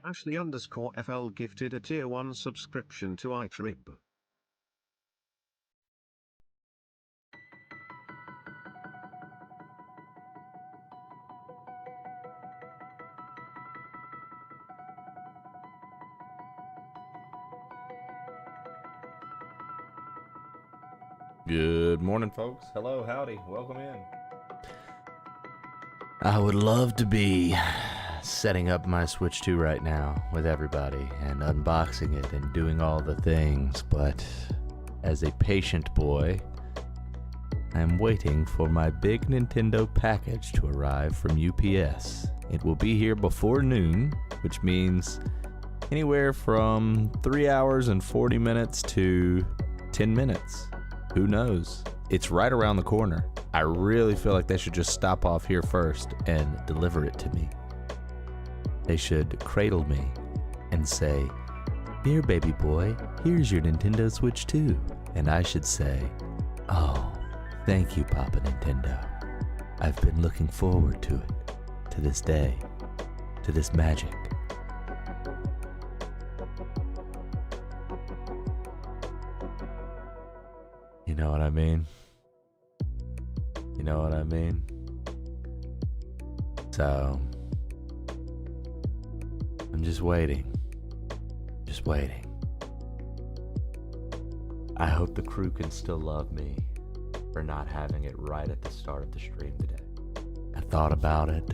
Ashley_FL gifted a tier 1 subscription to iTrib. Good morning, folks. Hello, howdy, welcome in. I would love to be setting up my Switch 2 right now with everybody and unboxing it and doing all the things, but as a patient boy, I'm waiting for my big Nintendo package to arrive from UPS. It will be here before noon, which means anywhere from 3 hours and 40 minutes to 10 minutes. Who knows? It's right around the corner. I really feel like they should just stop off here first and deliver it to me. They should cradle me and say, "Here, baby boy, here's your Nintendo Switch 2." And I should say, "Oh, thank you, Papa Nintendo. I've been looking forward to it, to this day, to this magic." You know what I mean? You know what I mean? So, I'm just waiting. Just waiting. I hope the crew can still love me for not having it right at the start of the stream today. I thought about it.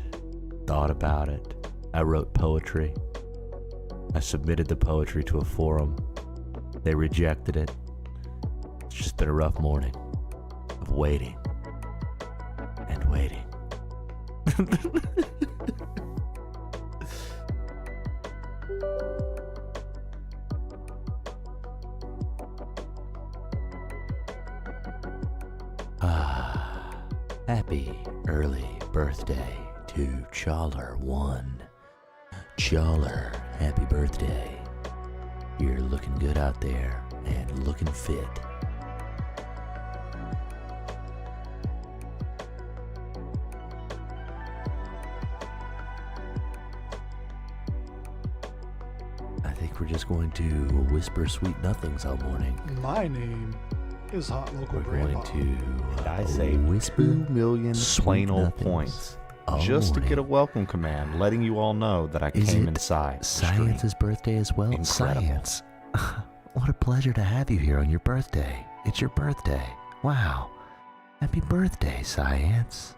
I wrote poetry. I submitted the poetry to a forum. They rejected it. It's just been a rough morning of waiting and waiting. Happy early birthday to Chawler1. Chawler, happy birthday. You're looking good out there and looking fit. I think we're just going to whisper sweet nothings all morning. My name is Hot Local We're Grandpa. going to I say whisper 2 million sweet plain old nothings points all just to morning. get a welcome command letting you all know that I Is came it inside the stream. Science's birthday as well? Incredible. Science. What a pleasure to have you here on your birthday. It's your birthday. Wow. Happy birthday, Science.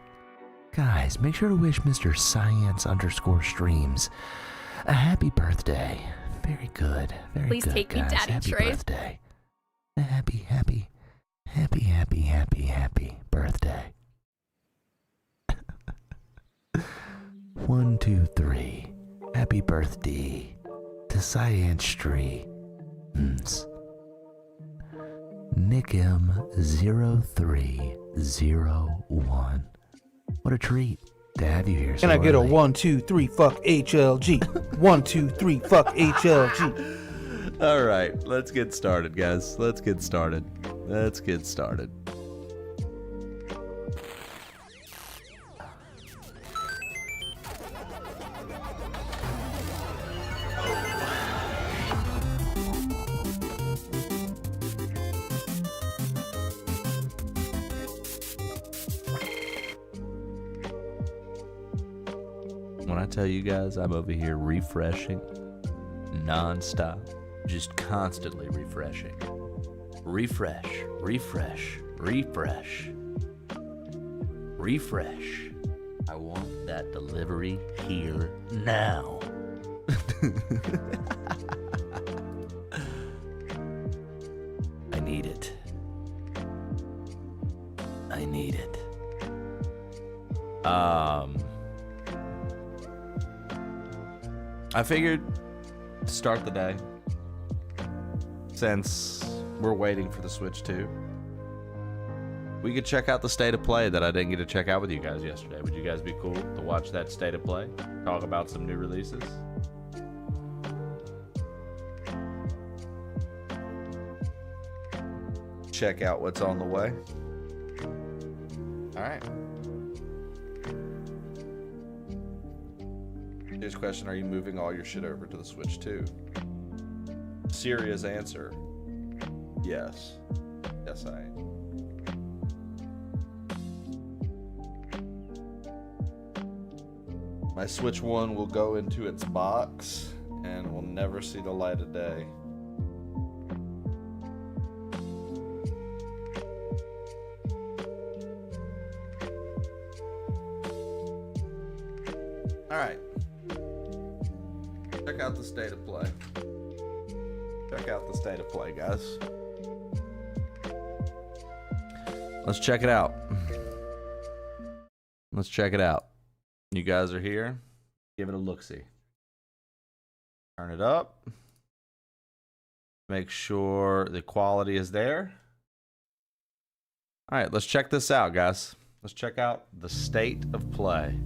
Guys, make sure to wish Mr. Science_streams a happy birthday. Very good. Very Please good, take me, guys. Daddy Happy Trey. birthday. Happy birthday. 1, 2, 3. Happy birthday to Science Street. Nick M0301. What a treat to have you here. Can so I get a early. 1, 2, 3, fuck HLG? 1, 2, 3, fuck HLG. All right, let's get started, guys. Let's get started. When I tell you guys I'm over here refreshing non-stop, just constantly refreshing. Refresh. I want that delivery here now. I need it. I figured to start the day, since we're waiting for the Switch 2, we could check out the state of play that I didn't get to check out with you guys yesterday. Would you guys be cool to watch that state of play? Talk about some new releases? Check out what's on the way. All right. Here's a question: are you moving all your shit over to the Switch 2? Serious answer: yes. Yes, I am. My Switch 1 will go into its box and will never see the light of day. Alright. Check out the state of play. Check out the state of play, guys. Let's check it out. Let's check it out. You guys are here. Give it a look-see. Turn it up. Make sure the quality is there. All right, let's check this out, guys. Let's check out the state of play.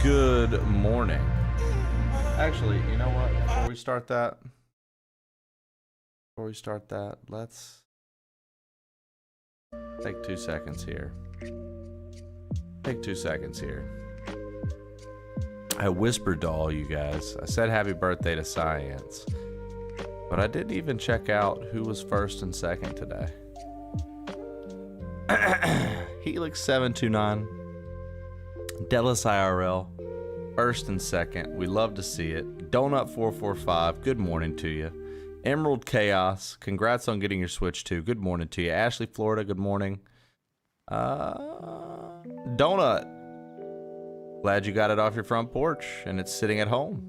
Good morning. Actually, you know what? Before we start that, let's take 2 seconds here. Take 2 seconds here. I whispered to all you guys. I said happy birthday to Science. But I didn't even check out who was first and second today. Helix729. Delis IRL, first and second. We love to see it. Donut445, good morning to you. Emerald Chaos, congrats on getting your Switch 2. Good morning to you. Ashley, Florida, good morning. Donut, glad you got it off your front porch and it's sitting at home.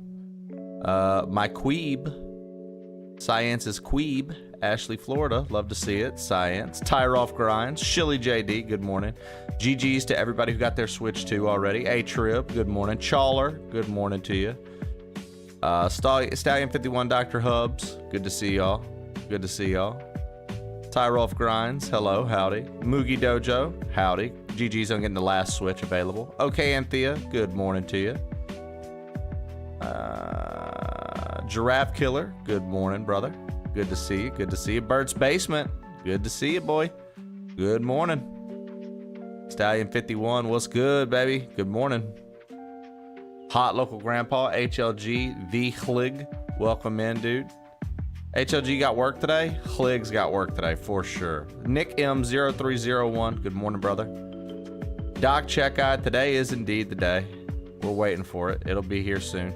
My Queeb, Science is Queeb. Ashley, Florida, love to see it. Science. Tyroff Grinds. Shilly JD, good morning. GG's to everybody who got their Switch 2 already. A-Trip, good morning. Chawler, good morning to you. Stallion51, Dr. Hubs, good to see y'all. Good to see y'all. Tyroff Grinds, hello, howdy. Moogie Dojo, howdy. GG's on getting the last Switch available. Okay, Anthea, good morning to you. Giraffe Killer, good morning, brother. Good to see you. Good to see you. Bert's Basement. Good to see you, boy. Good morning. Stallion51. What's good, baby? Good morning. Hot Local Grandpa. HLG. The Hlig. Welcome in, dude. HLG got work today? Hlig's got work today, for sure. Nick M0301. Good morning, brother. Doc Check-Eye. Today is indeed the day. We're waiting for it. It'll be here soon.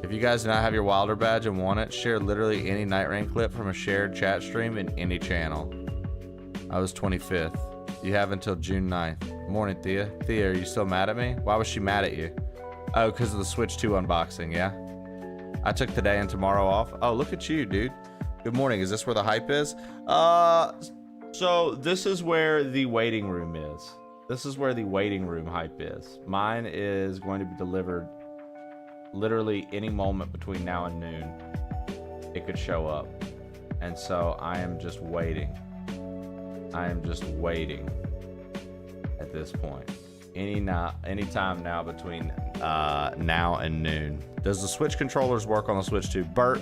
If you guys do not have your Wilder badge and want it, share literally any Night Rain clip from a shared chat stream in any channel. I was 25th. You have until June 9th. Morning, Thea. Thea, are you still mad at me? Why was she mad at you? Oh, because of the Switch 2 unboxing, yeah? I took today and tomorrow off. Oh, look at you, dude. Good morning. Is this where the hype is? So this is where the waiting room is. This is where the waiting room hype is. Mine is going to be delivered literally any moment between now and noon. It could show up. And so I am just waiting. I am just waiting at this point. Any time now between now and noon. Does the Switch controllers work on the Switch 2? Bert,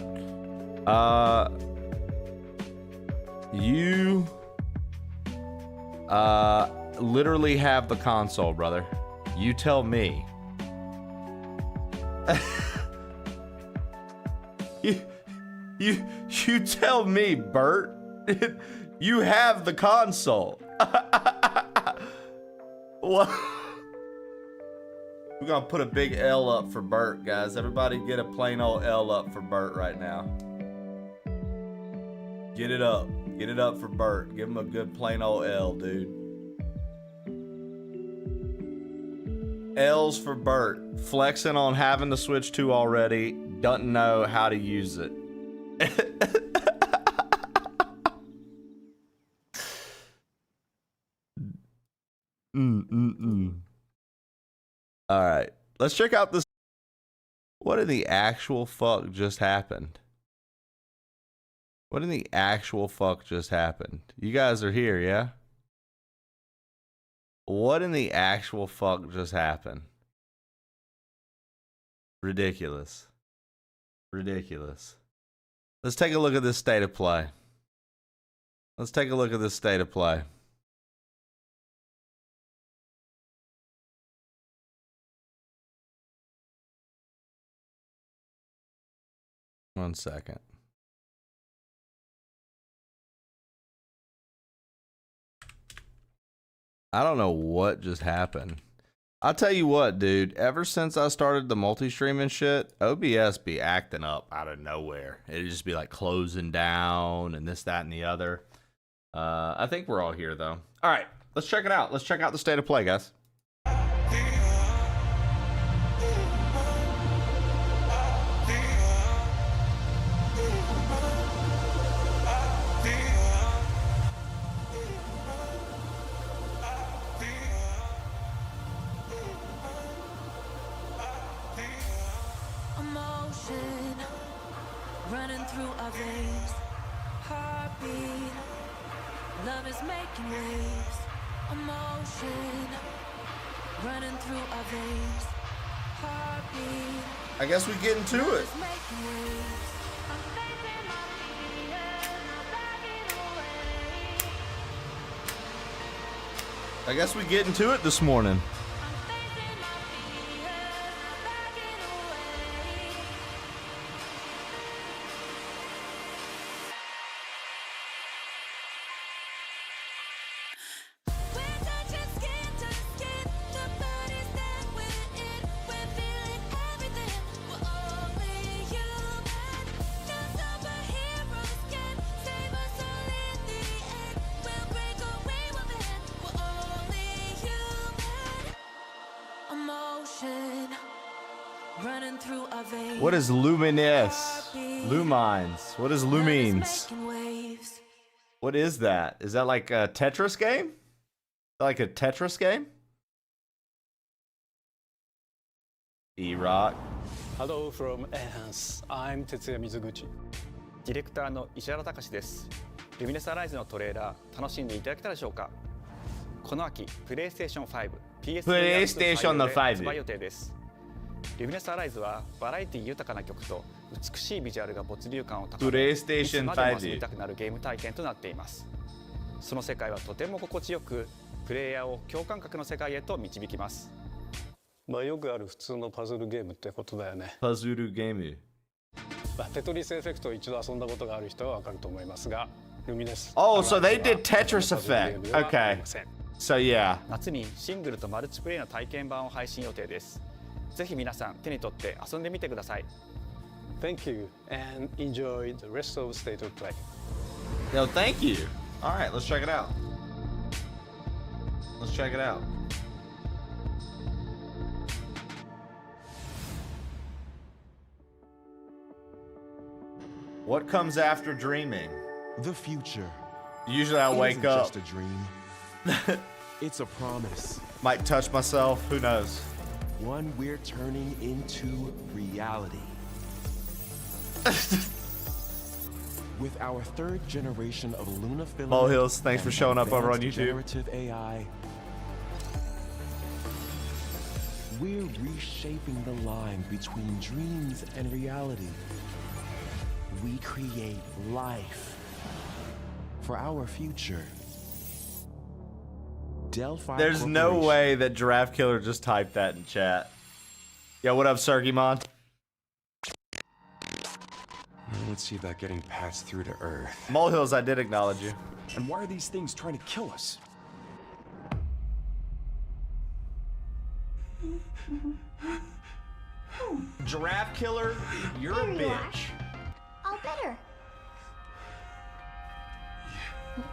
you literally have the console, brother. You tell me. You tell me, Bert. You have the console. What? We're gonna put a big L up for Bert, guys. Everybody get a plain old L up for Bert right now. Get it up. Get it up for Bert. Give him a good plain old L, dude. L's for Bert. Flexing on having the Switch 2 already. Doesn't know how to use it. All right. Let's check out this. What in the actual fuck just happened? What in the actual fuck just happened? You guys are here, yeah? What in the actual fuck just happened? Ridiculous. Ridiculous. Let's take a look at this state of play. Let's take a look at this state of play. One second. I don't know what just happened. I'll tell you what, dude. Ever since I started the multi-streaming shit, OBS be acting up out of nowhere. It'd just be like closing down and this, that, and the other. I think we're all here, though. All right, let's check it out. Let's check out the state of play, guys. Emotion running through our veins, heartbeat, love is making waves. Emotion running through our veins, heartbeat. I guess we get into love it. is making waves. I'm facing my fears, not backing away. I guess we get into it this morning. I'm facing my fears, not backing away. We're touching skin to skin, the bodies that we're in. We're feeling everything. We're only human. No superheroes can save us all in the end. We'll break away with it. We're only human. Emotion running through our veins. What is luminous? Lumines. What is Love is lumines? making waves. What is that? Is that like a Tetris game? Like a Tetris game? E-Rock. Hello from Enhance. I'm Tetsuya Mizuguchi. ディレクターの石原隆ですルミネスアライズのトレーラー楽しんでいただけたでしょうかこの秋プレイステーション5 PlayStation の5で発売予定ですルミネスアライズはバラエティ豊かな曲と美しいビジュアルが没流感を高め PlayStation いつまでも遊び5たくなるゲーム体験となっていますその世界はとても心地よくプレイヤーを共感覚の世界へと導きますまあよくある普通のパズルゲームってことだよね。パズルゲーム。まあテトリスエフェクトを一度遊んだことがある人はわかると思いますが、ルミネス。 Oh, so they did Tetris パズルゲー effect. ムではあ Okay. りません。 So yeah. 夏にシングルとマルチプレイの体験版を配信予定ですぜひ皆さん手に取って遊んでみてください Thank you and enjoy the rest of State of Play. No, thank you. All right, let's check it out. Let's check it out. What comes after dreaming? The future. Usually I wake isn't up, just a dream. It's a promise. might touch myself, who knows? One we're turning into reality. With our third generation of Luna filament Mo Hills, thanks for and showing up over on advanced YouTube. generative AI, we're reshaping the line between dreams and reality. We create life for our future. Delphi There's no Corporation. way that Giraffe Killer just typed that in chat. Yo, what up, Sergimon? Let's see about getting passed through to Earth. Molehills, I did acknowledge you. And why are these things trying to kill us? Giraffe Killer, you're a bitch. All better. You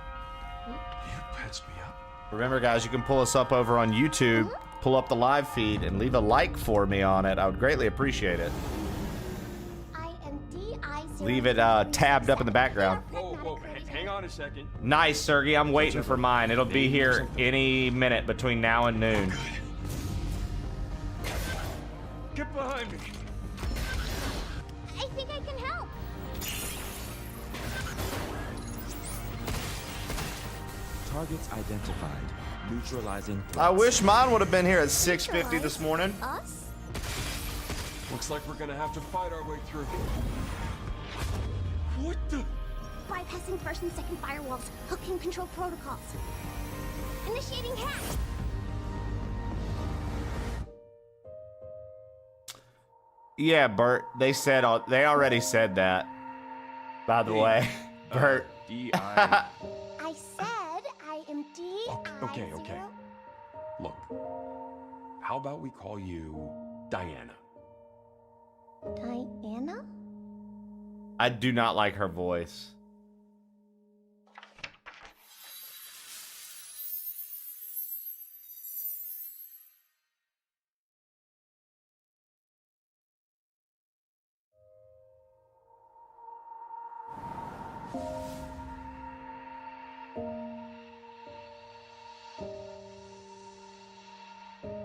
patched me up. Remember, guys, you can pull us up over on YouTube, pull up the live feed, and leave a like for me on it. I would greatly appreciate it. I am DI0. Leave it tabbed up in the background. Hang on a second. Nice, Sergey. I'm waiting for mine. It'll be here any minute between now and noon. Get behind me. I think I can help. Targets identified. Neutralizing I threats. wish mine would have been here at 6:50 this morning. Us? Looks like we're gonna have to fight our way through. What the? Bypassing first and second firewalls. Hooking control protocols. Initiating hack. Yeah, Bert. They already said that. By the way, Bert. D.I. I said I am D. Okay. Look, how about we call you Diana? Diana? I do not like her voice.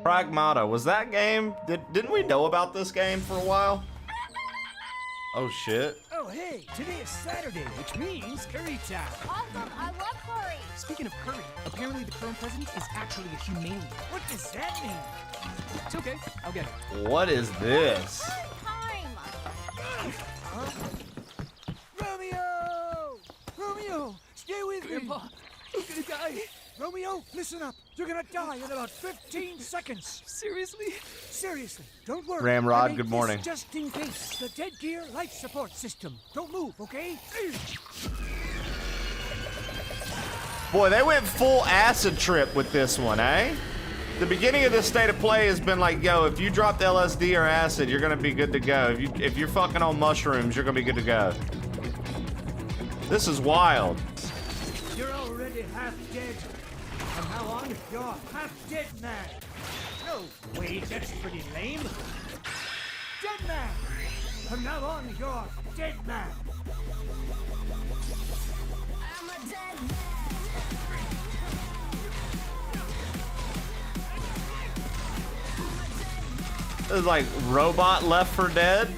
Pragmata, was that game? Didn't we know about this game for a while? Oh shit. Oh, hey, today is Saturday, which means curry time. Awesome, I love curry. Speaking of curry, apparently the current president is actually a humane. What does that mean? It's okay, I'll get it. What is this? Time. Romeo! Romeo, stay with Grandpa, I'm gonna die. me. Romeo, listen up. You're gonna die in about 15 seconds. Seriously? Seriously, don't worry. Ramrod, I made good this morning. Just in case. The Dead Gear life support system. Don't move, okay? Boy, they went full acid trip with this one, eh? The beginning of this state of play has been like, yo, if you dropped LSD or acid, you're gonna be good to go. If you're fucking on mushrooms, you're gonna be good to go. This is wild. You're already half dead. From now on, you're half dead man. No, wait, that's pretty lame. Dead man. From now on, you're dead man. I'm a dead man. This is like Robot Left 4 Dead.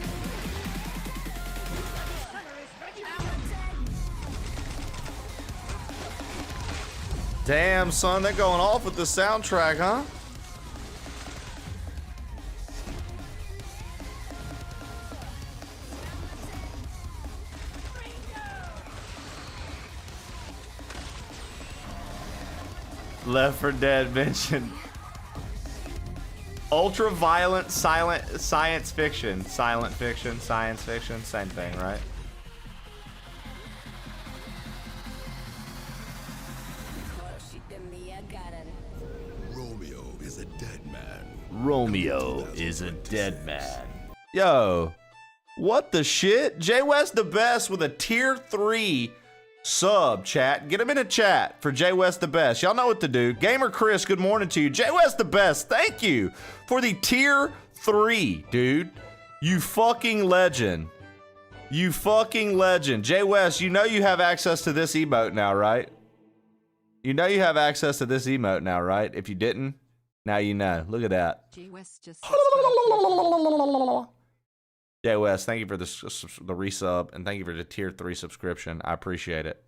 Damn, son, they're going off with the soundtrack, huh? Left 4 Dead mentioned. Ultra violent science fiction, science fiction, same thing, right? Romeo is a dead man. Romeo is a dead man. Yo, what the shit? Jay West the best with a tier 3 sub, chat. Get him in a chat for Jay West the best. Y'all know what to do. Gamer Chris, good morning to you. Jay West the best, thank you for the tier 3, dude. You fucking legend. You fucking legend. Jay West, you know you have access to this emote now, right? You know you have access to this emote now, right? If you didn't, now you know. Look at that. Jay West just Jay West, thank you for the resub, and thank you for the tier 3 subscription. I appreciate it.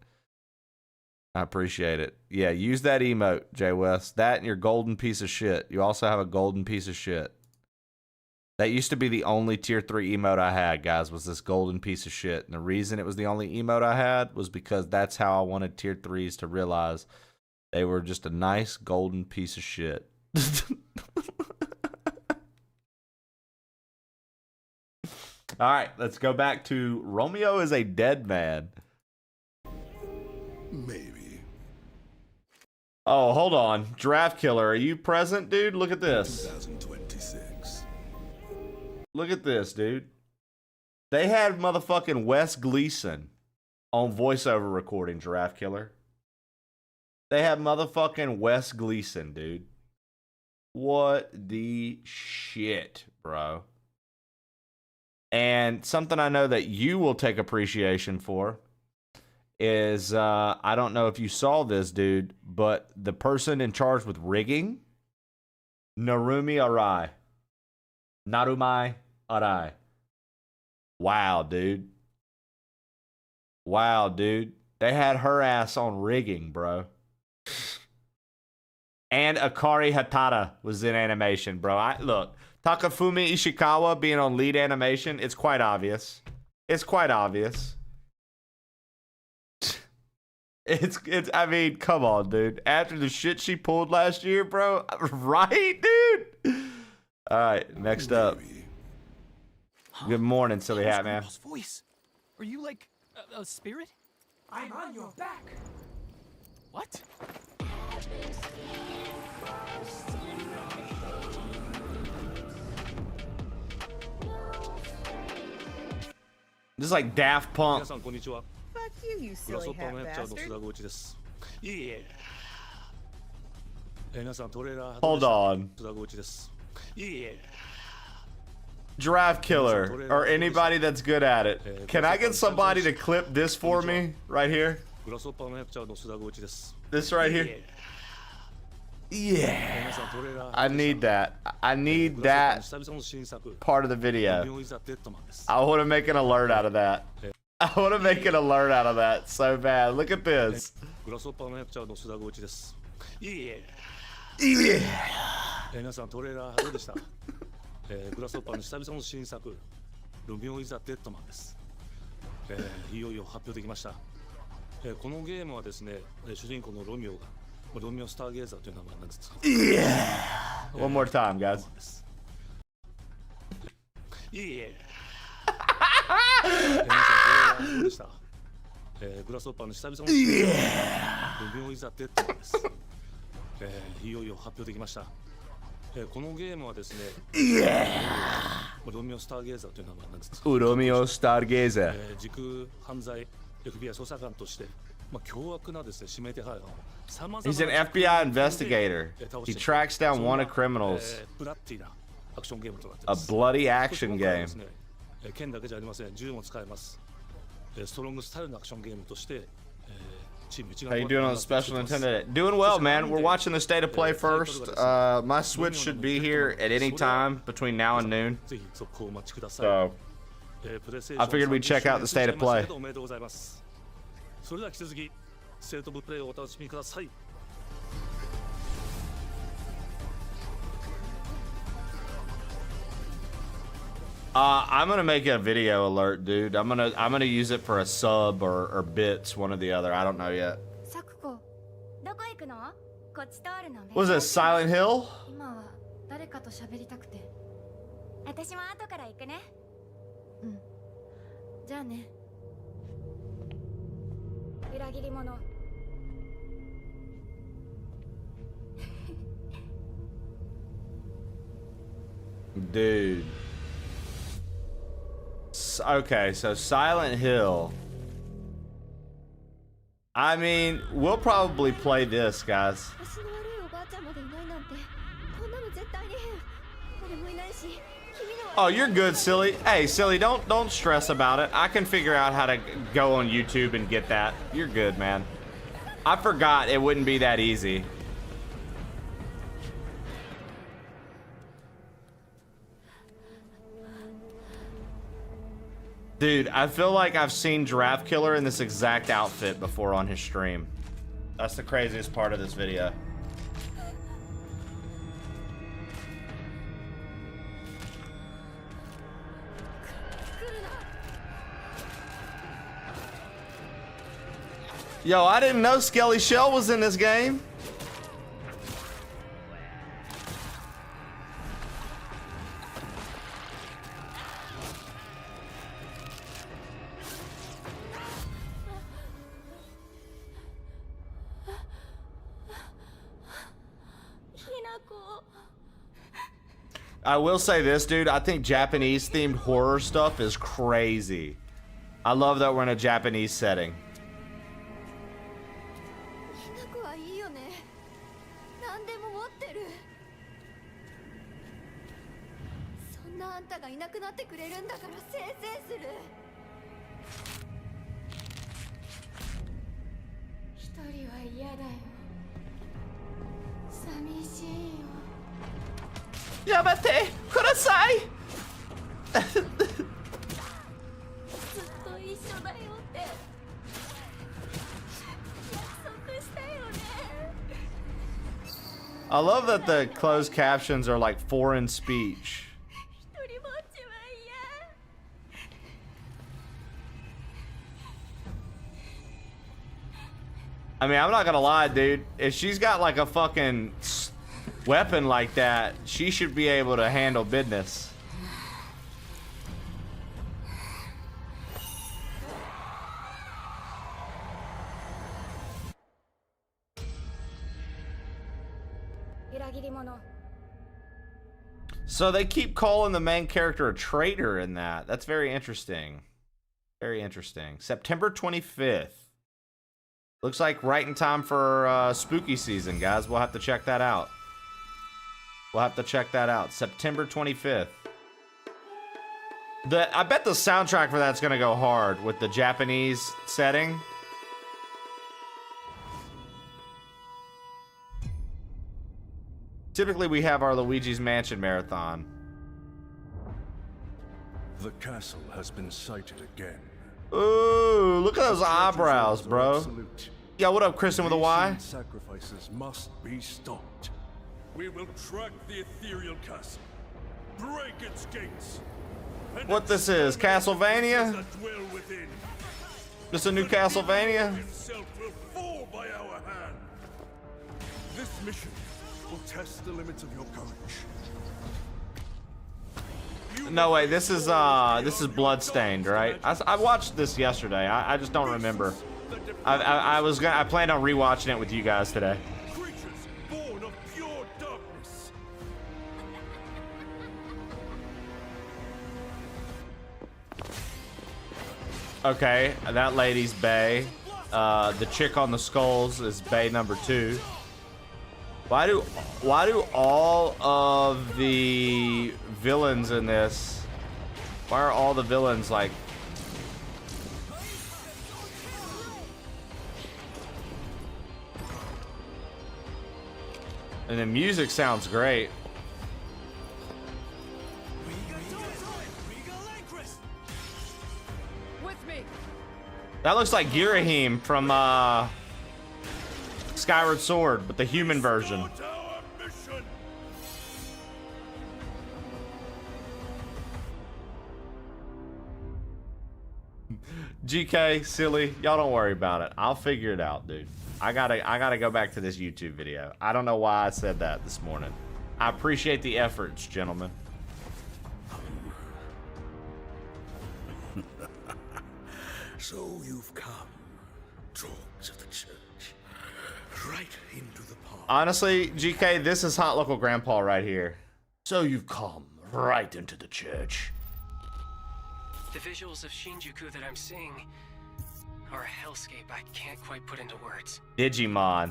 I appreciate it. Yeah, use that emote, Jay West. That and your golden piece of shit. You also have a golden piece of shit. That used to be the only tier 3 emote I had, guys, was this golden piece of shit. And the reason it was the only emote I had was because that's how I wanted tier 3s to realize they were just a nice golden piece of shit. All right, let's go back to Romeo is a dead man. Maybe. Oh, hold on. Draft Killer, are you present, dude? Look at this. 2026. Look at this, dude. They had motherfucking Wes Gleason on voiceover recording, Giraffe Killer. They had motherfucking Wes Gleason, dude. What the shit, bro? And something I know that you will take appreciation for is, I don't know if you saw this, dude, but the person in charge with rigging, Narumi Arai. Narumai Arai. Wow, dude. Wow, dude. They had her ass on rigging, bro. And Akari Hatata was in animation, bro. Look, Takafumi Ishikawa being on lead animation, it's quite obvious. It's quite obvious. It's I mean, come on, dude. After the shit she pulled last year, bro. Right, dude? All right, next up. Good morning, Silly Hat Man. Voice. Are you like a spirit? I'm on your back. What? This is like Daft Punk. 皆さんこんにちは。 Fuck you, you グラ silly ソッパー hat のヘッチャーの須 bastard. 田剛一です。いえいえ。皆さんトレーラー Hold on. 須田剛一です。いえいえ。 Giraffe Killer, or anybody that's good at it. Can I get somebody to clip this for me right here? グラソッパーのヘッチャーの須田剛一です。 This right here? Yeah. 皆さんトレーラー I need that. I need グラ that ソッパーの久々の新作。 part of the video. ロミオイザデッドマンです。 I want to make an alert out of that. I want to make an alert out of that so bad. Look at this. グラソッパーのヘッチャーの須田剛一です。いえいえ。 Yeah. 皆さんトレーラーどうでした？グラソッパーの久々の新作ロミオイザデッドマンです。いよいよ発表できました。このゲームはですね、主人公のロミオがロミオスターゲーザーという名前なんですが。Yeah. One more time, guys. いえいえ。皆さんトレーラーどうでした？グラソッパーの久々の新作ロミオイザデッドマンです。いよいよ発表できました。このゲームはですね、ロミオスターゲーザーという名前なんです。Romeo Stargazer. 時空犯罪 FBI 捜査官として、凶悪なですね、指名手配犯を様々な He's an FBI investigator. He tracks down wanted criminals. ブラッティなアクションゲームとなってい A ます。 bloody action game. 剣だけじゃありません。銃も使えます。ストロングスタイルのアクションゲームとして、チーム一丸 How you doing on the Special Nintendo? Doing well, man. We're watching the state of play first. My Switch should be here at any time between now and noon. ぜひ続行をお待ちください。 So I figured we'd check out the state of play. おめでとうございます。それでは引き続きステートオブプレイをお楽しみください。I'm gonna make a video alert, dude. I'm gonna use it for a sub or bits, one or the other. I don't know yet. サクコ、どこ行くの？こっち通るの。 Was it Silent Hill? 今は誰かと喋りたくて。私も後から行くね。うん。じゃあね。裏切り者。 Dude. Okay, so Silent Hill. I mean, we'll probably play this, guys. Oh, you're good, Silly. Hey, Silly, don't stress about it. I can figure out how to go on YouTube and get that. You're good, man. I forgot it wouldn't be that easy. Dude, I feel like I've seen Giraffe Killer in this exact outfit before on his stream. That's the craziest part of this video. Yo, I didn't know Skelly Shell was in this game. I will say this, dude. I think Japanese themed horror stuff is crazy. I love that we're in a Japanese setting. いいよね。何でも持ってる。そんなあんたがいなくなってくれるんだからせいせいする。一人は嫌だよ。寂しいよ。 Yamate, kudasai! ずっと一緒だよって約束したよね。I love that the closed captions are like foreign speech. 一人ぼっちは嫌。 I mean, I'm not gonna lie, dude. If she's got like a fucking weapon like that, she should be able to handle business. So they keep calling the main character a traitor in that. That's very interesting. Very interesting. September 25th. Looks like right in time for spooky season, guys. We'll have to check that out. We'll have to check that out. September 25th. I bet the soundtrack for that's gonna go hard with the Japanese setting. Typically, we have our Luigi's Mansion marathon. The castle has been sighted again. Ooh, look at those eyebrows, bro. Yeah, what up, Kristen with a Y? Sacrifices must be stopped. We will track the ethereal castle, break its gates. What this is, Castlevania? This a new Castlevania? Himself will fall by our hand. This mission will test the limits of your courage. No way, this is Bloodstained, right? I watched this yesterday. I just don't remember. I planned on rewatching it with you guys today. Creatures born of pure darkness. Okay, that lady's Bay. The chick on the skulls is Bay number 2. Why do all of the villains in this? Why are all the villains like? And the music sounds great. That looks like Girahim from Skyward Sword, but the human version. GK, silly, y'all don't worry about it. I'll figure it out, dude. I gotta go back to this YouTube video. I don't know why I said that this morning. I appreciate the efforts, gentlemen. So you've come, dogs of the church, right into the park. Honestly, GK, this is Hot Local Grandpa right here. So you've come right into the church. The visuals of Shinjuku that I'm seeing are a hellscape I can't quite put into words. Digimon.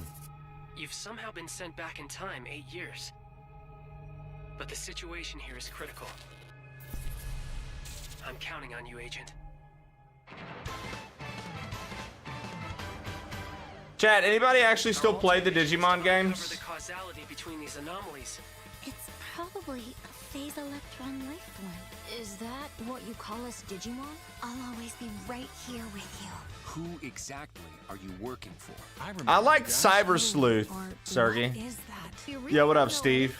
You've somehow been sent back in time 8 years. But the situation here is critical. I'm counting on you, Agent. Chat, anybody actually still play the Digimon games? Uncover the causality between these anomalies. It's probably a phase electron life form. Is that what you call us, Digimon? I'll always be right here with you. Who exactly are you working for? I like Cyber Sleuth, Sergey. Yeah, what up, Steve?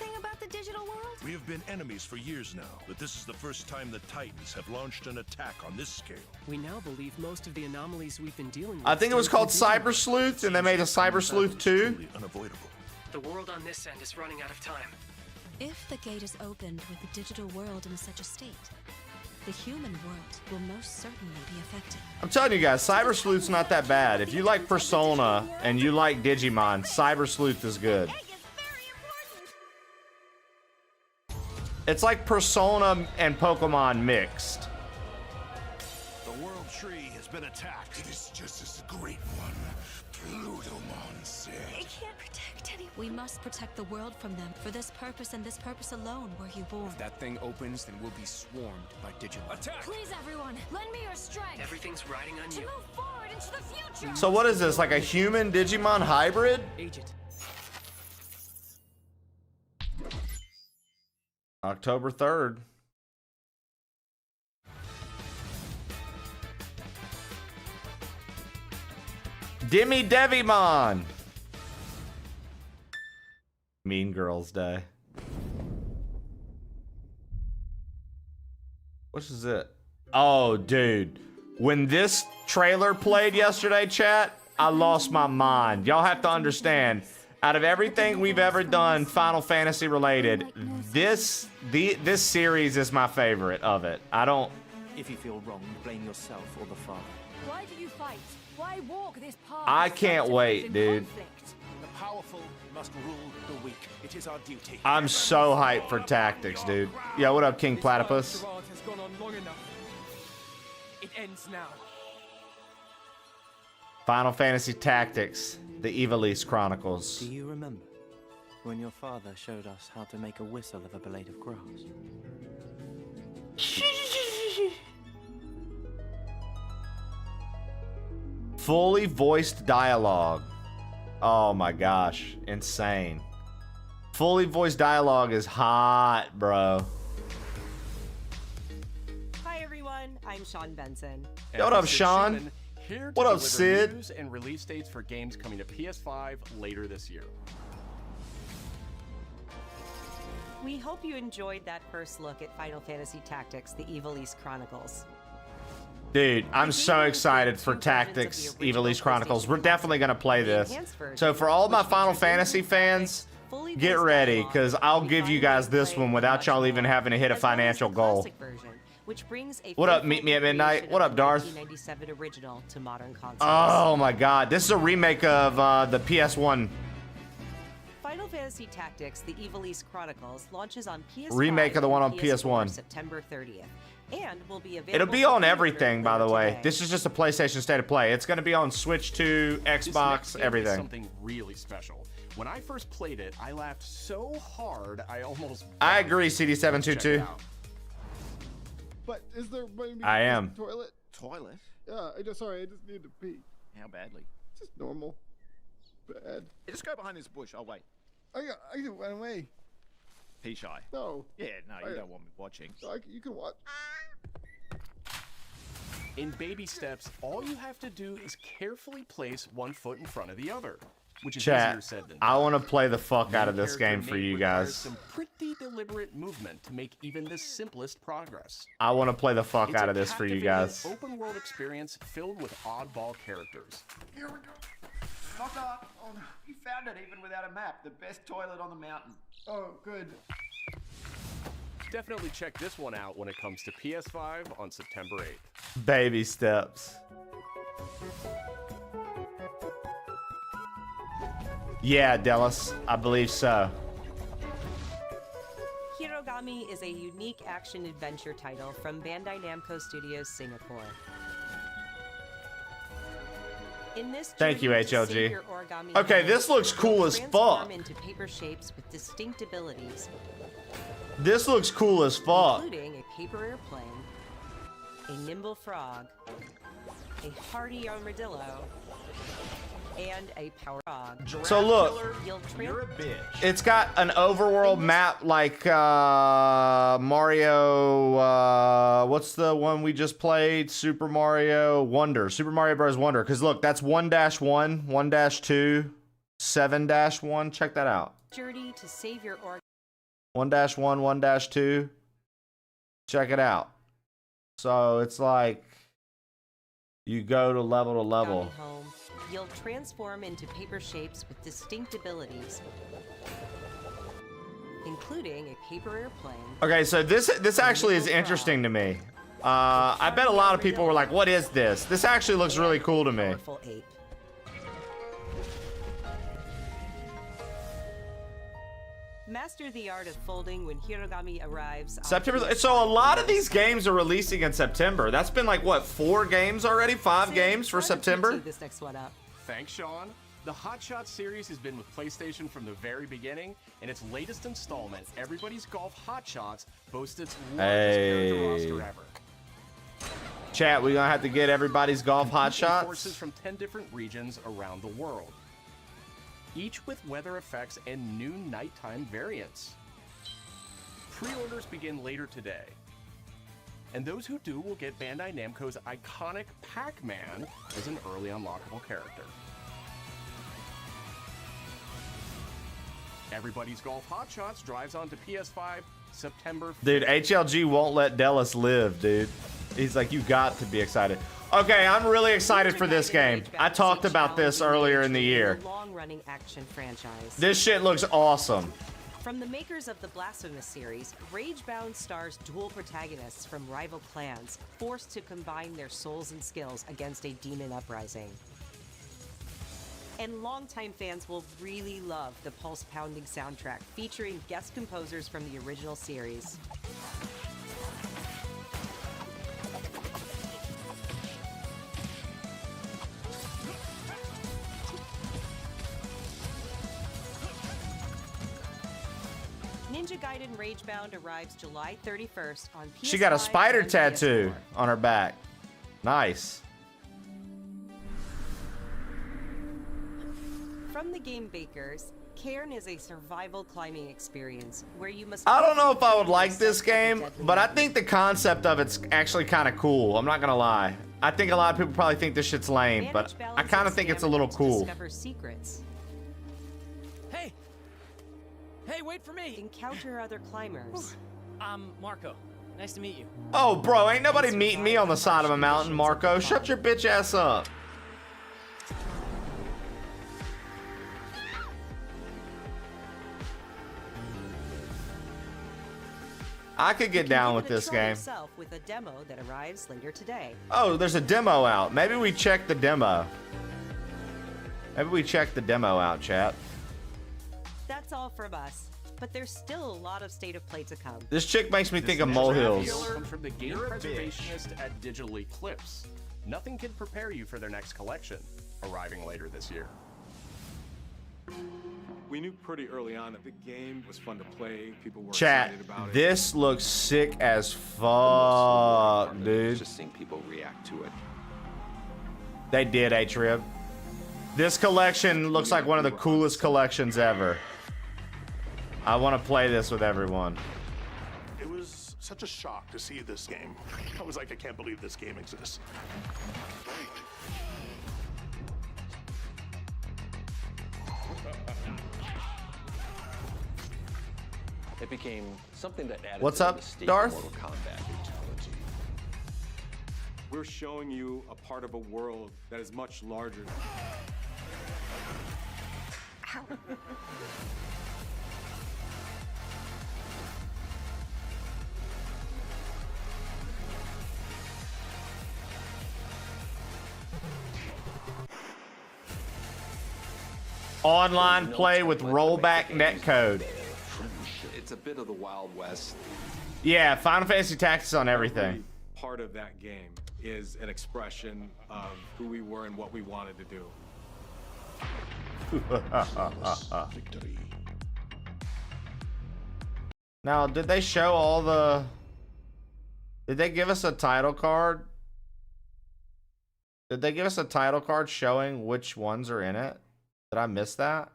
We have been enemies for years now, but this is the first time the Titans have launched an attack on this scale. We now believe most of the anomalies we've been dealing with. I think it was called Cyber Sleuth, and they made a Cyber Sleuth 2. Unavoidable. The world on this end is running out of time. If the gate is opened with the digital world in such a state, the human world will most certainly be affected. I'm telling you guys, Cyber Sleuth's not that bad. If you like Persona and you like Digimon, Cyber Sleuth is good. It's like Persona and Pokemon mixed. The World Tree has been attacked. It is just as the Great One, Plutomon said. It can't protect anyone. We must protect the world from them. For this purpose and this purpose alone were you born. If that thing opens, then we'll be swarmed by Digimon. Attack! Please, everyone, lend me your strength. Everything's riding on To you. move forward into the future. So what is this, like a human Digimon hybrid? Agent. October 3rd. Demi Devimon. Mean Girls Day. What is it? Oh, dude. When this trailer played yesterday, chat, I lost my mind. Y'all have to understand, out of everything we've ever done Final Fantasy related, this series is my favorite of it. I don't... If you feel wrong, blame yourself or the father. Why do you fight? Why walk this path? I can't wait, dude. The powerful must rule the weak. It is our duty. I'm so hyped for Tactics, dude. Yeah, what up, King Platypus? Has gone on long enough. It ends now. Final Fantasy Tactics, the Ivalice Chronicles. Do you remember when your father showed us how to make a whistle of a blade of grass? Fully voiced dialogue. Oh my gosh, insane. Fully voiced dialogue is hot, bro. Hi everyone, I'm Sean Benson. Yo, what up, Sean? Here to What up, deliver Sid? News and release dates for games coming to PS5 later this year. We hope you enjoyed that first look at Final Fantasy Tactics: The Ivalice Chronicles. Dude, I'm so excited for Tactics Ivalice Chronicles. We're definitely going to play this. So for all my Final Fantasy fans, get ready, because I'll give you guys this one without y'all even having to hit a financial goal. Which brings a What up, Meet Me at Midnight? What up, Darth? 1997 original to modern consoles. Oh my god, this is a remake of the PS1. Final Fantasy Tactics: The Ivalice Chronicles launches on PS5 Remake of the one on and PS1. September 30th, and will be available. It'll be on everything, by the way. This is just a PlayStation State of Play. It's going to be on Switch 2, This next Xbox, game is everything. something really special. When I first played it, I laughed so hard I almost. I agree, Check it CD722. out. But is there maybe I am. a toilet? Toilet? Yeah, I just need to pee. How badly? Just normal. Bad. Just go behind this bush. I'll wait. I can run away. Pee shy. No. Yeah, no, you don't want me watching. You can watch. In baby steps, all you have to do is carefully place one foot in front of the other, which is easier Chat, said than I done. want to play the fuck out of this Character game for name you requires guys. Some pretty deliberate movement to make even the simplest progress. I want to play the fuck It's out a of this for you captivating guys. Open world experience filled with oddball characters. Here we go. Knock up. Oh, no. You found it even without a map. The best toilet on the mountain. Oh, good. Definitely check this one out when it comes to PS5 on September 8th. Baby steps. Yeah, Delis, I believe so. Hirogami is a unique action-adventure title from Bandai Namco Studios Singapore. In this Thank you, journey to HLG. save your origami Okay, home, this looks cool you'll as transform fuck. into paper shapes with distinct abilities, This looks cool as fuck. including a paper airplane, a nimble frog, a hardy armadillo, and a power frog. So look, You'll it's got an overworld map like Mario, what's the one we just played? Super Mario Wonder, Super Mario Bros. Wonder. Because look, that's 1-1, 1-2, 7-1. Check that out. journey to save your origami 1-1, 1-2. Check it out. So it's like you go to level to level. home. You'll transform into paper shapes with distinct abilities, including a paper airplane. Okay, so this actually is interesting to me. I bet a lot of people were like, "What is this?" This actually looks really cool to me. Powerful ape. Master the art of folding when Hirogami arrives. on September. PS5. So a lot of these games are releasing in September. That's been like what, 4 games already? 5 games for September? This next one up. Thanks, Sean. The Hot Shots series has been with PlayStation from the very beginning, and its latest installment, Everybody's Golf Hot Shots, boasts its largest character roster ever. Chat, we're gonna have to get everybody's golf hot shots. Forces from 10 different regions around the world, each with weather effects and new nighttime variants. Pre-orders begin later today, and those who do will get Bandai Namco's iconic Pac-Man as an early unlockable character. Everybody's Golf Hot Shots drives onto PS5 September 5th. Dude, HLG won't let Delos live, dude. He's like, you got to be excited. Okay, I'm really excited for this game. I talked about this earlier in the year. Long-running action franchise. This shit looks awesome. From the makers of the Blasphemous series, Ragebound stars dual protagonists from rival clans, forced to combine their souls and skills against a demon uprising. And longtime fans will really love the pulse-pounding soundtrack featuring guest composers from the original series. Ninja Gaiden Ragebound arrives July 31st on PS5. She got a spider and tattoo PS4. on her back. Nice. From the game bakers, Cairn is a survival climbing experience where you must. I don't know if I would like this game, but I think the concept of it's actually kind of cool. I'm not gonna lie. I think a lot of people probably think this shit's lame, but I kind of think it's a little cool. Discover secrets. Hey, wait for me! Encounter other climbers. I'm Marco. Nice to meet you. Oh, bro, ain't nobody meeting me on the side of a mountain, Marco. Shut your bitch ass up. I could get down with this game. With a demo that arrives later today. Oh, there's a demo out. Maybe we check the demo. Maybe we check the demo out, chat. That's all from us, but there's still a lot of state of play to come. This chick makes me think of This molehills. trailer comes from the game preservationist at Digital Eclipse. Nothing can prepare you for their next collection, arriving later this year. We knew pretty early on that the game was fun to play. People were Chat, excited about it. this looks sick as fuck, dude. Just seeing people react to it. They did, Atrib. This collection looks like one of the coolest collections ever. I want to play this with everyone. It was such a shock to see this game. I was like, I can't believe this game exists. It became something that added What's to up, the mystique Darth? of Mortal Kombat. We're showing you a part of a world that is much larger. Online play with rollback netcode. It's a bit of the Wild West. Yeah, Final Fantasy Tactics on everything. Part of that game is an expression of who we were and what we wanted to do. Now, did they show all the... Did they give us a title card? Did they give us a title card showing which ones are in it? Did I miss that?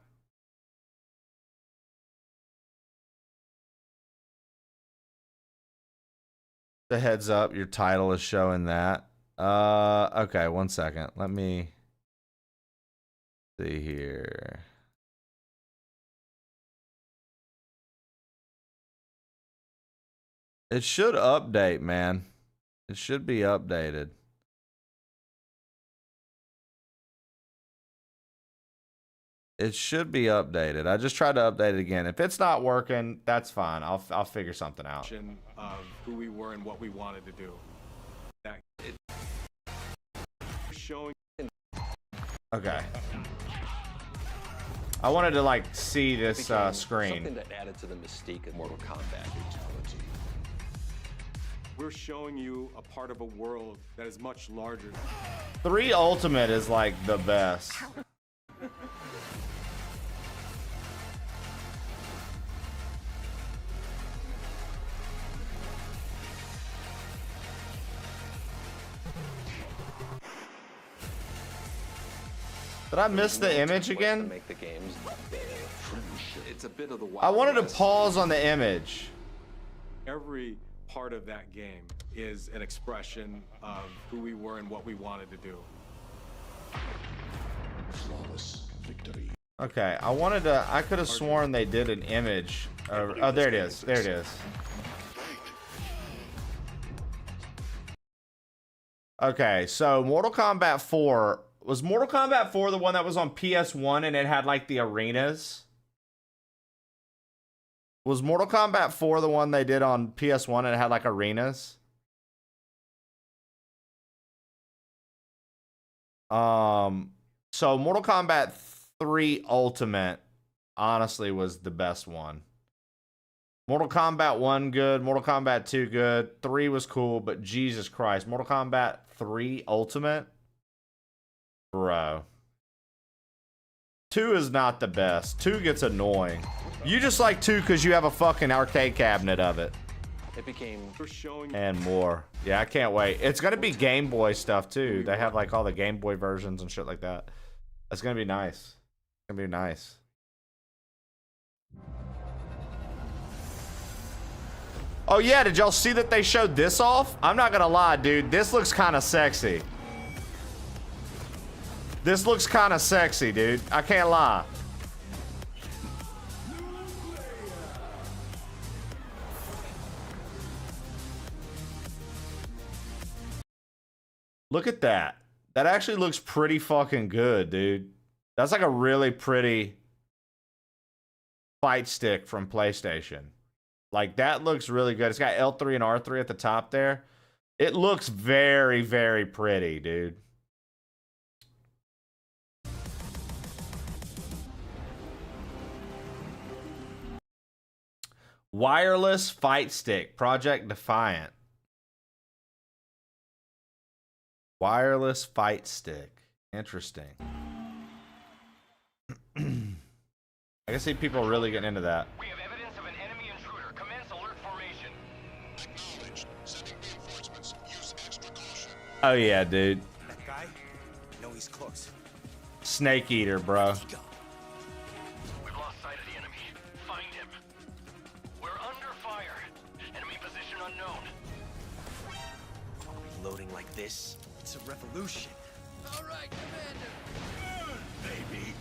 The heads up, your title is showing that. Okay, one second. Let me see here. It should update, man. It should be updated. It should be updated. I just tried to update it again. If it's not working, that's fine. I'll figure something out. Of who we were and what we wanted to do. That showing. Okay. I wanted to like see this screen. Something that added to the mystique of Mortal Kombat. We're showing you a part of a world that is much larger. 3 Ultimate is like the best. Did I miss the image again? Make the games. It's a bit of the Wild I wanted to West. pause on the image. Every part of that game is an expression of who we were and what we wanted to do. Flawless victory. Okay, I could have sworn they did an image. Oh, there it is. There it is. Okay, so Mortal Kombat 4. Was Mortal Kombat 4 the one that was on PS1 and it had like the arenas? Was Mortal Kombat 4 the one they did on PS1 and it had like arenas? So Mortal Kombat 3 Ultimate honestly was the best one. Mortal Kombat 1 good, Mortal Kombat 2 good, 3 was cool, but Jesus Christ, Mortal Kombat 3 Ultimate? Bro. 2 is not the best. 2 gets annoying. You just like 2 because you have a fucking arcade cabinet of it. It became And more. Yeah, I can't wait. It's gonna be Game Boy stuff too. They have like all the Game Boy versions and shit like that. That's gonna be nice. It's gonna be nice. Oh yeah, did y'all see that they showed this off? I'm not gonna lie, dude. This looks kind of sexy. This looks kind of sexy, dude. I can't lie. Look at that. That actually looks pretty fucking good, dude. That's like a really pretty fight stick from PlayStation. Like, that looks really good. It's got L3 and R3 at the top there. It looks very, very pretty, dude. Wireless fight stick, Project Defiant. Wireless fight stick. Interesting. I can see people really getting into that. We have evidence of an enemy intruder. Commence alert formation. Acknowledged. Sending reinforcements. Use extra caution. Oh yeah, dude. That guy? I know he's close. Snake Eater, bro. We've lost sight of the enemy. Find him. We're under fire. Enemy position unknown. Loading like this? It's a revolution. All right, Commander. Baby.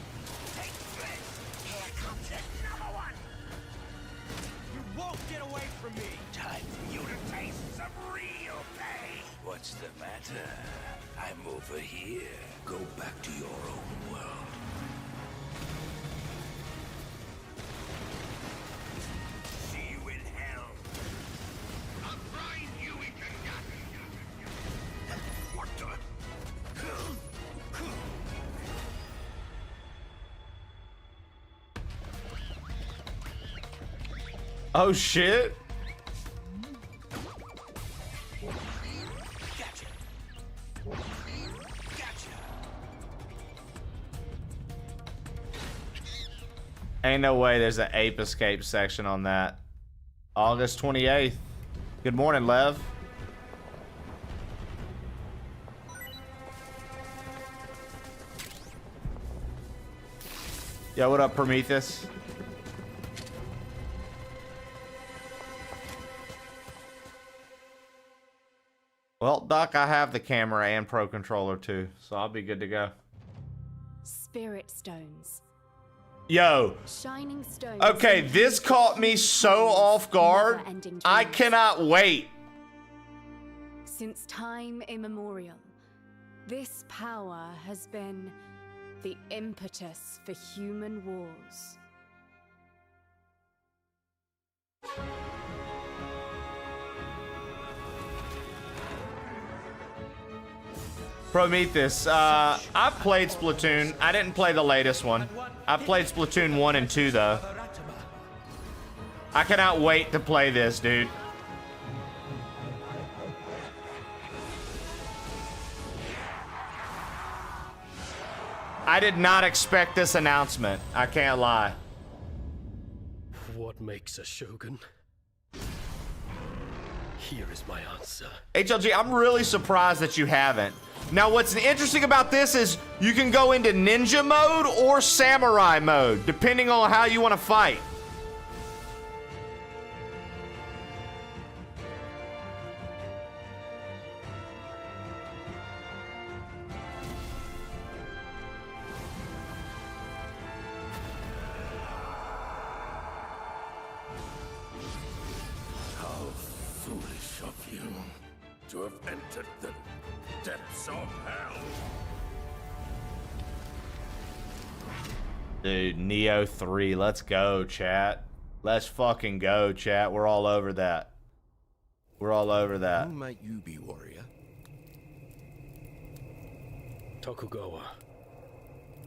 Take this. Here comes another one. You won't get away from me. Time for you to taste some real pain. What's the matter? I'm over here. Go back to your own world. See you in hell. I'll grind you into nothing. What the? Oh shit. Gotcha. Ain't no way there's an ape escape section on that. August 28th. Good morning, Lev. Yo, what up, Prometheus? Well, Doc, I have the camera and Pro Controller too, so I'll be good to go. Spirit stones. Yo. Shining stones. Okay, this caught me so off guard. I cannot wait. Since time immemorial, this power has been the impetus for human wars. Prometheus, I played Splatoon. I didn't play the latest one. I played Splatoon 1 and 2 though. I cannot wait to play this, dude. I did not expect this announcement. I can't lie. What makes a shogun? Here is my answer. HLG, I'm really surprised that you haven't. Now, what's interesting about this is you can go into ninja mode or samurai mode, depending on how you want to fight. to have entered the depths of hell. Dude, Neo 3, let's go, chat. Let's fucking go, chat. We're all over that. We're all over that. Who might you be, warrior? Tokugawa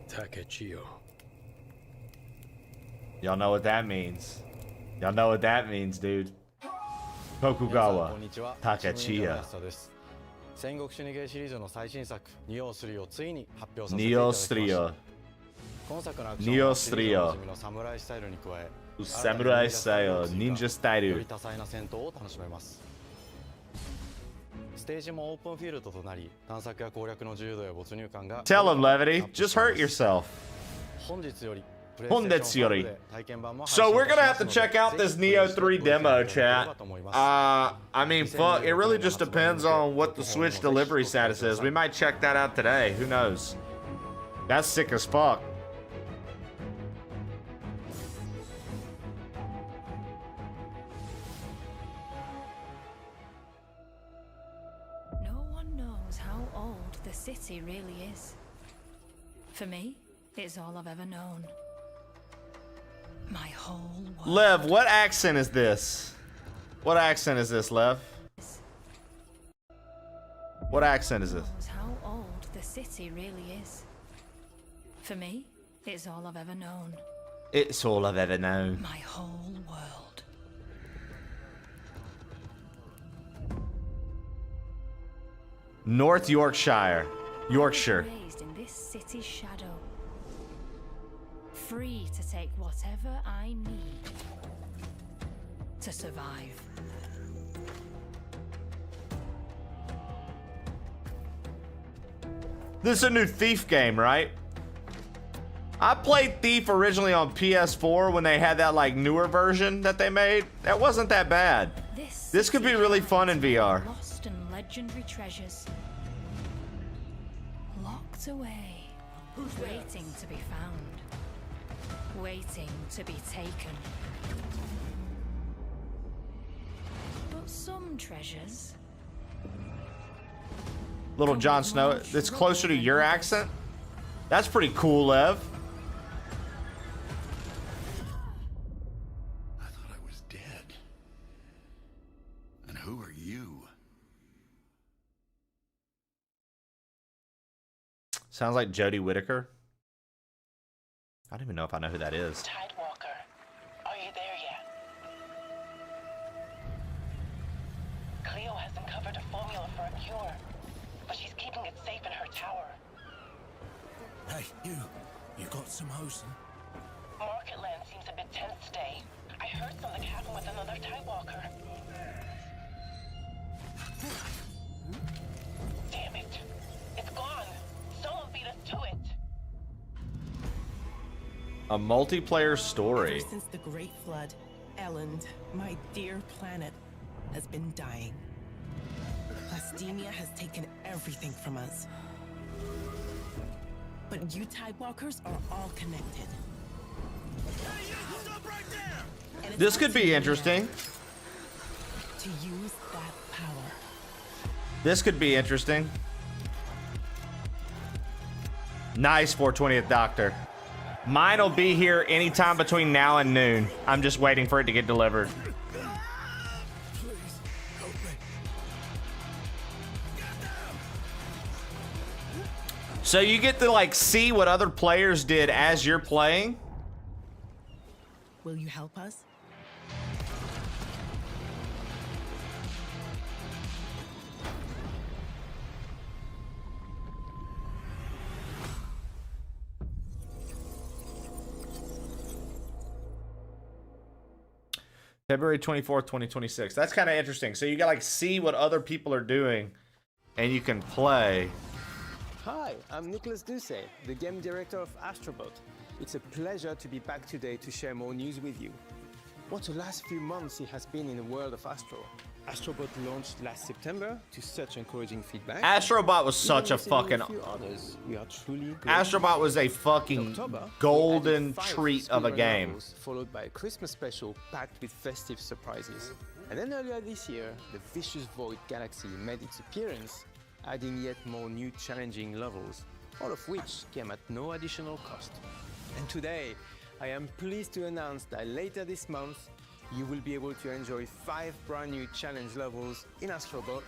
Takechiyo. Y'all know what that means. Y'all know what that means, dude. Tokugawa Takechiya. 戦国シニゲーシリーズの最新作ニオ3をついに発表させていただきました。ニオ3。今作のアクションはシリーズおなじみのサムライスタイルに加え、サムライスタイル、忍者スタイル。より多彩な戦闘を楽しめます。ステージもオープンフィールドとなり、探索や攻略の自由度や没入感が。Tell him, Levity, just hurt yourself. 本日より。 So we're gonna have to check out this Neo 3 demo, chat. I mean, fuck, it really just depends on what the Switch delivery status is. We might check that out today. Who knows? That's sick as fuck. No one knows how old the city really is. For me, it's all I've ever known. My whole world. Lev, what accent is this? What accent is this, Lev? What accent is this? How old the city really is. For me, it's all I've ever known. It's all I've ever known. My whole world. North Yorkshire. Yorkshire. Raised in this city's shadow. Free to take whatever I need to survive. This is a new Thief game, right? I played Thief originally on PS4 when they had that like newer version that they made. That wasn't that bad. This could be really fun in VR. Lost and legendary treasures. Locked away. Waiting to be found. Waiting to be taken. But some treasures. Little Jon Snow. That's closer to your accent. That's pretty cool, Lev. I thought I was dead. And who are you? Sounds like Jodie Whittaker. I don't even know if I know who that is. Tidewalker, are you there yet? Cleo has uncovered a formula for a cure, but she's keeping it safe in her tower. Hey, you got some hosen? Marketland seems a bit tense today. I heard something happen with another Tidewalker. Damn it. It's gone. Someone beat us to it. A multiplayer story. Ever since the Great Flood, Elend, my dear planet, has been dying. Plastemia has taken everything from us. But you Tidewalkers are all connected. This could be interesting. To use that power. This could be interesting. Nice 420th Doctor. Mine will be here anytime between now and noon. I'm just waiting for it to get delivered. So you get to like see what other players did as you're playing. Will you help us? February 24th, 2026. That's kind of interesting. So you got like see what other people are doing and you can play. Hi, I'm Nicholas Doucet, the game director of Astrobot. It's a pleasure to be back today to share more news with you. What the last few months it has been in the world of Astro. Astrobot launched last September to such encouraging feedback. Astrobot was such a fucking... We are truly Astrobot was a fucking golden treat of a game. Followed by a Christmas special packed with festive surprises. And then earlier this year, the Vicious Void Galaxy made its appearance, adding yet more new challenging levels, all of which came at no additional cost. And today, I am pleased to announce that later this month, you will be able to enjoy 5 brand new challenge levels in Astrobot,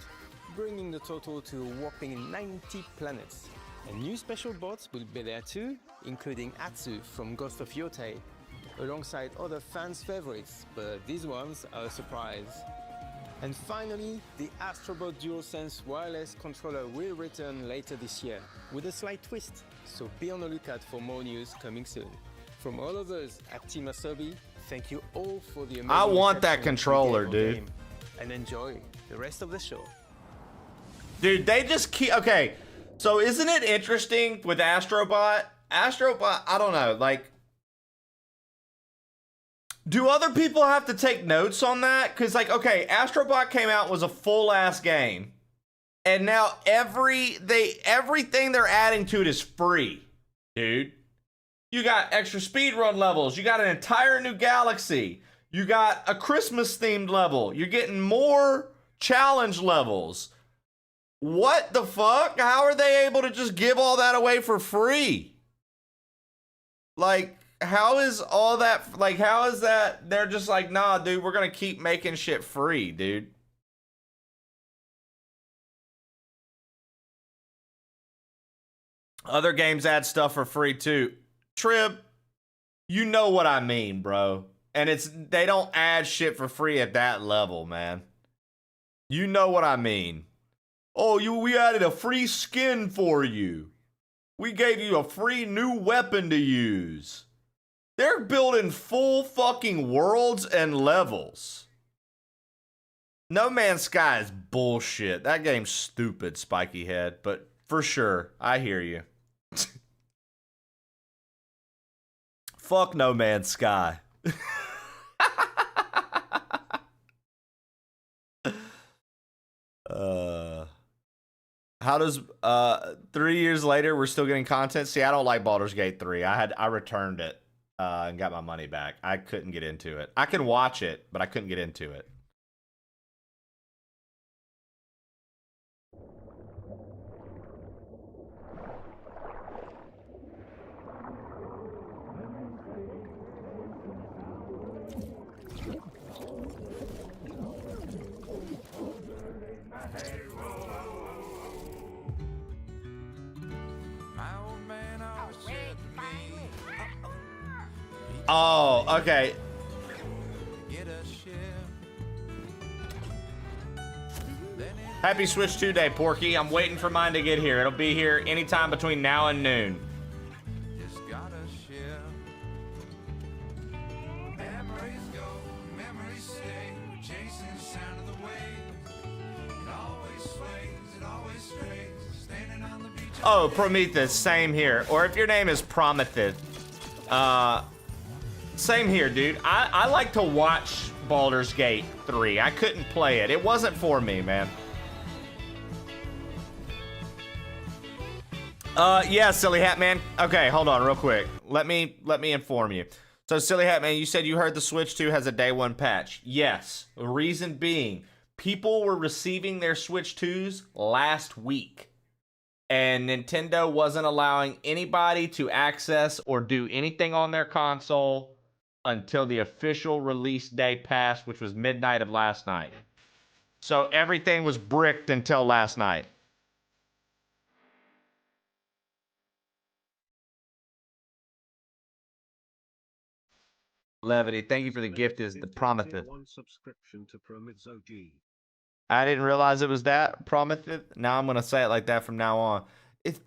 bringing the total to a whopping 90 planets. And new special bots will be there too, including Atsu from Ghost of Yotei, alongside other fans' favorites, but these ones are a surprise. And finally, the Astrobot DualSense wireless controller will return later this year, with a slight twist, so be on the lookout for more news coming soon. From all of us at Team Asobi, thank you all for the amazing I want that reception controller, we gave our dude. game, and enjoy the rest of the show. Dude, they just keep... Okay, so isn't it interesting with Astrobot? Astrobot, I don't know, like... Do other people have to take notes on that? Because, like, okay, Astrobot came out, was a full-ass game. And now everything they're adding to it is free, dude. You got extra speedrun levels. You got an entire new galaxy. You got a Christmas-themed level. You're getting more challenge levels. What the fuck? How are they able to just give all that away for free? Like, how is all that, like, how is that, they're just like, nah, dude, we're gonna keep making shit free, dude. Other games add stuff for free too. Trib, you know what I mean, bro. And they don't add shit for free at that level, man. You know what I mean. Oh, we added a free skin for you. We gave you a free new weapon to use. They're building full fucking worlds and levels. No Man's Sky is bullshit. That game's stupid, Spiky Head. But for sure, I hear you. Fuck No Man's Sky. How does 3 years later we're still getting content? See, I don't like Baldur's Gate 3. I returned it and got my money back. I couldn't get into it. I can watch it, but I couldn't get into it. Oh, okay. Happy Switch 2 Day, Porky. I'm waiting for mine to get here. It'll be here anytime between now and noon. Oh, Prometheus, same here. Or if your name is Prometheus, same here, dude. I like to watch Baldur's Gate 3. I couldn't play it. It wasn't for me, man. Yeah, Silly Hat Man. Okay, hold on real quick. Let me inform you. So, Silly Hat Man, you said you heard the Switch 2 has a day one patch. Yes. The reason being, people were receiving their Switch 2s last week. And Nintendo wasn't allowing anybody to access or do anything on their console until the official release day passed, which was midnight of last night. So everything was bricked until last night. Levity, thank you for the gift. Is the Prometheus. One subscription to Prometheus OG. I didn't realize it was that Prometheus. Now I'm gonna say it like that from now on. It's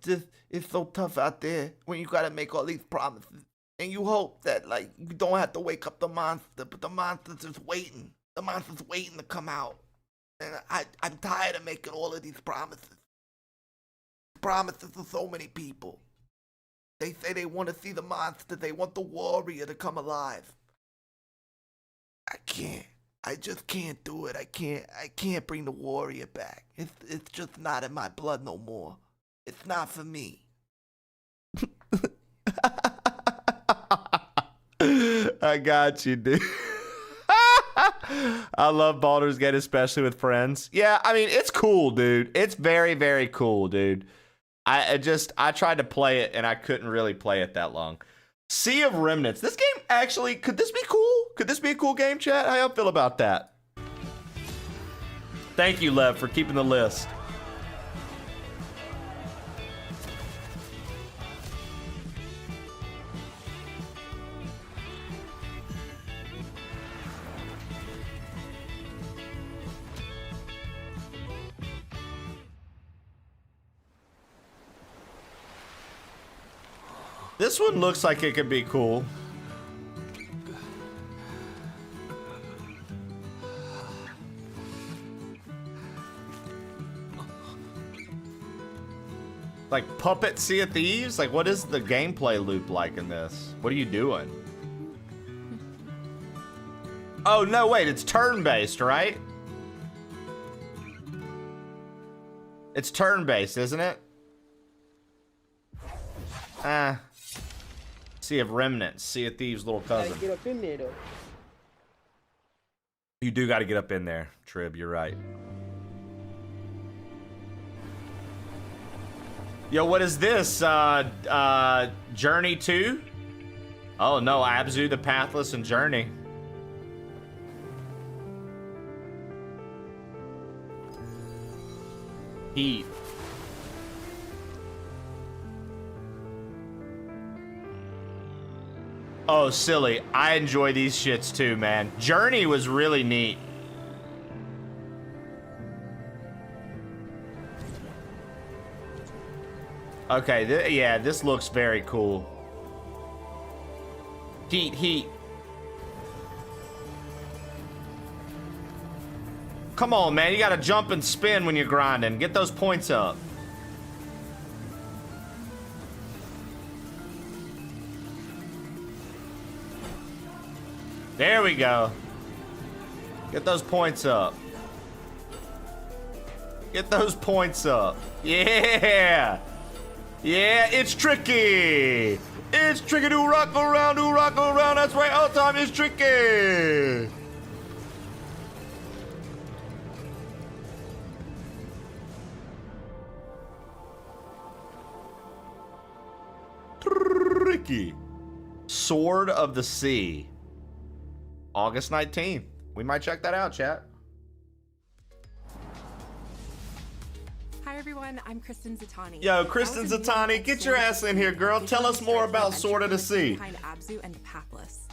so tough out there when you gotta make all these promises, and you hope that like you don't have to wake up the monster, but the monster's just waiting. The monster's waiting to come out, and I'm tired of making all of these promises. Promises to so many people. They say they want to see the monster. They want the warrior to come alive. I can't. I just can't do it. I can't bring the warrior back. It's just not in my blood no more. It's not for me. I got you, dude. I love Baldur's Gate, especially with friends. Yeah, I mean, it's cool, dude. It's very, very cool, dude. I tried to play it, and I couldn't really play it that long. Sea of Remnants. This game actually, could this be cool? Could this be a cool game, chat? How y'all feel about that? Thank you, Lev, for keeping the list. This one looks like it could be cool. Like Puppet Sea of Thieves? Like, what is the gameplay loop like in this? What are you doing? Oh, no, wait, it's turn-based, right? It's turn-based, isn't it? Sea of Remnants, Sea of Thieves' little cousin. Get up in there, though. You do got to get up in there, Trib. You're right. Yo, what is this? Journey 2? Oh no, Abzu the Pathless and Journey. Heat. Oh, silly. I enjoy these shits too, man. Journey was really neat. Okay, yeah, this looks very cool. Heat. Come on, man. You gotta jump and spin when you're grinding. Get those points up. There we go. Get those points up. Get those points up. Yeah. Yeah, it's tricky. It's tricky to rock around, That's right, all the time is tricky. Tricky. Sword of the Sea. August 19th. We might check that out, chat. Hi everyone, I'm Kristen Zatani. Yo, Kristen Zatani, get your ass in here, girl. Tell us more about Sword of the Sea. Behind Abzu and the Pathless.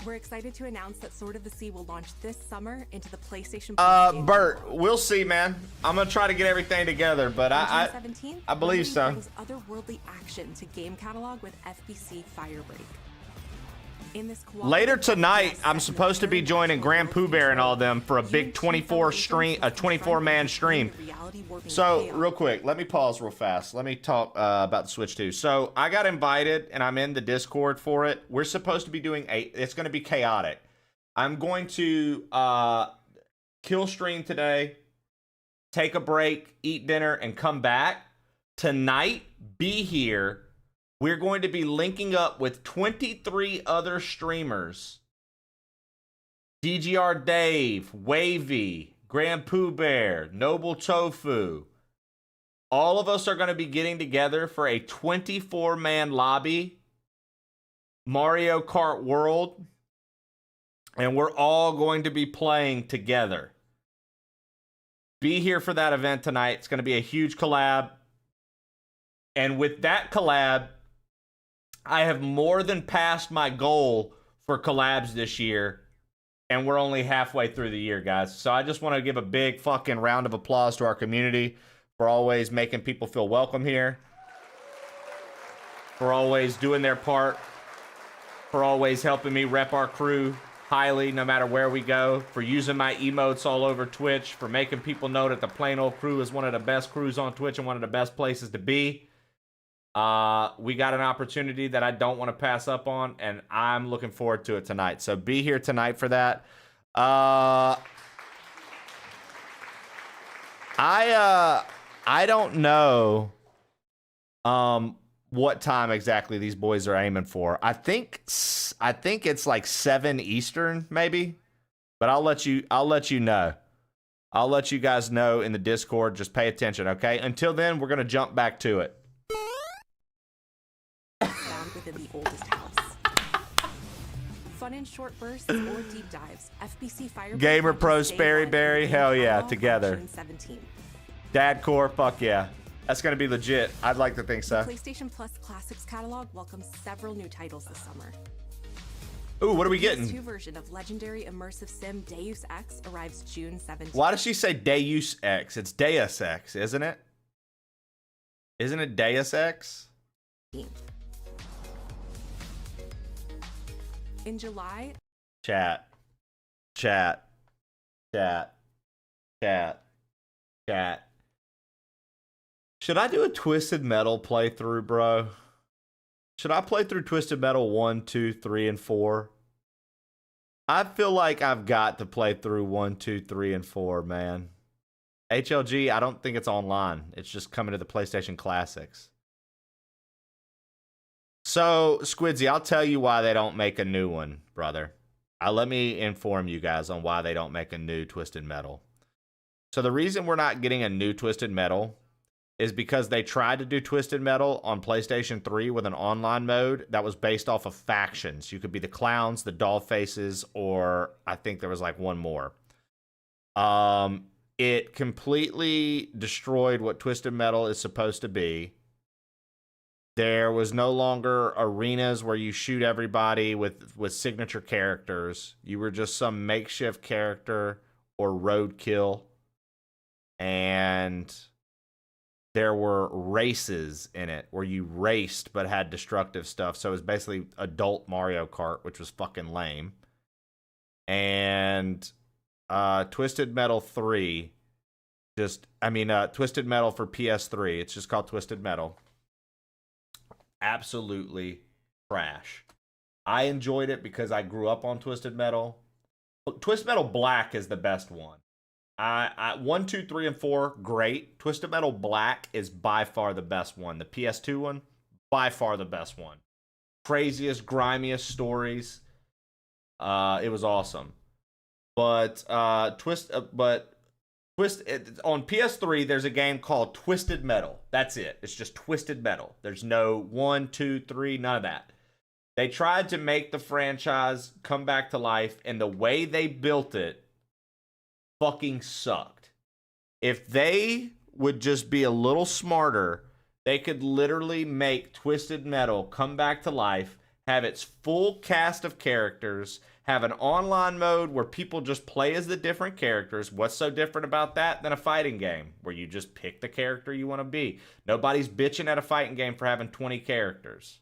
We're excited to announce that Sword of the Sea will launch this summer into the PlayStation Plus game. Bert, we'll see, man. I'm gonna try to get everything together, but I believe so. Brings otherworldly action to game catalog with FBC Firebreak. In this later tonight, I'm supposed to be joining Grand Pooh Bear and all them for a big 24-man stream. So, real quick, let me pause real fast. Let me talk about the Switch 2. So, I got invited, and I'm in the Discord for it. We're supposed to be doing it's going to be chaotic. I'm going to kill stream today, take a break, eat dinner, and come back. Tonight, be here. We're going to be linking up with 23 other streamers. DGR Dave, Wavy, Grand Pooh Bear, Noble Tofu. All of us are going to be getting together for a 24-man lobby, Mario Kart World, and we're all going to be playing together. Be here for that event tonight. It's going to be a huge collab. And with that collab, I have more than passed my goal for collabs this year, and we're only halfway through the year, guys. So I just want to give a big fucking round of applause to our community for always making people feel welcome here, for always doing their part, for always helping me rep our crew highly no matter where we go, for using my emotes all over Twitch, for making people know that the Plain Old Crew is one of the best crews on Twitch and one of the best places to be. We got an opportunity that I don't want to pass up on, and I'm looking forward to it tonight. So be here tonight for that. I don't know what time exactly these boys are aiming for. I think it's like 7 Eastern, maybe. But I'll let you know. I'll let you guys know in the Discord. Just pay attention, okay? Until then, we're gonna jump back to it. Found within the oldest house. Fun in short bursts or deep dives. FBC Fire Gamer Pro Sperry Berry, hell yeah, together. 17. Dad Core, fuck yeah. That's gonna be legit. I'd like to think so. PlayStation Plus Classics catalog welcomes several new titles this summer. Ooh, what are we The getting? PS2 version of legendary immersive sim Deus Ex arrives June 17th. Why does she say Deus Ex? It's Deus Ex, isn't it? Isn't it Deus Ex? In July, Chat. Should I do a Twisted Metal playthrough, bro? Should I play through Twisted Metal 1, 2, 3, and 4? I feel like I've got to play through 1, 2, 3, and 4, man. HLG, I don't think it's online. It's just coming to the PlayStation Classics. So, Squidsy, I'll tell you why they don't make a new one, brother. Let me inform you guys on why they don't make a new Twisted Metal. So the reason we're not getting a new Twisted Metal is because they tried to do Twisted Metal on PlayStation 3 with an online mode that was based off of factions. You could be the clowns, the doll faces, or I think there was like one more. It completely destroyed what Twisted Metal is supposed to be. There was no longer arenas where you shoot everybody with signature characters. You were just some makeshift character or roadkill. And there were races in it where you raced but had destructive stuff. So it was basically adult Mario Kart, which was fucking lame. And Twisted Metal 3, Twisted Metal for PS3, it's just called Twisted Metal. Absolutely trash. I enjoyed it because I grew up on Twisted Metal. Twisted Metal Black is the best one. 1, 2, 3, and 4, great. Twisted Metal Black is by far the best one. The PS2 one, by far the best one. Craziest, grimiest stories. It was awesome. But on PS3, there's a game called Twisted Metal. That's it. It's just Twisted Metal. There's no 1, 2, 3, none of that. They tried to make the franchise come back to life, and the way they built it fucking sucked. If they would just be a little smarter, they could literally make Twisted Metal come back to life, have its full cast of characters, have an online mode where people just play as the different characters. What's so different about that than a fighting game where you just pick the character you want to be? Nobody's bitching at a fighting game for having 20 characters.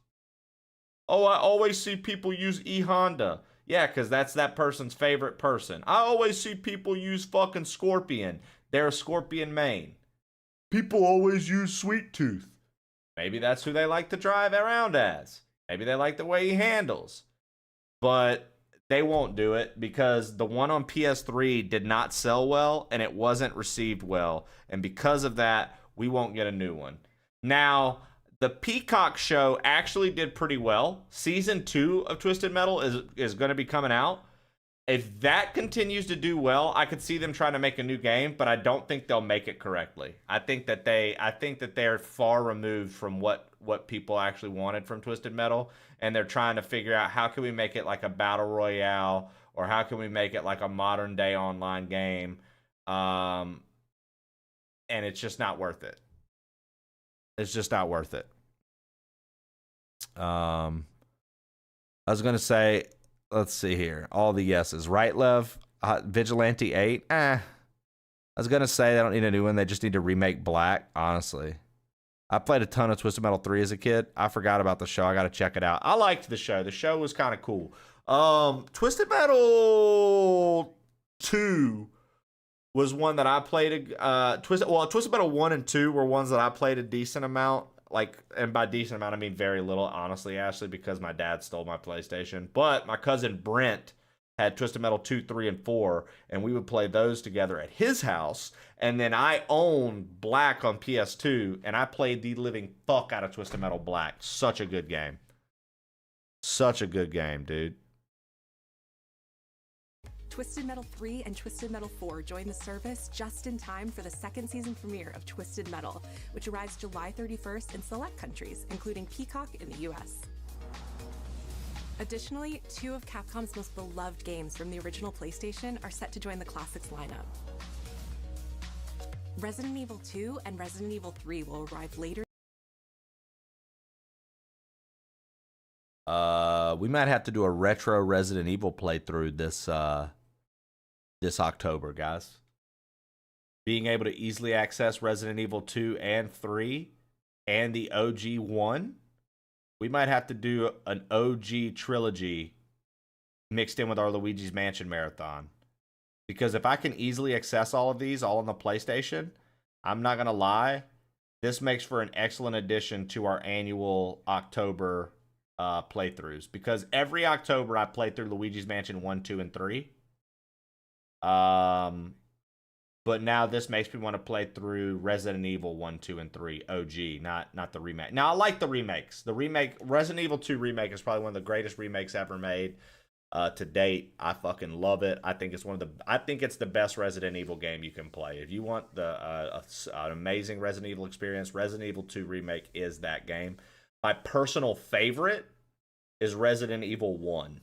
Oh, I always see people use E-Honda. Yeah, because that's that person's favorite person. I always see people use fucking Scorpion. They're a Scorpion main. People always use Sweet Tooth. Maybe that's who they like to drive around as. Maybe they like the way he handles. But they won't do it because the one on PS3 did not sell well and it wasn't received well. And because of that, we won't get a new one. Now, the Peacock show actually did pretty well. Season 2 of Twisted Metal is going to be coming out. If that continues to do well, I could see them trying to make a new game, but I don't think they'll make it correctly. I think that they're far removed from what people actually wanted from Twisted Metal, and they're trying to figure out how can we make it like a battle royale, or how can we make it like a modern day online game, and it's just not worth it. It's just not worth it. I was gonna say, let's see here. All the yeses, right, Lev? Vigilante 8. I was gonna say they don't need a new one. They just need to remake Black. Honestly, I played a ton of Twisted Metal 3 as a kid. I forgot about the show. I gotta check it out. I liked the show. The show was kind of cool. Twisted Metal 2 was one that I played. Twisted Metal 1 and 2 were ones that I played a decent amount. And by decent amount, I mean very little, honestly, Ashley, because my dad stole my PlayStation. But my cousin Brent had Twisted Metal 2, 3, and 4, and we would play those together at his house. And then I owned Black on PS2, and I played the living fuck out of Twisted Metal Black. Such a good game. Such a good game, dude. Twisted Metal 3 and Twisted Metal 4 join the service just in time for the second season premiere of Twisted Metal, which arrives July 31st in select countries, including Peacock in the US. Additionally, 2 of Capcom's most beloved games from the original PlayStation are set to join the Classics lineup. Resident Evil 2 and Resident Evil 3 will arrive later. We might have to do a retro Resident Evil playthrough this October, guys. Being able to easily access Resident Evil 2 and 3 and the OG 1, we might have to do an OG trilogy mixed in with our Luigi's Mansion marathon. Because if I can easily access all of these all on the PlayStation, I'm not going to lie, this makes for an excellent addition to our annual October playthroughs. Because every October I play through Luigi's Mansion 1, 2, and 3. But now this makes me want to play through Resident Evil 1, 2, and 3 OG, not the remake. Now I like the remakes. The remake, Resident Evil 2 remake, is probably one of the greatest remakes ever made to date. I fucking love it. I think it's the best Resident Evil game you can play. If you want an amazing Resident Evil experience, Resident Evil 2 remake is that game. My personal favorite is Resident Evil 1.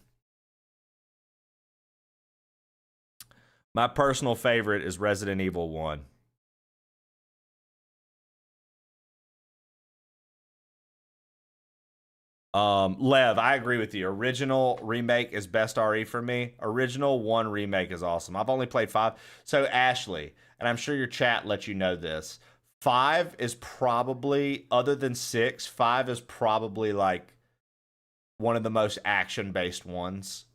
My personal favorite is Resident Evil 1. Lev, I agree with you. Original remake is best RE for me. Original 1 remake is awesome. I've only played 5. So Ashley, and I'm sure your chat lets you know this, 5 is probably, other than 6, 5 is probably like one of the most action-based ones.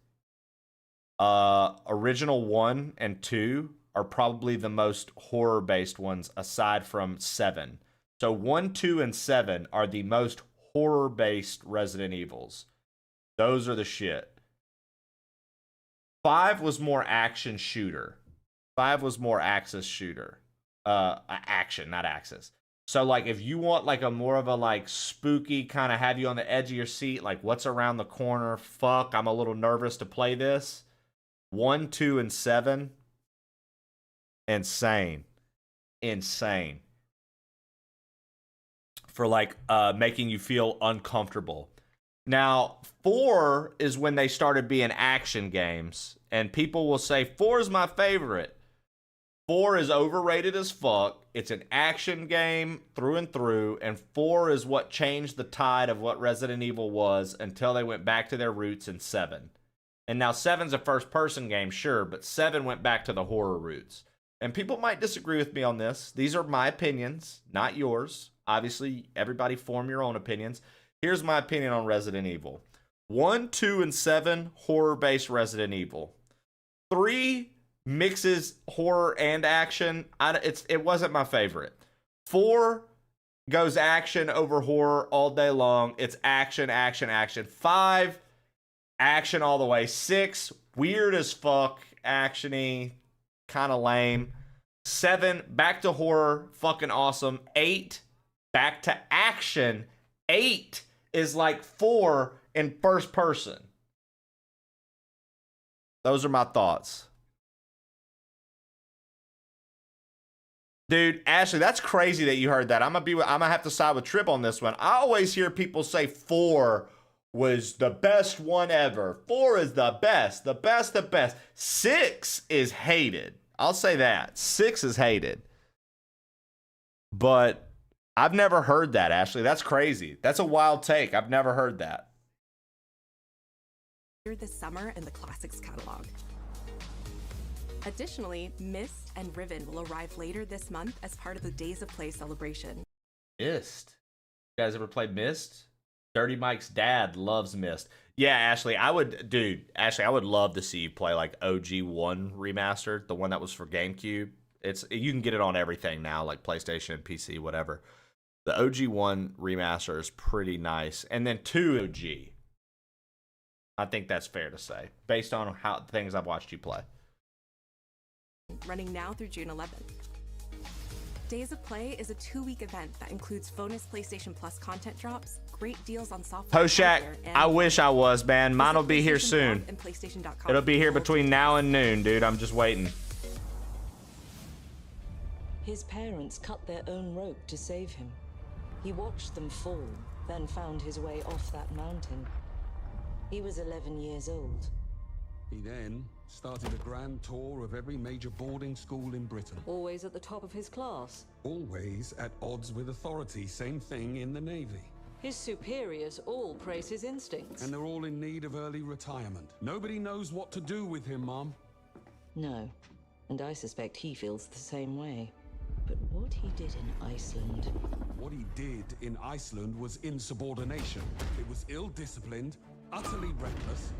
Original 1 and 2 are probably the most horror-based ones aside from 7. So 1, 2, and 7 are the most horror-based Resident Evils. Those are the shit. 5 was more action shooter. 5 was more axis shooter. Action, not axis. So like if you want like a more of a like spooky kind of have you on the edge of your seat, like what's around the corner, fuck, I'm a little nervous to play this. 1, 2, and 7, insane. For like making you feel uncomfortable. Now 4 is when they started being action games, and people will say 4 is my favorite. 4 is overrated as fuck. It's an action game through and through, and 4 is what changed the tide of what Resident Evil was until they went back to their roots in 7. And now 7's a first-person game, sure, but 7 went back to the horror roots. And people might disagree with me on this. These are my opinions, not yours. Obviously, everybody form your own opinions. Here's my opinion on Resident Evil. 1, 2, and 7, horror-based Resident Evil. 3 mixes horror and action. It wasn't my favorite. 4 goes action over horror all day long. It's action, action, action. 5, action all the way. 6, weird as fuck, actiony, kind of lame. 7, back to horror, fucking awesome. 8, back to action. 8 is like 4 in first person. Those are my thoughts. Dude, Ashley, that's crazy that you heard that. I'm gonna have to side with Trip on this one. I always hear people say 4 was the best one ever. 4 is the best. The best. 6 is hated. I'll say that. 6 is hated. But I've never heard that, Ashley. That's crazy. That's a wild take. I've never heard that. This summer in the Classics catalog. Additionally, Myst and Riven will arrive later this month as part of the Days of Play celebration. Myst. You guys ever played Myst? Dirty Mike's dad loves Myst. Yeah, Ashley, I would love to see you play like OG 1 remastered, the one that was for GameCube. You can get it on everything now, like PlayStation, PC, whatever. The OG 1 remaster is pretty nice. And then 2 OG. I think that's fair to say, based on how things I've watched you play. Running now through June 11th. Days of Play is a 2-week event that includes bonus PlayStation Plus content drops, great deals on software. Hoshak, I wish I was, man. Mine will be here soon. And PlayStation.com. It'll be here between now and noon, dude. I'm just waiting. His parents cut their own rope to save him. He watched them fall, then found his way off that mountain. He was 11 years old. He then started a grand tour of every major boarding school in Britain. Always at the top of his class. Always at odds with authority. Same thing in the Navy. His superiors all praise his instincts. And they're all in need of early retirement. Nobody knows what to do with him, Mom. No, and I suspect he feels the same way. But what he did in Iceland... What he did in Iceland was insubordination. It was ill-disciplined, utterly reckless.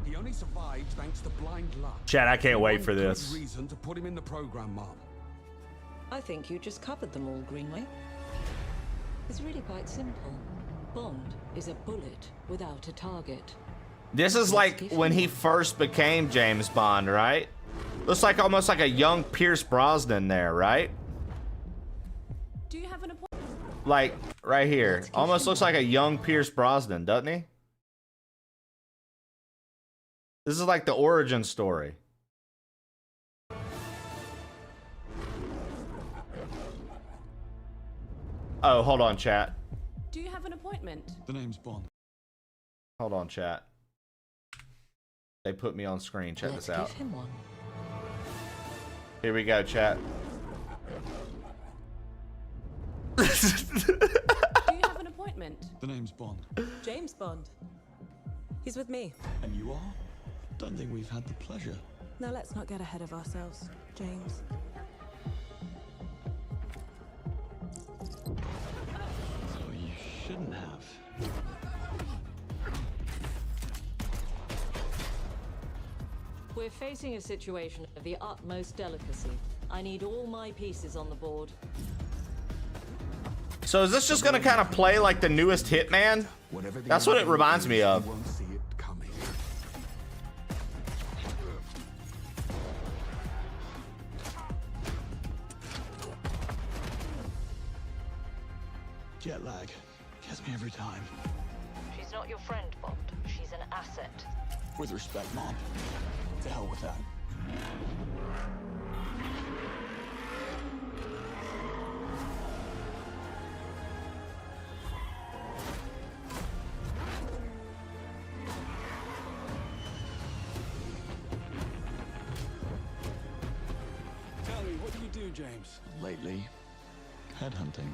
He only survived thanks to blind luck. Chad, I can't wait for this. One good reason to put him in the program, Mom. I think you just covered them all, Greenway. It's really quite simple. Bond is a bullet without a target. This is like when he first became James Bond, right? Looks like almost like a young Pierce Brosnan there, right? Do you have an appointment? Like right here. Almost looks like a young Pierce Brosnan, doesn't he? This is like the origin story. Oh, hold on, chat. Do you have an appointment? The name's Bond. Hold on, chat. They put me on screen. Check this out. Give him one. Here we go, chat. Do you have an appointment? The name's Bond. James Bond. He's with me. And you are? Don't think we've had the pleasure. Now let's not get ahead of ourselves, James. So you shouldn't have. We're facing a situation of the utmost delicacy. I need all my pieces on the board. So is this just gonna kind of play like the newest Hitman? That's what it reminds me of. Jet lag gets me every time. She's not your friend, Bond. She's an asset. With respect, Mom. To hell with that. Tell me, what do you do, James? Lately, headhunting.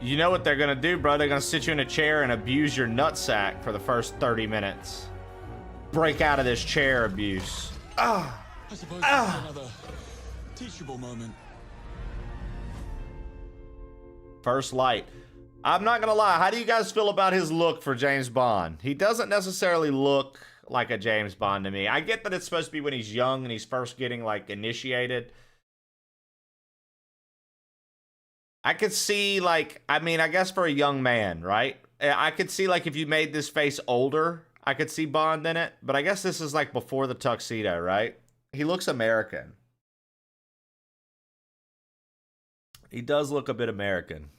You know what they're gonna do, bro? They're gonna sit you in a chair and abuse your nutsack for the first 30 minutes. Break out of this chair abuse. I suppose that's another teachable moment. First Light. I'm not gonna lie. How do you guys feel about his look for James Bond? He doesn't necessarily look like a James Bond to me. I get that it's supposed to be when he's young and he's first getting like initiated. I could see like, I mean, I guess for a young man, right? I could see like if you made this face older, I could see Bond in it. But I guess this is like before the tuxedo, right? He looks American. He does look a bit American.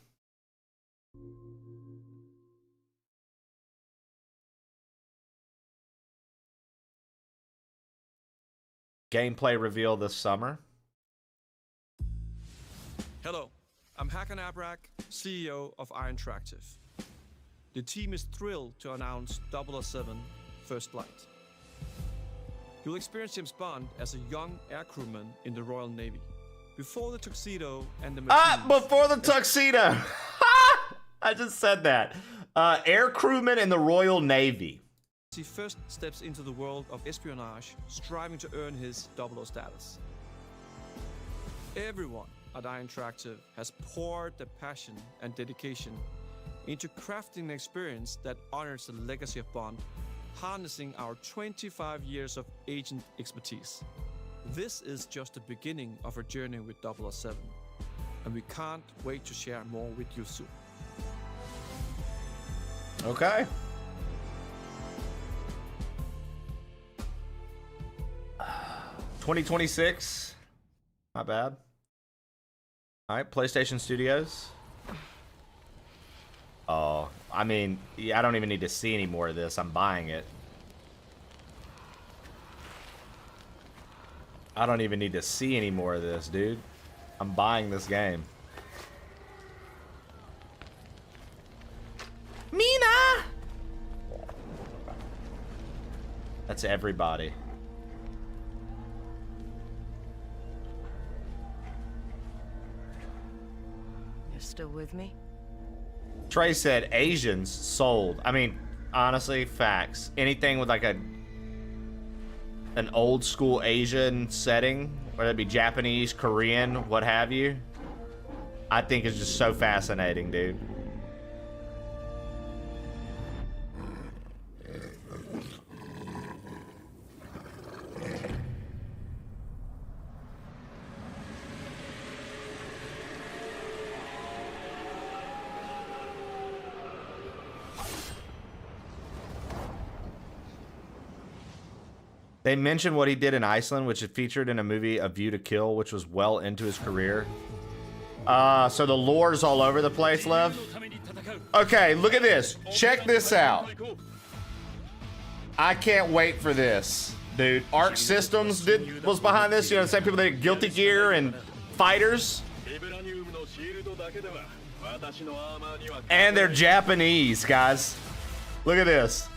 Gameplay reveal this summer. Hello, I'm Hakan Abrak, CEO of Iron Interactive. The team is thrilled to announce 007 First Flight. You'll experience James Bond as a young air crewman in the Royal Navy. Before the tuxedo and the before the tuxedo. I just said that. Air crewman in the Royal Navy. He first steps into the world of espionage, striving to earn his 00 status. Everyone at Iron Interactive has poured their passion and dedication into crafting an experience that honors the legacy of Bond harnessing our 25 years of agent expertise. This is just the beginning of our journey with 007, and we can't wait to share more with you soon. Okay. $2026. Not bad. All right, PlayStation Studios. Oh, I mean, yeah, I don't even need to see any more of this. I'm buying it. I don't even need to see any more of this, dude. I'm buying this game. Mina! That's everybody. You're still with me? Trey said Asians sold. I mean, honestly, facts. Anything with like an old school Asian setting, whether it be Japanese, Korean, what have you, I think is just so fascinating, dude. They mentioned what he did in Iceland, which is featured in a movie, A View to Kill, which was well into his career. So the lore's all over the place, Lev. Okay, look at this. Check this out. I can't wait for this, dude. Arc Systems was behind this. You know, the same people that did Guilty Gear and Fighters. And they're Japanese, guys. Look at this.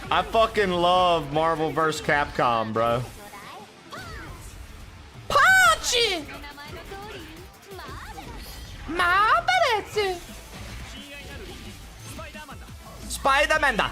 I fucking love Marvel vs. Capcom, bro. Pachi! Marvelous! Spider-Man da!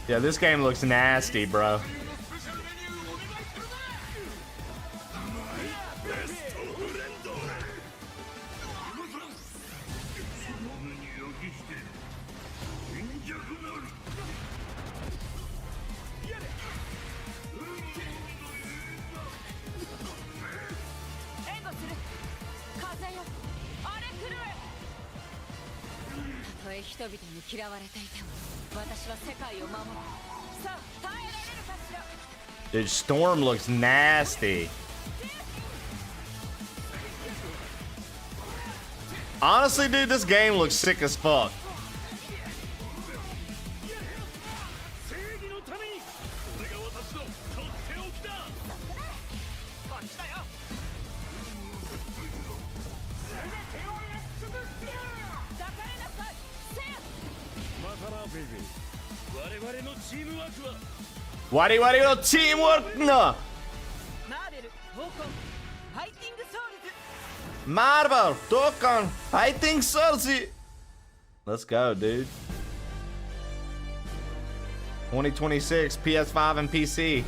Yeah, this game looks nasty, bro. Dude, Storm looks nasty. Honestly, dude, this game looks sick as fuck. Wari wari no teamwork no. Marvel, Dokkan, Fighting Souls. Let's go, dude. 2026, PS5 and PC.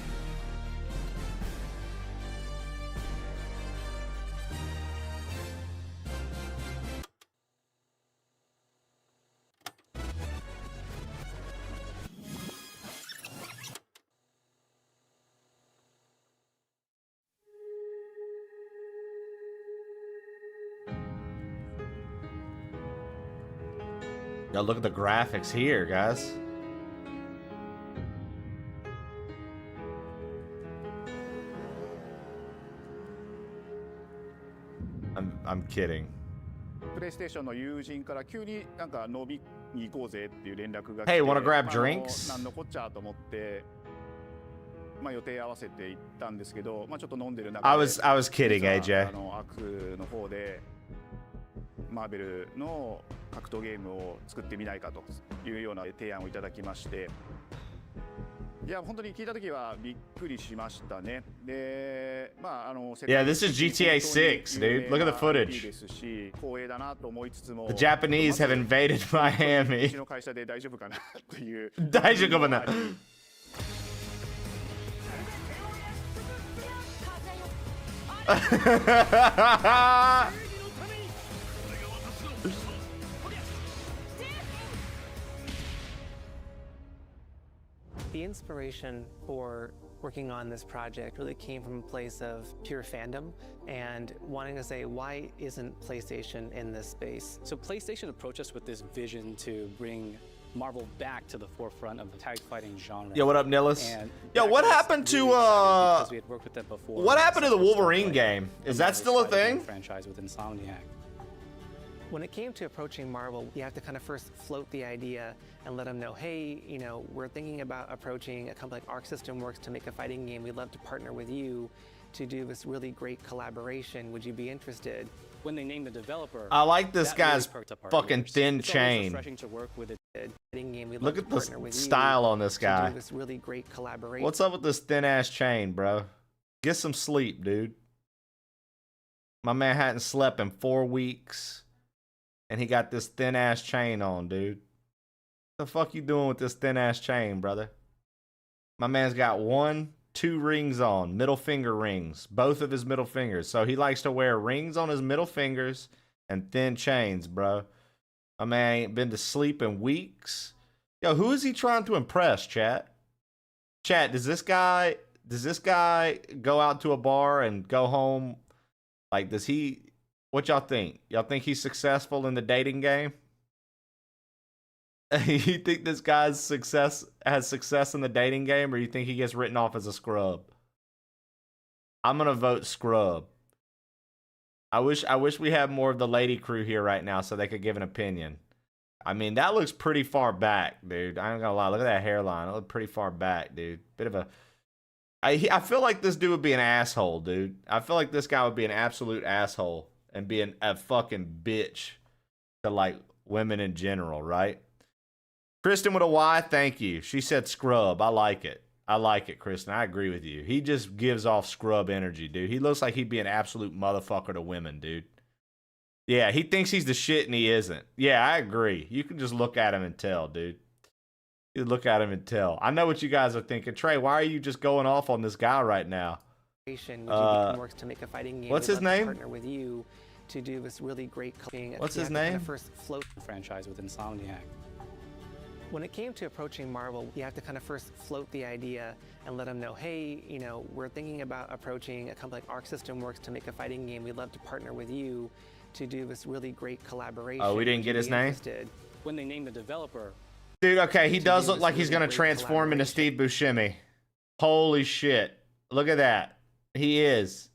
Now look at the graphics here, guys. I'm kidding. プレイステーションの友人から急になんか飲みに行こうぜっていう連絡が来て、 Hey, wanna grab drinks? なんのこっちゃと思って、まあ予定合わせて行ったんですけど、まあちょっと飲んでる中で I was kidding, AJ. アークの方でマーベルの格闘ゲームを作ってみないかというような提案をいただきまして、いや本当に聞いた時はびっくりしましたね。で、まあYeah, this is GTA 6, dude. Look at the footage. ですし、光栄だなと思いつつも、 The Japanese have invaded Miami. うちの会社で大丈夫かなという。大丈夫かな。The inspiration for working on this project really came from a place of pure fandom and wanting to say, why isn't PlayStation in this space? So PlayStation approached us with this vision to bring Marvel back to the forefront of the tag fighting genre. Yo, what up, Nillis? And Yo, what happened to because we had worked with them before. what happened to the Wolverine game? Is that still a thing? Franchise with Insomniac. When it came to approaching Marvel, you have to kind of first float the idea and let them know, hey, you know, we're thinking about approaching a company like Arc System Works to make a fighting game. We'd love to partner with you to do this really great collaboration. Would you be interested? When they named the developer, I like this that guy's really perked up our fucking ears. thin It's always chain. refreshing to work with a fighting game. We'd Look love at to partner the with style you on this to guy. do this really great collaboration. What's up with this thin ass chain, bro? Get some sleep, dude. My man hadn't slept in 4 weeks, and he got this thin ass chain on, dude. What the fuck you doing with this thin ass chain, brother? My man's got 1, 2 rings on, middle finger rings, both of his middle fingers. So he likes to wear rings on his middle fingers and thin chains, bro. My man ain't been to sleep in weeks. Yo, who is he trying to impress, chat? Chat, does this guy go out to a bar and go home? Like, does he, what y'all think? Y'all think he's successful in the dating game? You think this guy's has success in the dating game, or you think he gets written off as a scrub? I'm gonna vote scrub. I wish we had more of the lady crew here right now so they could give an opinion. I mean, that looks pretty far back, dude. I ain't gonna lie. Look at that hairline. It looks pretty far back, dude. Bit of a... I feel like this dude would be an asshole, dude. I feel like this guy would be an absolute asshole and be a fucking bitch to, like, women in general, right? Kristen with a Y, thank you. She said scrub. I like it. I like it, Kristen. I agree with you. He just gives off scrub energy, dude. He looks like he'd be an absolute motherfucker to women, dude. Yeah, he thinks he's the shit and he isn't. Yeah, I agree. You can just look at him and tell, dude. You look at him and tell. I know what you guys are thinking. Trey, why are you just going off on this guy right now? Works to make a fighting game. What's We'd his love to name? Partner with you to do this really great. What's his You have to kind name? of first float franchise with Insomniac. When it came to approaching Marvel, you have to kind of first float the idea and let them know, hey, you know, we're thinking about approaching a company like Arc System Works to make a fighting game. We'd love to partner with you to do this really great collaboration. Oh, we didn't Would get you his be name? interested? When they named the developer, Dude, okay, he To does do look this like he's really gonna great transform into Steve Buscemi. Holy shit. Look at that. He is.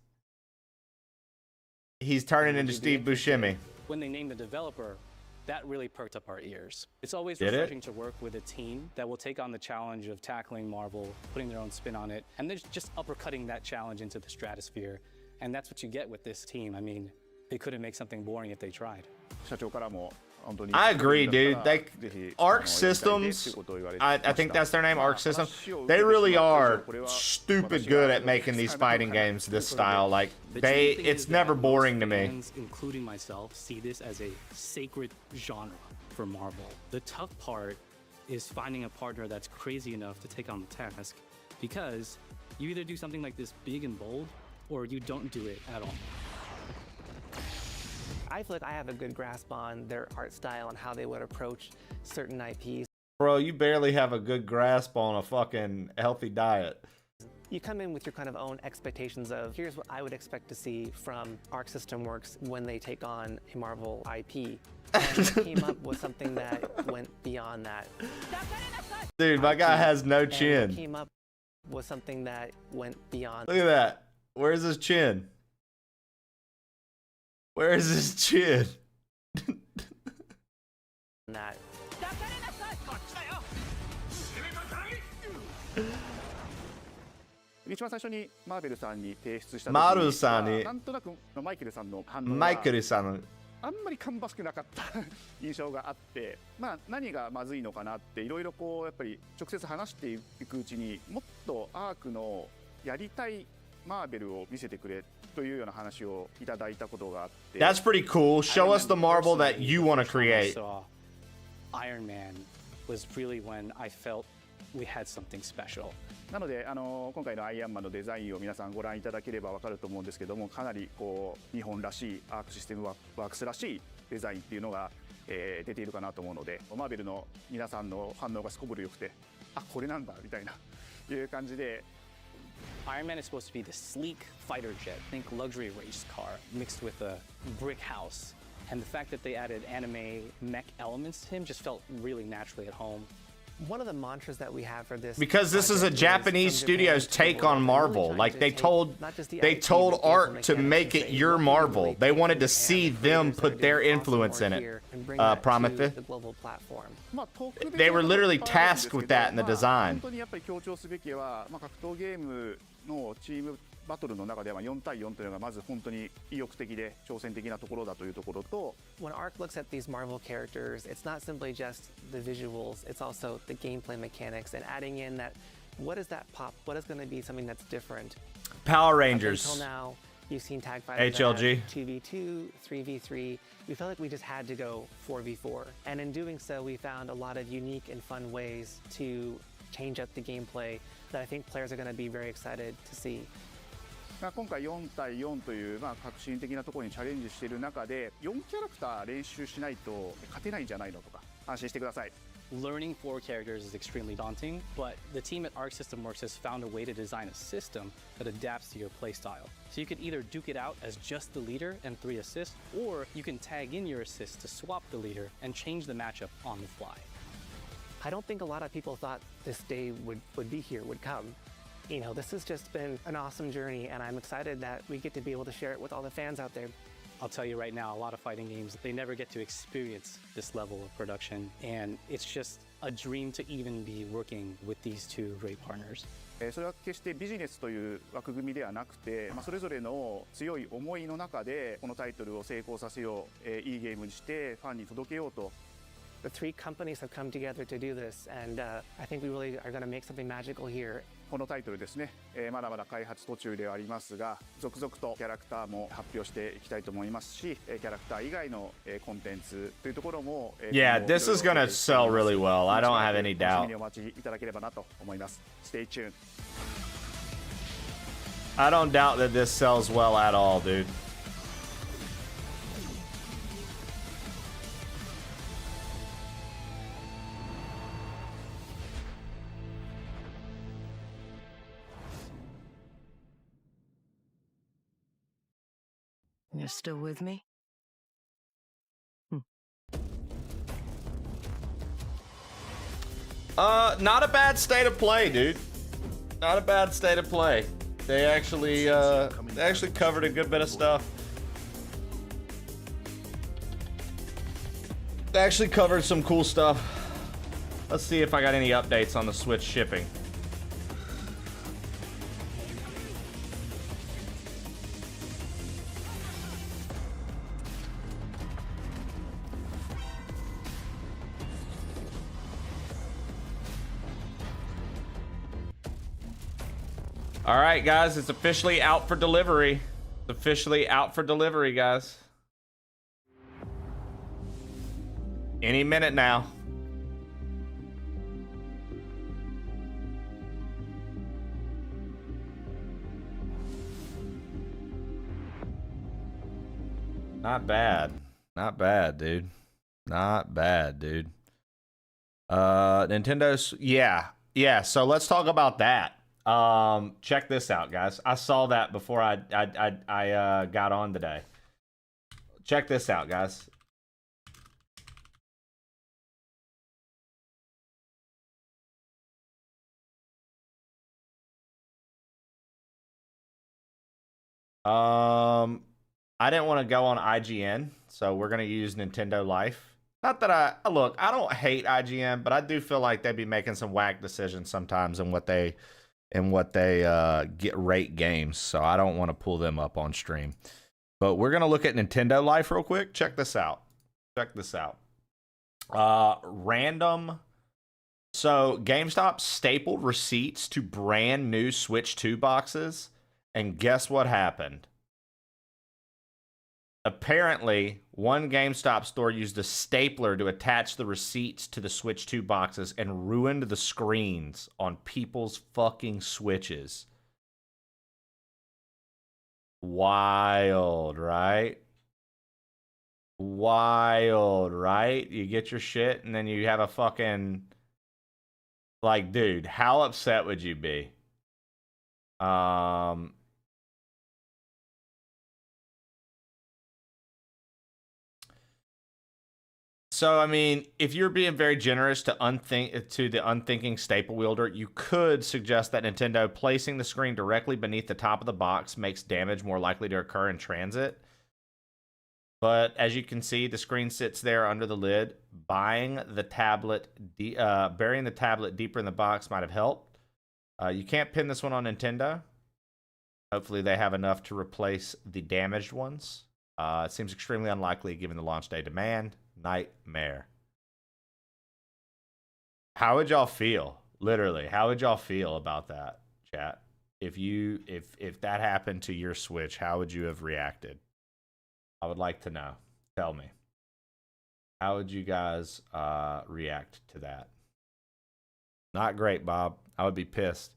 He's turning into Steve Buscemi. when they named the developer, that really perked up our ears. It's always Did it? refreshing to work with a team that will take on the challenge of tackling Marvel, putting their own spin on it, and they're just uppercutting that challenge into the stratosphere. And that's what you get with this team. I mean, they couldn't make something boring if they tried. I agree, dude. Arc Systems, I think that's their name, Arc Systems. They really are stupid good at making these fighting games this style. Like, it's never boring to me. Fans, including myself, see this as a sacred genre for Marvel. The tough part is finding a partner that's crazy enough to take on the task, because you either do something like this big and bold, or you don't do it at all. I feel like I have a good grasp on their art style and how they would approach certain IPs. Bro, you barely have a good grasp on a fucking healthy diet. You come in with your kind of own expectations of, here's what I would expect to see from Arc System Works when they take on a Marvel IP. And I came up with something that went beyond that. Dude, my guy has no And I chin. came up with something that went beyond Look at that. Where's his chin? Where is his chin? that. 一番最初にマーベルさんに提出したマーベルさんになんとなくマイケルさんの反応はマイケルさんのあんまり芳しくなかった印象があって、まあ、何がまずいのかなっていろいろこうやっぱり直接話していくうちにもっとアークのやりたいマーベルを見せてくれというような話をいただいたことがあって。 That's pretty cool. Show us the Marvel that you want to create. Iron Man was really when I felt we had something special. なので今回のアイアンマンのデザインを皆さんご覧いただければ分かると思うんですけども、かなりこう日本らしいアークシステムワークスらしいデザインっていうのが、出ているかなと思うので、マーベルの皆さんの反応がすこぶる良くて、あ、これなんだみたいないう感じで。 Iron Man is supposed to be the sleek fighter jet, think luxury race car mixed with a brick house. And the fact that they added anime mech elements to him just felt really naturally at home. One of the mantras that we have for this, because this is a Japanese studio's take on Marvel. Like they told Art to make it your Marvel. They wanted to see them put their influence in it. Promethe. They were literally tasked with that in the design. バトルの中では4対4というのがまず本当に意欲的で挑戦的なところだというところと。 When Arc looks at these Marvel characters, it's not simply just the visuals, it's also the gameplay mechanics and adding in that what is that pop? What is going to be something that's different? Power Rangers. Until now, you've seen tag fighters HLG 2v2, 3v3. We felt like we just had to go 4v4. And in doing so, we found a lot of unique and fun ways to change up the gameplay that I think players are going to be very excited to see. 今回4対4という革新的なところにチャレンジしている中で4キャラクター練習しないと勝てないんじゃないのとか安心してください。 Learning 4 characters is extremely daunting, but the team at Arc System Works has found a way to design a system that adapts to your playstyle. So you could either duke it out as just the leader and 3 assists, or you can tag in your assists to swap the leader and change the matchup on the fly. I don't think a lot of people thought this day would be here, would come. You know, this has just been an awesome journey, and I'm excited that we get to be able to share it with all the fans out there. I'll tell you right now, a lot of fighting games, they never get to experience this level of production, and it's just a dream to even be working with these two great partners. それは決してビジネスという枠組みではなくて、それぞれの強い思いの中でこのタイトルを成功させよう、いいゲームにしてファンに届けようと。 The 3 companies have come together to do this, and I think we really are going to make something magical here. このタイトルですね、まだまだ開発途中ではありますが、続々とキャラクターも発表していきたいと思いますし、キャラクター以外のコンテンツというところも、Yeah, this is gonna sell really well. I don't have any doubt. お待ちいただければなと思います。Stay tuned. I don't doubt that this sells well at all, dude. You're still with me? Not a bad state of play, dude. Not a bad state of play. They actually covered a good bit of stuff. They actually covered some cool stuff. Let's see if I got any updates on the Switch shipping. All right, guys, it's officially out for delivery. It's officially out for delivery, guys. Any minute now. Not bad. Not bad, dude. Not bad, dude. Nintendo's, yeah. So let's talk about that. Check this out, guys. I saw that before I got on today. Check this out, guys. I didn't want to go on IGN, so we're gonna use Nintendo Life. Not that I don't hate IGN, but I do feel like they'd be making some whack decisions sometimes in what they rate games, so I don't want to pull them up on stream. But we're going to look at Nintendo Life real quick. Check this out. Random. So GameStop stapled receipts to brand new Switch 2 boxes. And guess what happened? Apparently, one GameStop store used a stapler to attach the receipts to the Switch 2 boxes and ruined the screens on people's fucking Switches. Wild, right? Wild, right? You get your shit and then you have a fucking... Like, dude, how upset would you be? So, I mean, if you're being very generous to the unthinking staple wielder, you could suggest that Nintendo placing the screen directly beneath the top of the box makes damage more likely to occur in transit. But as you can see, the screen sits there under the lid. Burying the tablet deeper in the box might have helped. You can't pin this one on Nintendo. Hopefully they have enough to replace the damaged ones. It seems extremely unlikely given the launch day demand. Nightmare. How would y'all feel? Literally, how would y'all feel about that, chat? If that happened to your Switch, how would you have reacted? I would like to know. Tell me. How would you guys react to that? Not great, Bob. I would be pissed.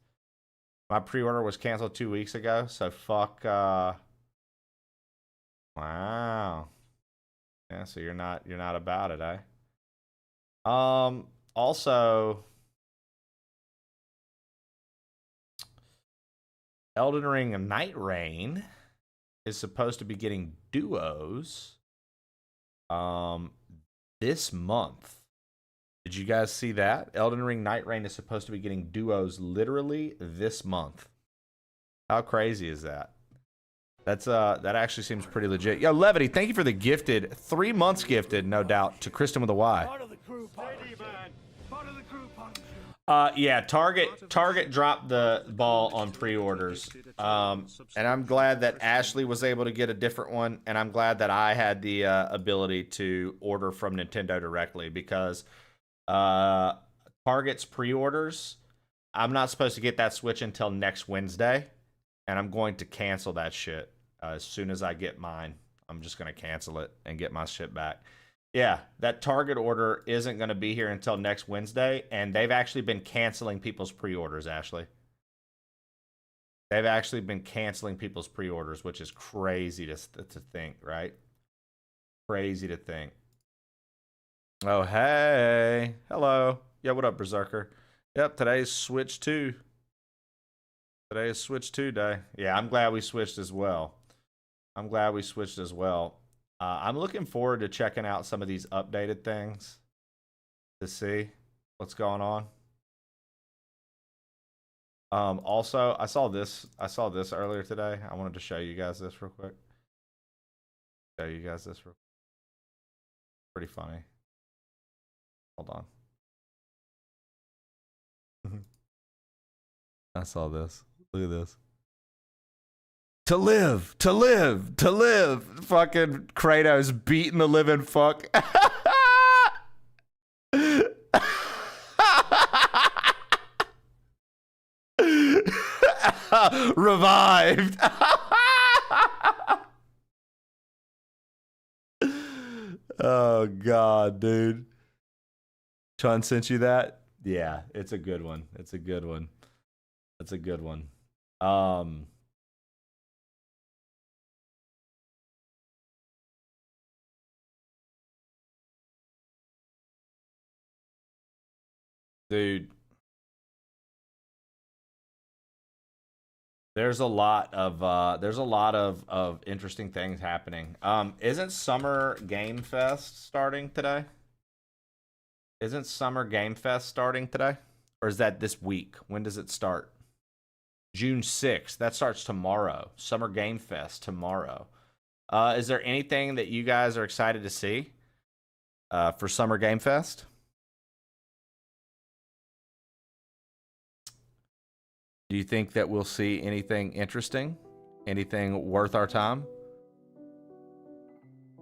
My pre-order was canceled 2 weeks ago, so fuck. Wow. Yeah, so you're not about it, eh? Also, Elden Ring and Night Rain is supposed to be getting duos this month. Did you guys see that? Elden Ring Night Rain is supposed to be getting duos literally this month. How crazy is that? That actually seems pretty legit. Yo, Levity, thank you for the gifted 3 months gifted, no doubt, to Kristen with a Y. Yeah, Target dropped the ball on pre-orders, and I'm glad that Ashley was able to get a different one, and I'm glad that I had the ability to order from Nintendo directly, because Target's pre-orders, I'm not supposed to get that Switch until next Wednesday, and I'm going to cancel that shit as soon as I get mine. I'm just going to cancel it and get my shit back. Yeah, that Target order isn't going to be here until next Wednesday, and they've actually been canceling people's pre-orders, Ashley. They've actually been canceling people's pre-orders, which is crazy to think, right? Crazy to think. Oh, hey. Hello. Yeah, what up, Berserker? Yep, today's Switch 2. Today is Switch 2 day. Yeah, I'm glad we switched as well. I'm looking forward to checking out some of these updated things to see what's going on. Also, I saw this earlier today. I wanted to show you guys this real quick. Pretty funny. Hold on. I saw this. Look at this. To live. Fucking Kratos beating the living fuck. Revived. Oh God, dude. Chun sent you that? Yeah, it's a good one. That's a good one. Dude, there's a lot of interesting things happening. Isn't Summer Game Fest starting today? Or is that this week? When does it start? June 6th. That starts tomorrow. Summer Game Fest tomorrow. Is there anything that you guys are excited to see for Summer Game Fest? Do you think that we'll see anything interesting? Anything worth our time?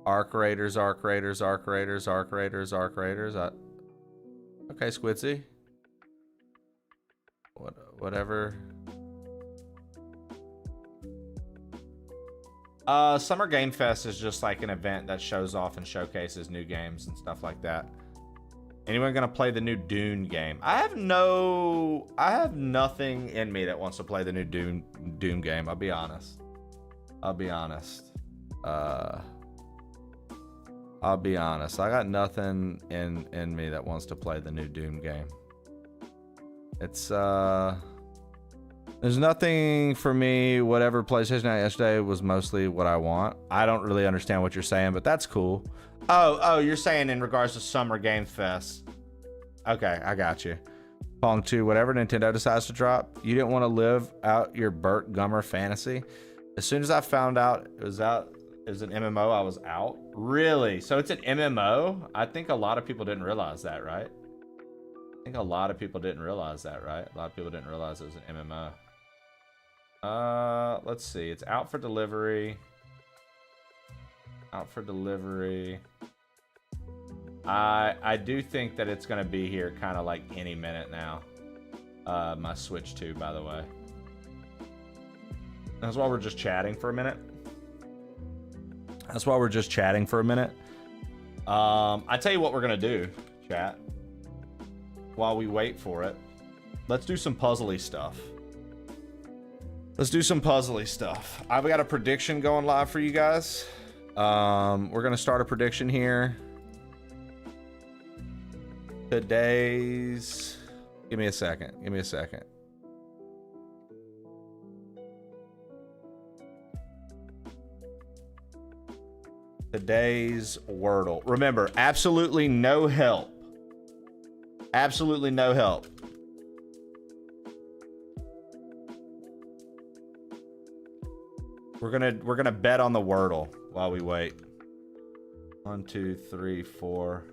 Arc Raiders, Arc Raiders, Arc Raiders, Arc Raiders, Arc Raiders. Okay, Squidzy. Whatever. Summer Game Fest is just like an event that shows off and showcases new games and stuff like that. Anyone gonna play the new Dune game? I have nothing in me that wants to play the new Dune game. I'll be honest. I got nothing in me that wants to play the new Doom game. It's there's nothing for me. Whatever PlayStation had yesterday was mostly what I want. I don't really understand what you're saying, but that's cool. Oh, you're saying in regards to Summer Game Fest. Okay, I got you. Pong 2, whatever Nintendo decides to drop, you didn't want to live out your Burt Gummer fantasy. As soon as I found out it was an MMO, I was out. Really? So it's an MMO? I think a lot of people didn't realize that, right? A lot of people didn't realize it was an MMO. Let's see. It's out for delivery. I do think that it's gonna be here kind of like any minute now. My Switch 2, by the way. That's why we're just chatting for a minute. I tell you what we're gonna do, chat. While we wait for it, let's do some puzzly stuff. I've got a prediction going live for you guys. We're gonna start a prediction here. Today's... Give me a second. Today's Wordle. Remember, absolutely no help. We're gonna bet on the Wordle while we wait. 1, 2, 3, 4,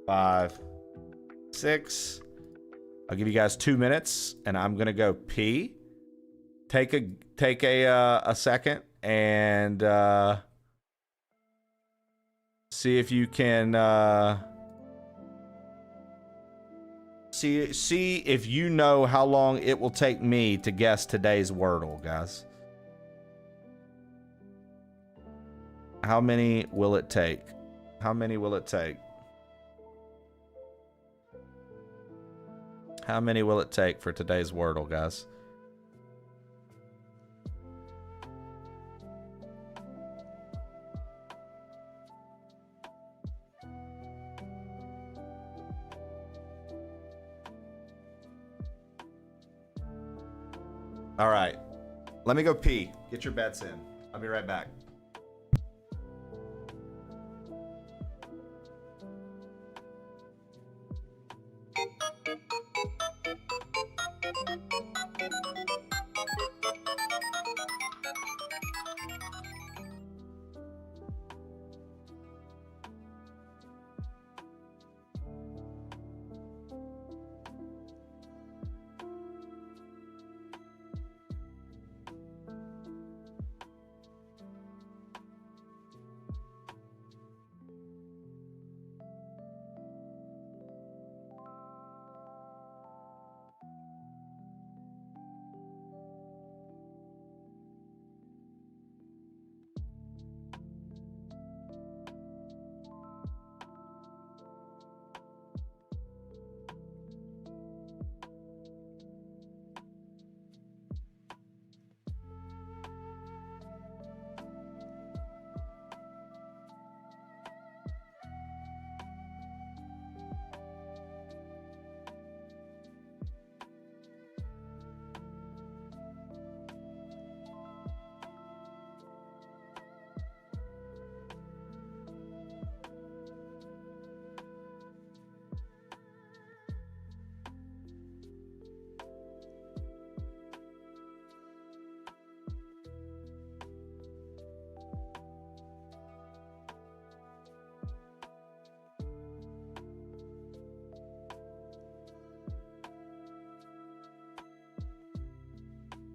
5, 6. I'll give you guys 2 minutes, and I'm gonna go pee. Take a second and see if you can see if you know how long it will take me to guess today's Wordle, guys. How many will it take? How many will it take for today's Wordle, guys? All right. Let me go pee. Get your bets in. I'll be right back.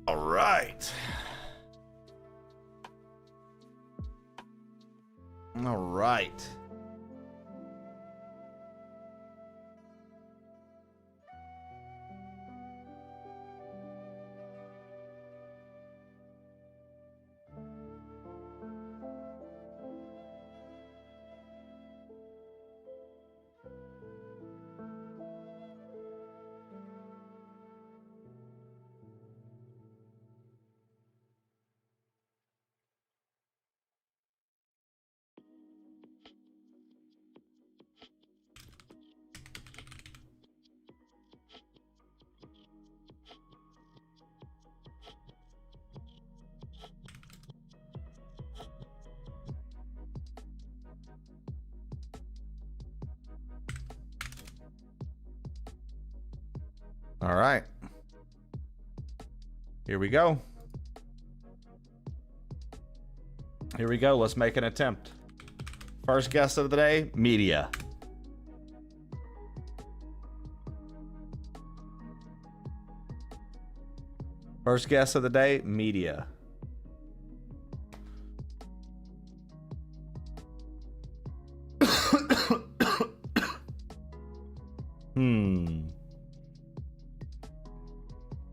All right. All right. All right. Here we go. Here we go. Let's make an attempt. First guest of the day, media. First guest of the day, media.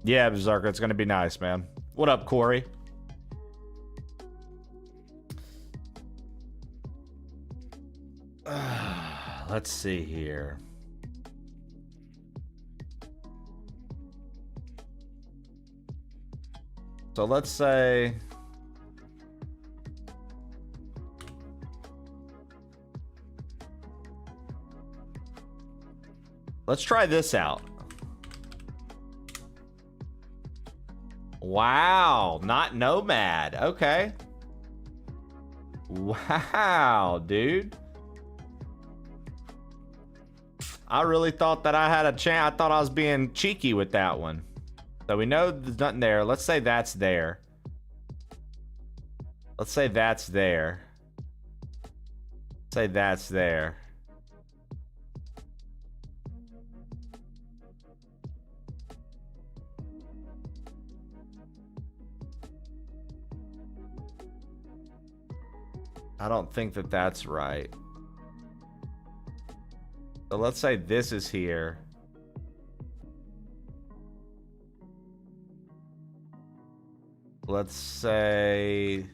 Yeah, Berserker, it's gonna be nice, man. What up, Corey? Let's see here. So let's say let's try this out. Wow, not Nomad. Okay. Wow, dude. I really thought that I had a chance. I thought I was being cheeky with that one. So we know there's nothing there. Let's say that's there. Let's say that's there. Say that's there. I don't think that that's right. So let's say this is here. Let's say...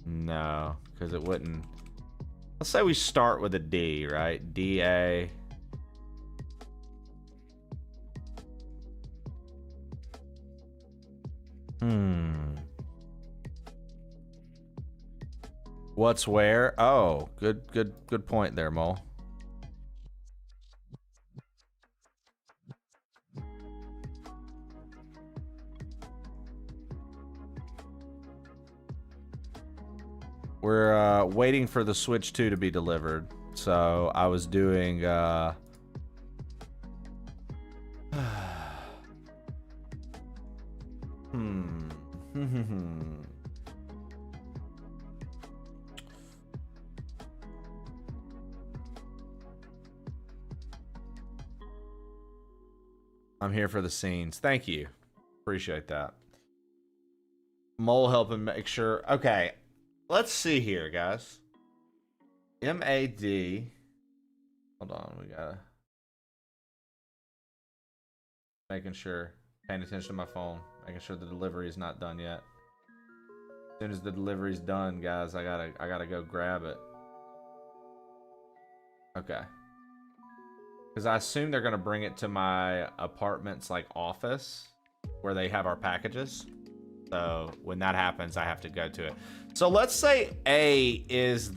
No, because it wouldn't. Let's say we start with a D, right? D-A. What's where? Oh, good point there, Mo. We're waiting for the Switch 2 to be delivered. So I was doing I'm here for the scenes. Thank you. Appreciate that. Mole helping make sure. Okay. Let's see here, guys. M-A-D. Hold on. We gotta. Making sure. Paying attention to my phone. Making sure the delivery is not done yet. As soon as the delivery's done, guys, I gotta go grab it. Okay. Because I assume they're gonna bring it to my apartment's like office where they have our packages. So when that happens, I have to go to it. So let's say A is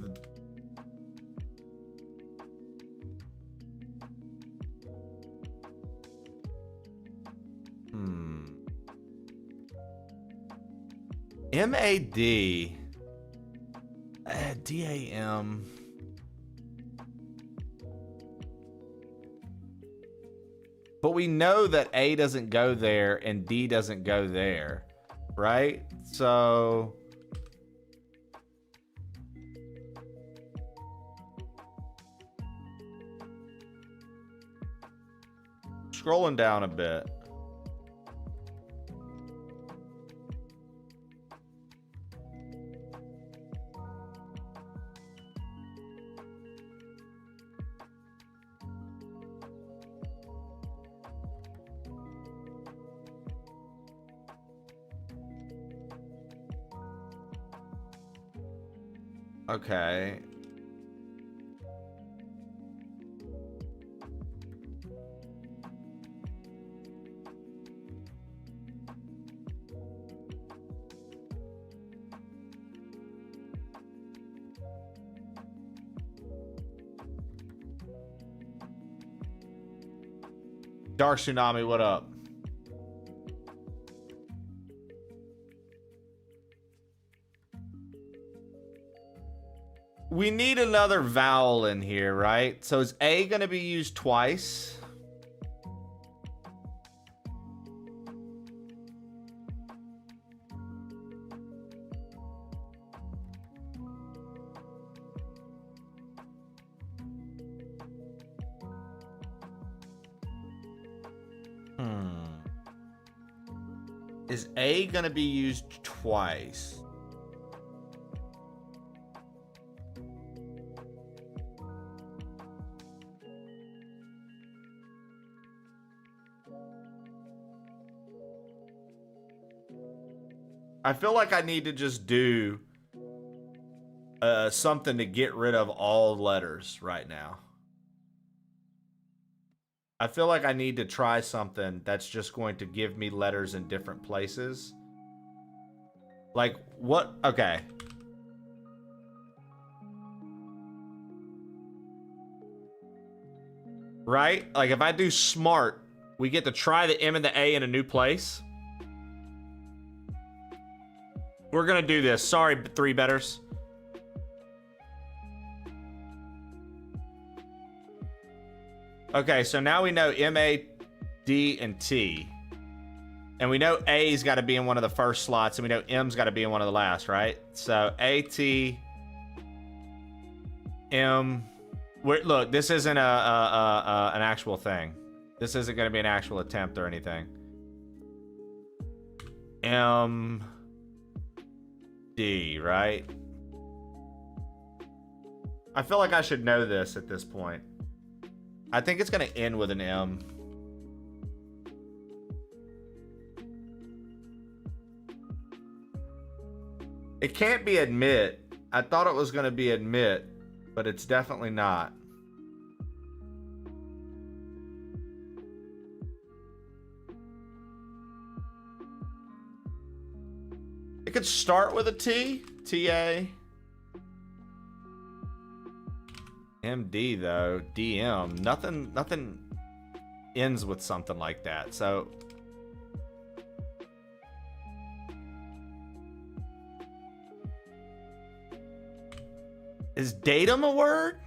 M-A-D D-A-M. But we know that A doesn't go there and D doesn't go there, right? So scrolling down a bit. Okay. Dark Tsunami, what up? We need another vowel in here, right? So is A going to be used twice? Is A going to be used twice? I feel like I need to just do something to get rid of all letters right now. I feel like I need to try something that's just going to give me letters in different places. Like, what? Okay. Right? Like, if I do smart, we get to try the M and the A in a new place. We're gonna do this. Sorry, three betters. Okay, so now we know M, A, D, and T. And we know A's got to be in one of the first slots, and we know M's got to be in one of the last, right? So A, T, M. Look, this isn't an actual thing. This isn't going to be an actual attempt or anything. M, D, right? I feel like I should know this at this point. I think it's going to end with an M. It can't be admit. I thought it was going to be admit, but it's definitely not. It could start with a T. T-A. MD though, DM, nothing ends with something like that. So is datum a word?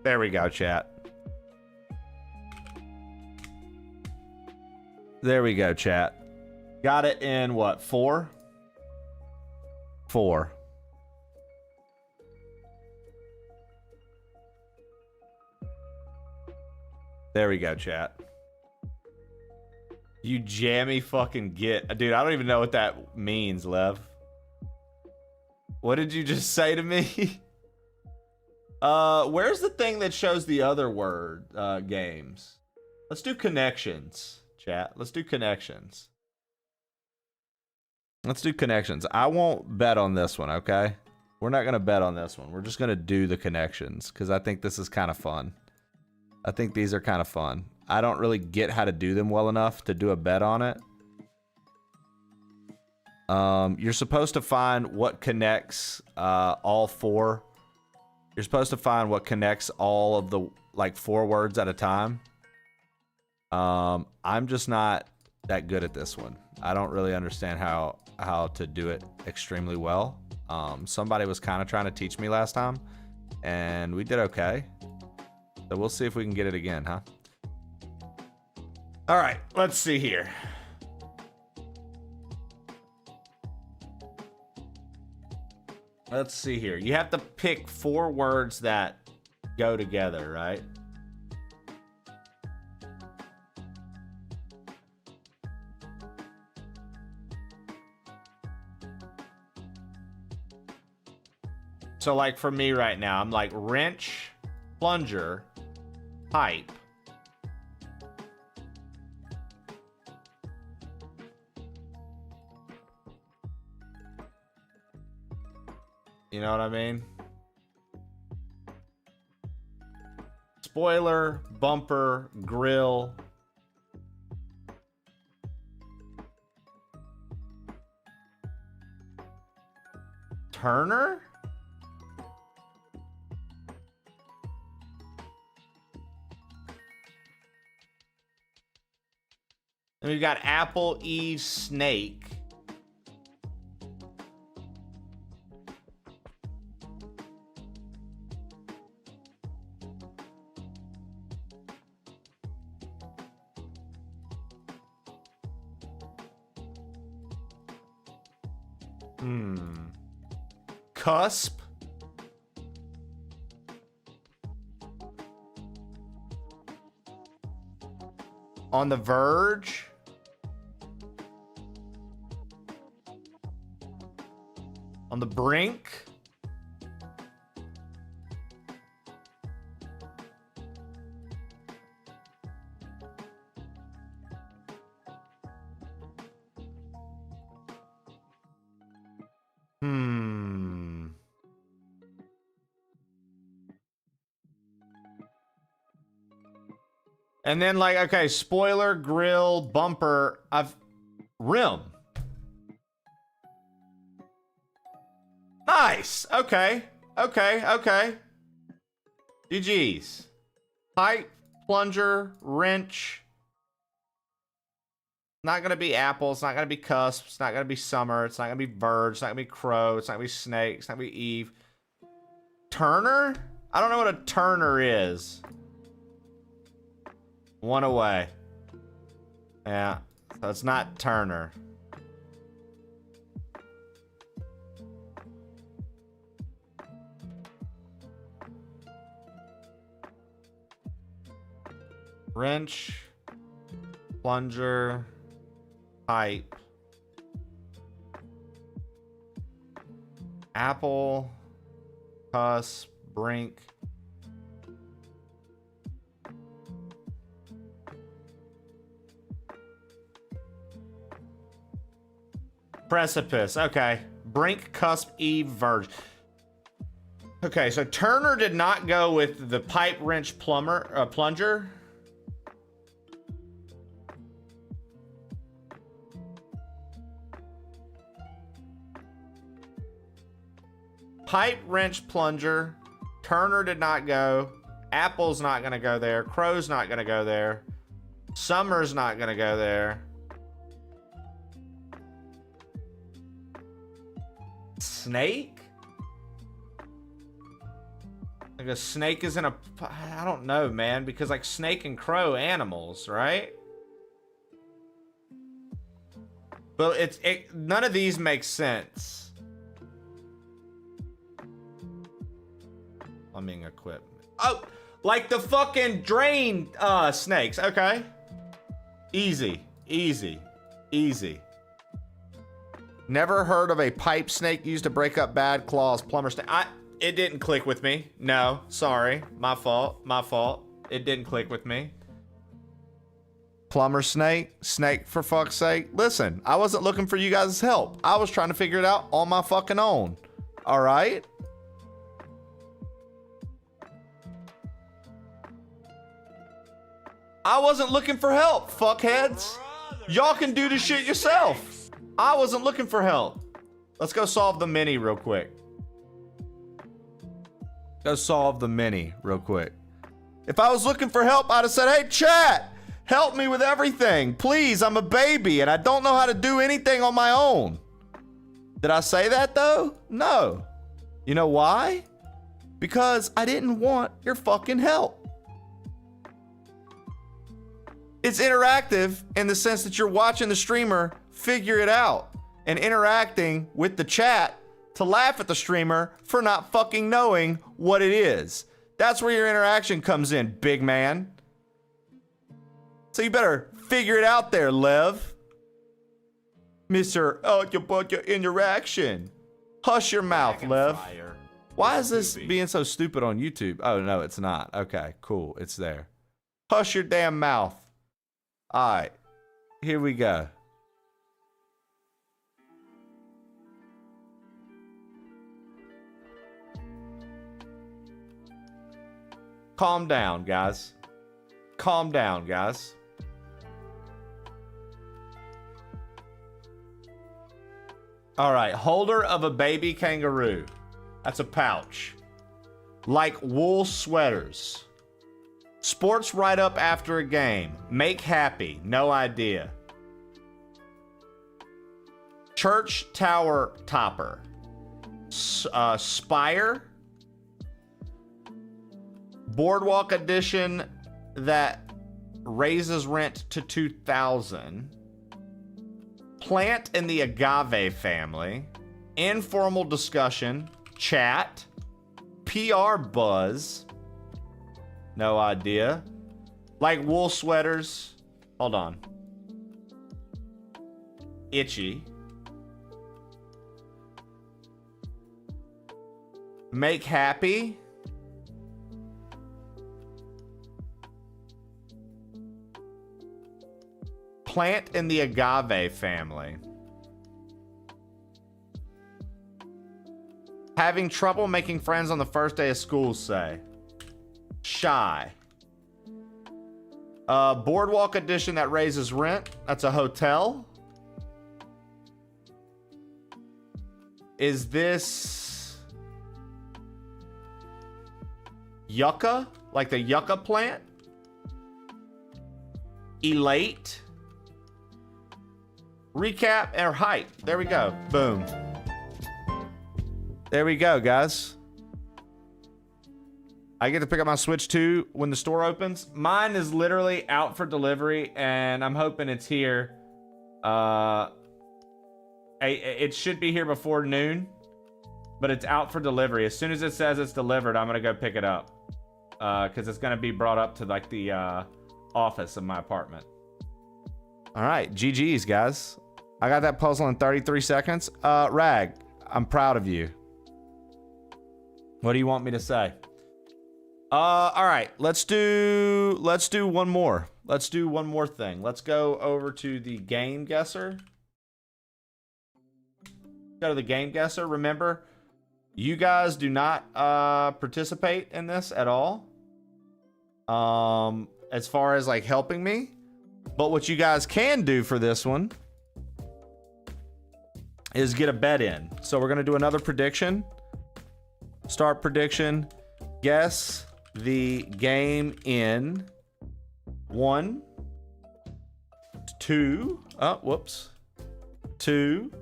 There we go, chat. There we go, chat. Got it in what, 4? 4. There we go, chat. You jammy fucking git. Dude, I don't even know what that means, Lev. What did you just say to me? Where's the thing that shows the other word games? Let's do connections, chat. Let's do connections. Let's do connections. I won't bet on this one, okay? We're not going to bet on this one. We're just going to do the connections because I think this is kind of fun. I think these are kind of fun. I don't really get how to do them well enough to do a bet on it. You're supposed to find what connects all 4. You're supposed to find what connects all of the, like, 4 words at a time. I'm just not that good at this one. I don't really understand how to do it extremely well. Somebody was kind of trying to teach me last time, and we did okay. So we'll see if we can get it again, huh? All right, let's see here. Let's see here. You have to pick 4 words that go together, right? So like for me right now, I'm like wrench, plunger, pipe. You know what I mean? Spoiler, bumper, grill. Turner? And we've got Apple, Eve, Snake. Cusp. On the Verge. On the Brink. And then, like, okay, spoiler, grill, bumper, rim. Nice. Okay. GG's. Pipe, plunger, wrench. Not going to be Apple. It's not going to be Cusp. It's not going to be Summer. It's not going to be Verge. It's not going to be Crow. It's not going to be Snake. It's not going to be Eve. Turner? I don't know what a Turner is. One away. Yeah. So it's not Turner. Wrench. Plunger. Pipe. Apple. Cusp. Brink. Precipice. Okay. Brink, Cusp, Eve, Verge. Okay, so Turner did not go with the pipe, wrench, plunger. Pipe, wrench, plunger. Turner did not go. Apple's not going to go there. Crow's not going to go there. Summer's not going to go there. Snake? Like a snake is in a... I don't know, man. Because like snake and crow animals, right? But none of these make sense. Plumbing equipment. Oh, like the fucking drain snakes. Okay. Easy. Never heard of a pipe snake used to break up bad claws. Plumber snake. It didn't click with me. No, sorry. My fault. It didn't click with me. Plumber snake. Snake, for fuck's sake. Listen, I wasn't looking for you guys' help. I was trying to figure it out on my fucking own. All right? I wasn't looking for help, fuckheads. Y'all can do this shit yourself. I wasn't looking for help. Let's go solve the mini real quick. If I was looking for help, I'd have said, hey, chat, help me with everything. Please, I'm a baby and I don't know how to do anything on my own. Did I say that though? No. You know why? Because I didn't want your fucking help. It's interactive in the sense that you're watching the streamer figure it out and interacting with the chat to laugh at the streamer for not fucking knowing what it is. That's where your interaction comes in, big man. So you better figure it out there, Lev. Mr. Your interaction. Hush your mouth, Lev. Why is this being so stupid on YouTube? Oh, no, it's not. Okay, cool. It's there. Hush your damn mouth. All right, here we go. Calm down, guys. Calm down, guys. All right, holder of a baby kangaroo. That's a pouch. Like wool sweaters. Sports write-up after a game. Make happy. No idea. Church tower topper. Spire. Boardwalk edition that raises rent to 2,000. Plant in the agave family. Informal discussion. Chat. PR buzz. No idea. Like wool sweaters. Hold on. Itchy. Make happy. Plant in the agave family. Having trouble making friends on the first day of school, say. Shy. Boardwalk edition that raises rent. That's a hotel. Is this yucca? Like the yucca plant? Elate. Recap or hype. There we go. Boom. There we go, guys. I get to pick up my Switch 2 when the store opens. Mine is literally out for delivery, and I'm hoping it's here. It should be here before noon, but it's out for delivery. As soon as it says it's delivered, I'm gonna go pick it up, because it's gonna be brought up to like the office of my apartment. All right, GG's, guys. I got that puzzle in 33 seconds. Rag, I'm proud of you. What do you want me to say? All right, let's do one more. Let's do one more thing. Let's go over to the game guesser. Go to the game guesser. Remember, you guys do not participate in this at all. As far as like helping me, but what you guys can do for this one is get a bet in. So we're gonna do another prediction. Start prediction. Guess the game in 1, 2, 2,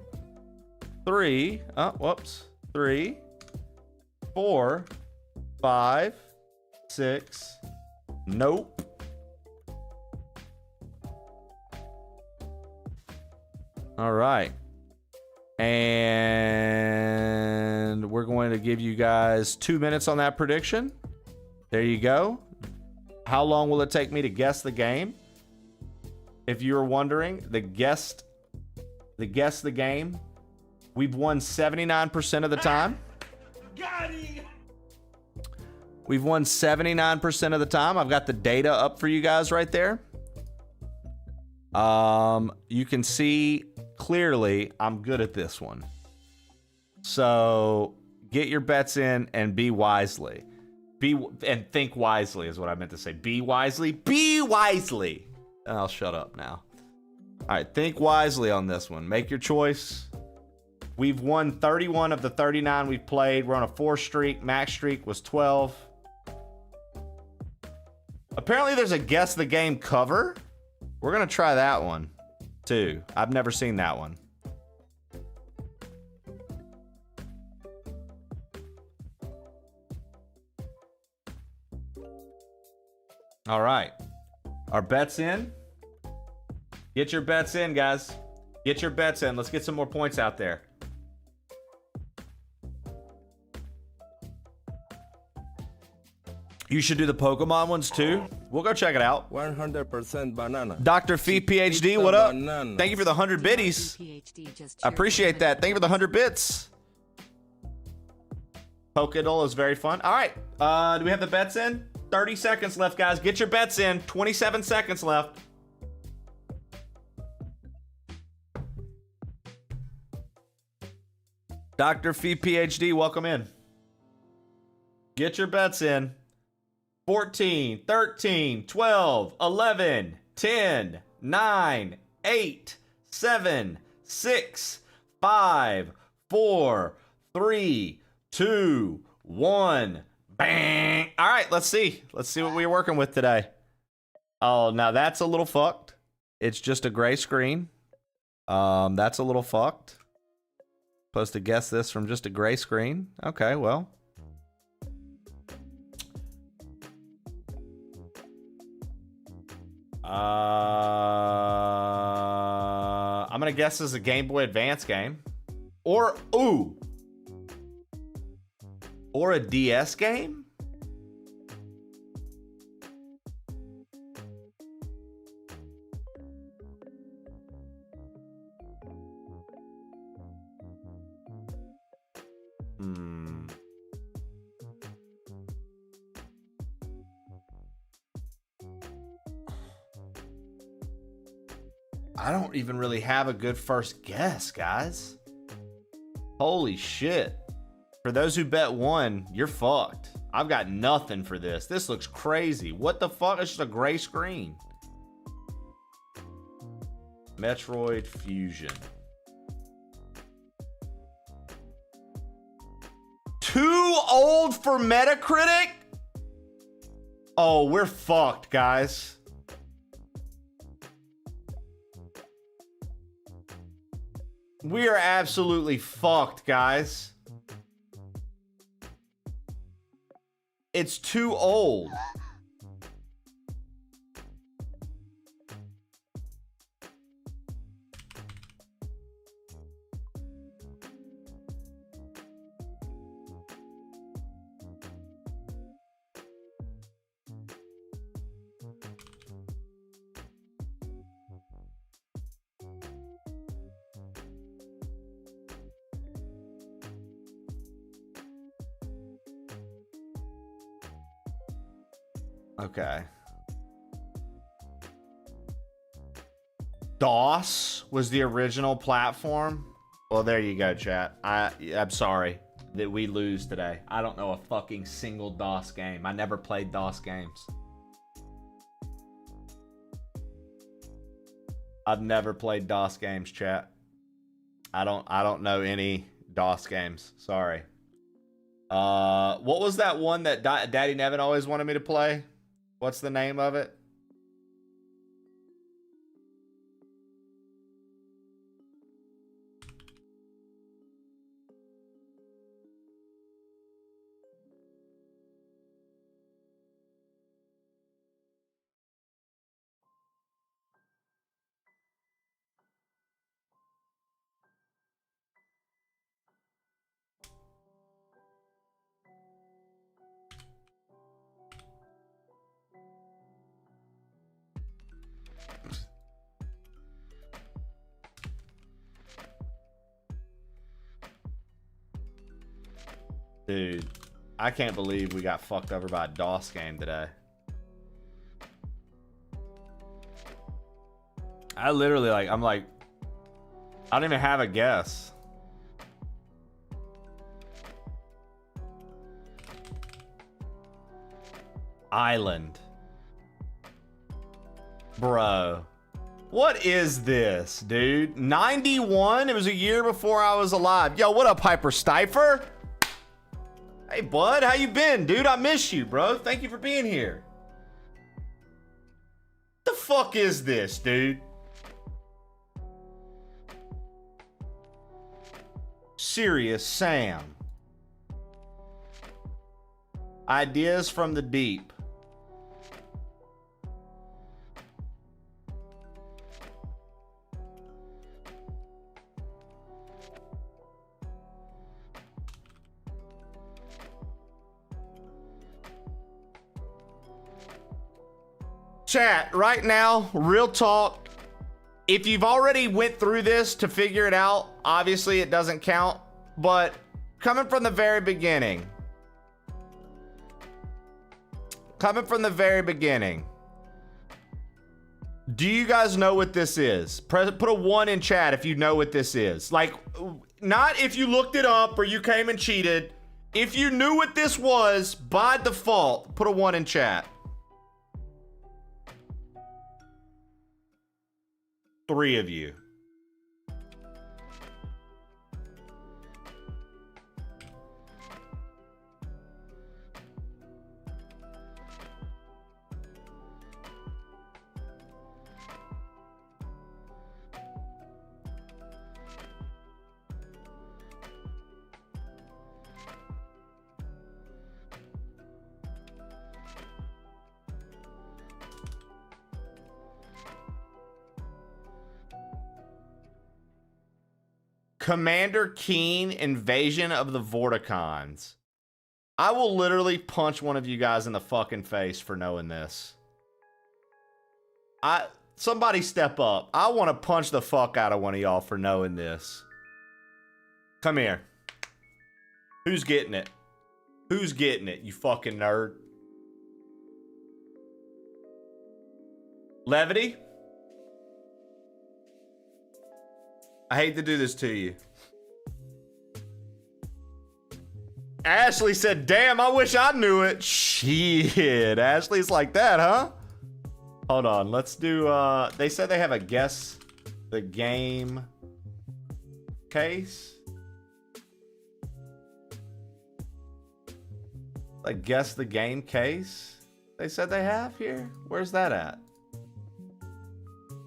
3, 3, 4, 5, 6, nope. All right. And we're going to give you guys 2 minutes on that prediction. There you go. How long will it take me to guess the game? If you're wondering, the guess the game, we've won 79% of the time. We've won 79% of the time. I've got the data up for you guys right there. You can see clearly I'm good at this one. So get your bets in and be wisely. And think wisely is what I meant to say. Be wisely. Be wisely. And I'll shut up now. All right, think wisely on this one. Make your choice. We've won 31 of the 39 we've played. We're on a 4 streak. Max streak was 12. Apparently there's a guess the game cover. We're going to try that one too. I've never seen that one. All right. Our bets in. Get your bets in, guys. Get your bets in. Let's get some more points out there. You should do the Pokemon ones too. We'll go check it out. 100% banana. Dr. Fee PhD, what up? Thank you for the 100 biddies. I appreciate that. Thank you for the 100 bits. Pokédoll is very fun. All right. Do we have the bets in? 30 seconds left, guys. Get your bets in. 27 seconds left. Dr. Fee PhD, welcome in. Get your bets in. 14, 13, 12, 11, 10, 9, 8, 7, 6, 5, 4, 3, 2, 1. Bang! All right, let's see. Let's see what we're working with today. Oh, now that's a little fucked. It's just a gray screen. That's a little fucked. Supposed to guess this from just a gray screen. Okay, well. I'm gonna guess this is a Game Boy Advance game. Or a DS game? I don't even really have a good first guess, guys. Holy shit. For those who bet one, you're fucked. I've got nothing for this. This looks crazy. What the fuck? It's just a gray screen. Metroid Fusion. Too old for Metacritic? Oh, we're fucked, guys. We are absolutely fucked, guys. It's too old. Okay. DOS was the original platform. Well, there you go, chat. I'm sorry that we lose today. I don't know a fucking single DOS game. I never played DOS games. I've never played DOS games, chat. I don't know any DOS games. Sorry. What was that one that Daddy Nevin always wanted me to play? What's the name of it? Dude, I can't believe we got fucked over by a DOS game today. I literally I'm like, I don't even have a guess. Island. Bro. What is this, dude? 91? It was a year before I was alive. Yo, what up, Hyper Stifer? Hey, bud, how you been, dude? I miss you, bro. Thank you for being here. The fuck is this, dude? Serious Sam. Ideas from the deep. Chat, right now, real talk, if you've already went through this to figure it out, obviously it doesn't count, but coming from the very beginning, do you guys know what this is? Put a 1 in chat if you know what this is. Like, not if you looked it up or you came and cheated. If you knew what this was, by default, put a 1 in chat. 3 of you. Commander Keen, Invasion of the Vorticons. I will literally punch one of you guys in the fucking face for knowing this. Somebody step up. I want to punch the fuck out of one of y'all for knowing this. Come here. Who's getting it? Who's getting it, you fucking nerd? Levity? I hate to do this to you. Ashley said, damn, I wish I knew it. Shit, Ashley's like that, huh? Hold on, let's do, they said they have a guess the game case. Like, guess the game case? They said they have here? Where's that at?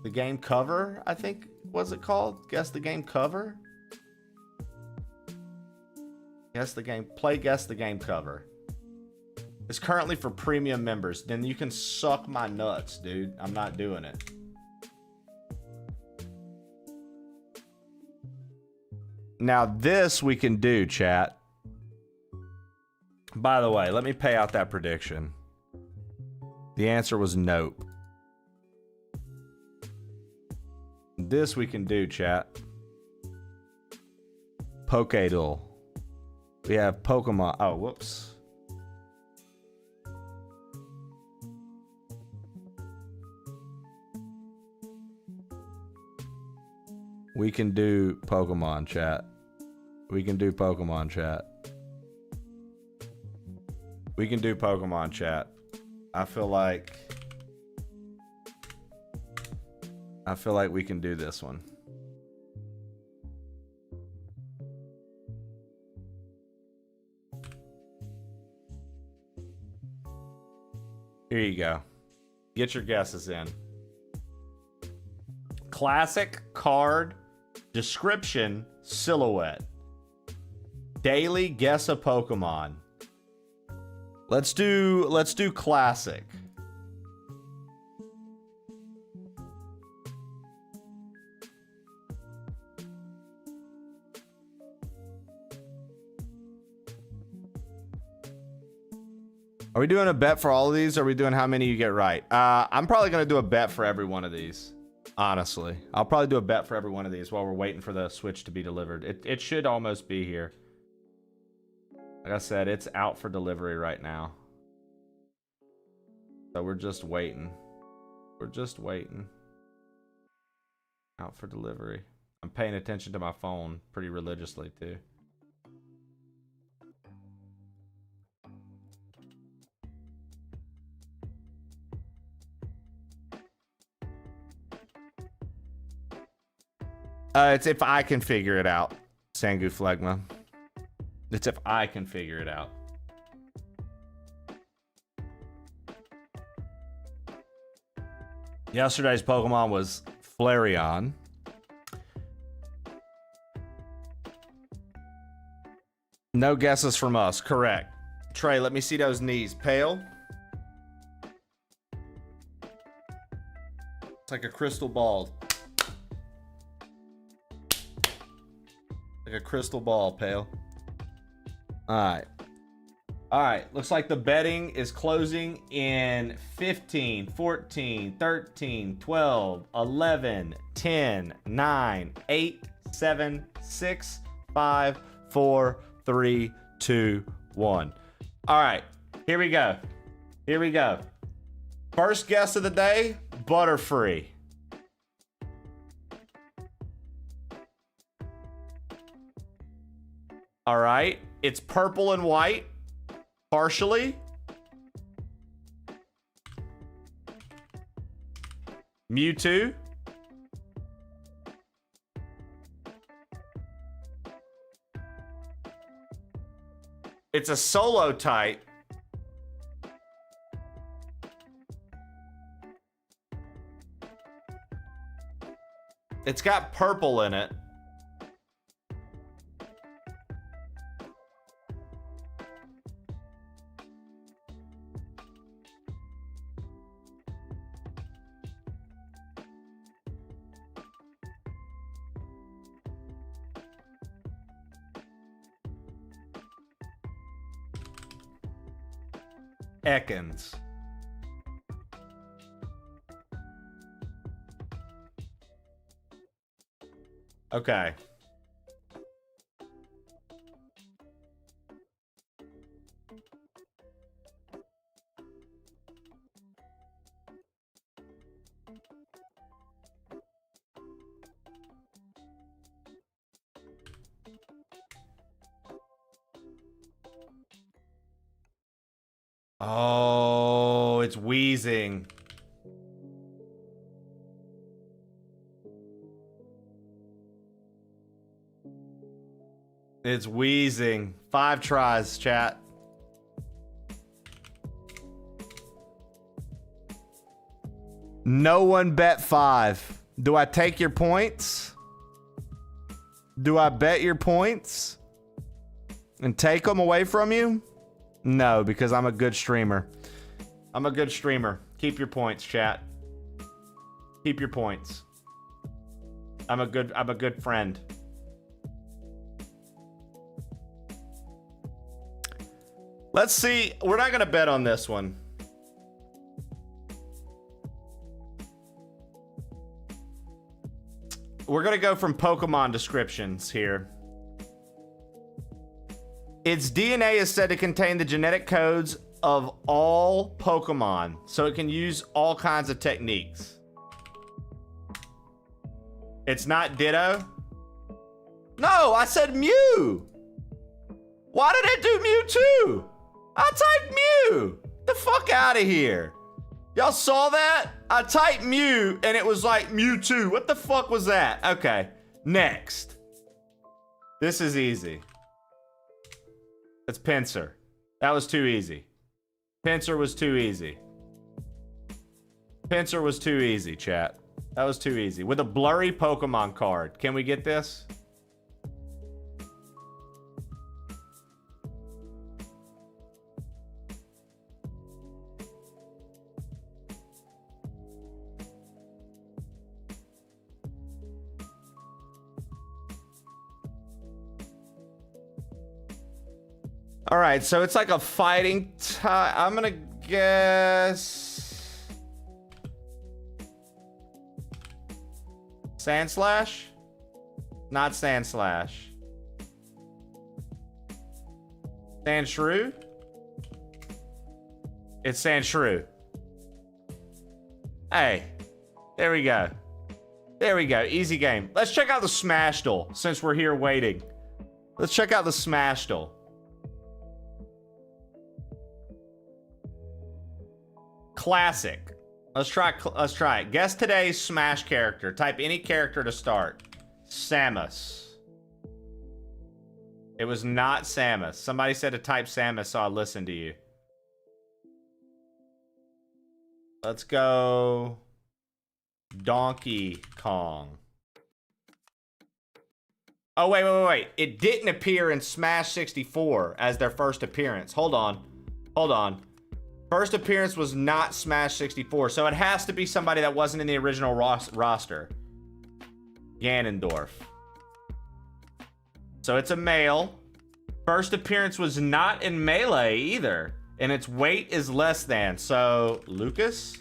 The game cover, I think. What's it called? Guess the game cover? Guess the game. Play guess the game cover. It's currently for premium members. Then you can suck my nuts, dude. I'm not doing it. Now this we can do, chat. By the way, let me pay out that prediction. The answer was nope. This we can do, chat. Pokédoll. We have Pokemon. Oh, whoops. We can do Pokemon, chat. We can do Pokemon, chat. We can do Pokemon, chat. I feel like we can do this one. Here you go. Get your guesses in. Classic card, description, silhouette. Daily guess a Pokemon. Let's do classic. Are we doing a bet for all of these? Or are we doing how many you get right? I'm probably going to do a bet for every one of these. Honestly. I'll probably do a bet for every one of these while we're waiting for the Switch to be delivered. It should almost be here. Like I said, it's out for delivery right now. So we're just waiting. We're just waiting. Out for delivery. I'm paying attention to my phone pretty religiously too. It's if I can figure it out, Sangu Phlegma. It's if I can figure it out. Yesterday's Pokemon was Flareon. No guesses from us. Correct. Trey, let me see those knees. Pale. It's like a crystal ball. Like a crystal ball, Pale. Alright. Alright, looks like the betting is closing in 15, 14, 13, 12, 11, 10, 9, 8, 7, 6, 5, 4, 3, 2, 1. Alright, here we go. Here we go. First guess of the day, Butterfree. Alright. It's purple and white, partially. Mewtwo. It's a solo type. It's got purple in it. Ekans. Okay. Oh, it's wheezing. It's wheezing. 5 tries, chat. No one bet 5. Do I take your points? Do I bet your points and take them away from you? No, because I'm a good streamer. I'm a good streamer. Keep your points, chat. Keep your points. I'm a good friend. Let's see. We're not going to bet on this one. We're going to go from Pokemon descriptions here. Its DNA is said to contain the genetic codes of all Pokemon, so it can use all kinds of techniques. It's not Ditto? No, I said Mew. Why did it do Mewtwo? I typed Mew. The fuck out of here. Y'all saw that? I typed Mew and it was like Mewtwo. What the fuck was that? Okay, next. This is easy. It's Pinsir. That was too easy. Pinsir was too easy. Pinsir was too easy, chat. That was too easy. With a blurry Pokemon card. Can we get this? All right, so it's like a fighting type. I'm gonna guess Sandslash? Not Sandslash. Sandshrew? It's Sandshrew. Hey, there we go. There we go, easy game. Let's check out the Smashdle since we're here waiting. Let's check out the Smashdle. Classic. Let's try it. Guess today's Smash character. Type any character to start. Samus. It was not Samus. Somebody said to type Samus, so I listened to you. Let's go Donkey Kong. Oh, wait. It didn't appear in Smash 64 as their first appearance. Hold on. First appearance was not Smash 64, so it has to be somebody that wasn't in the original roster. Ganondorf. So it's a male. First appearance was not in Melee either, and its weight is less than. So, Lucas?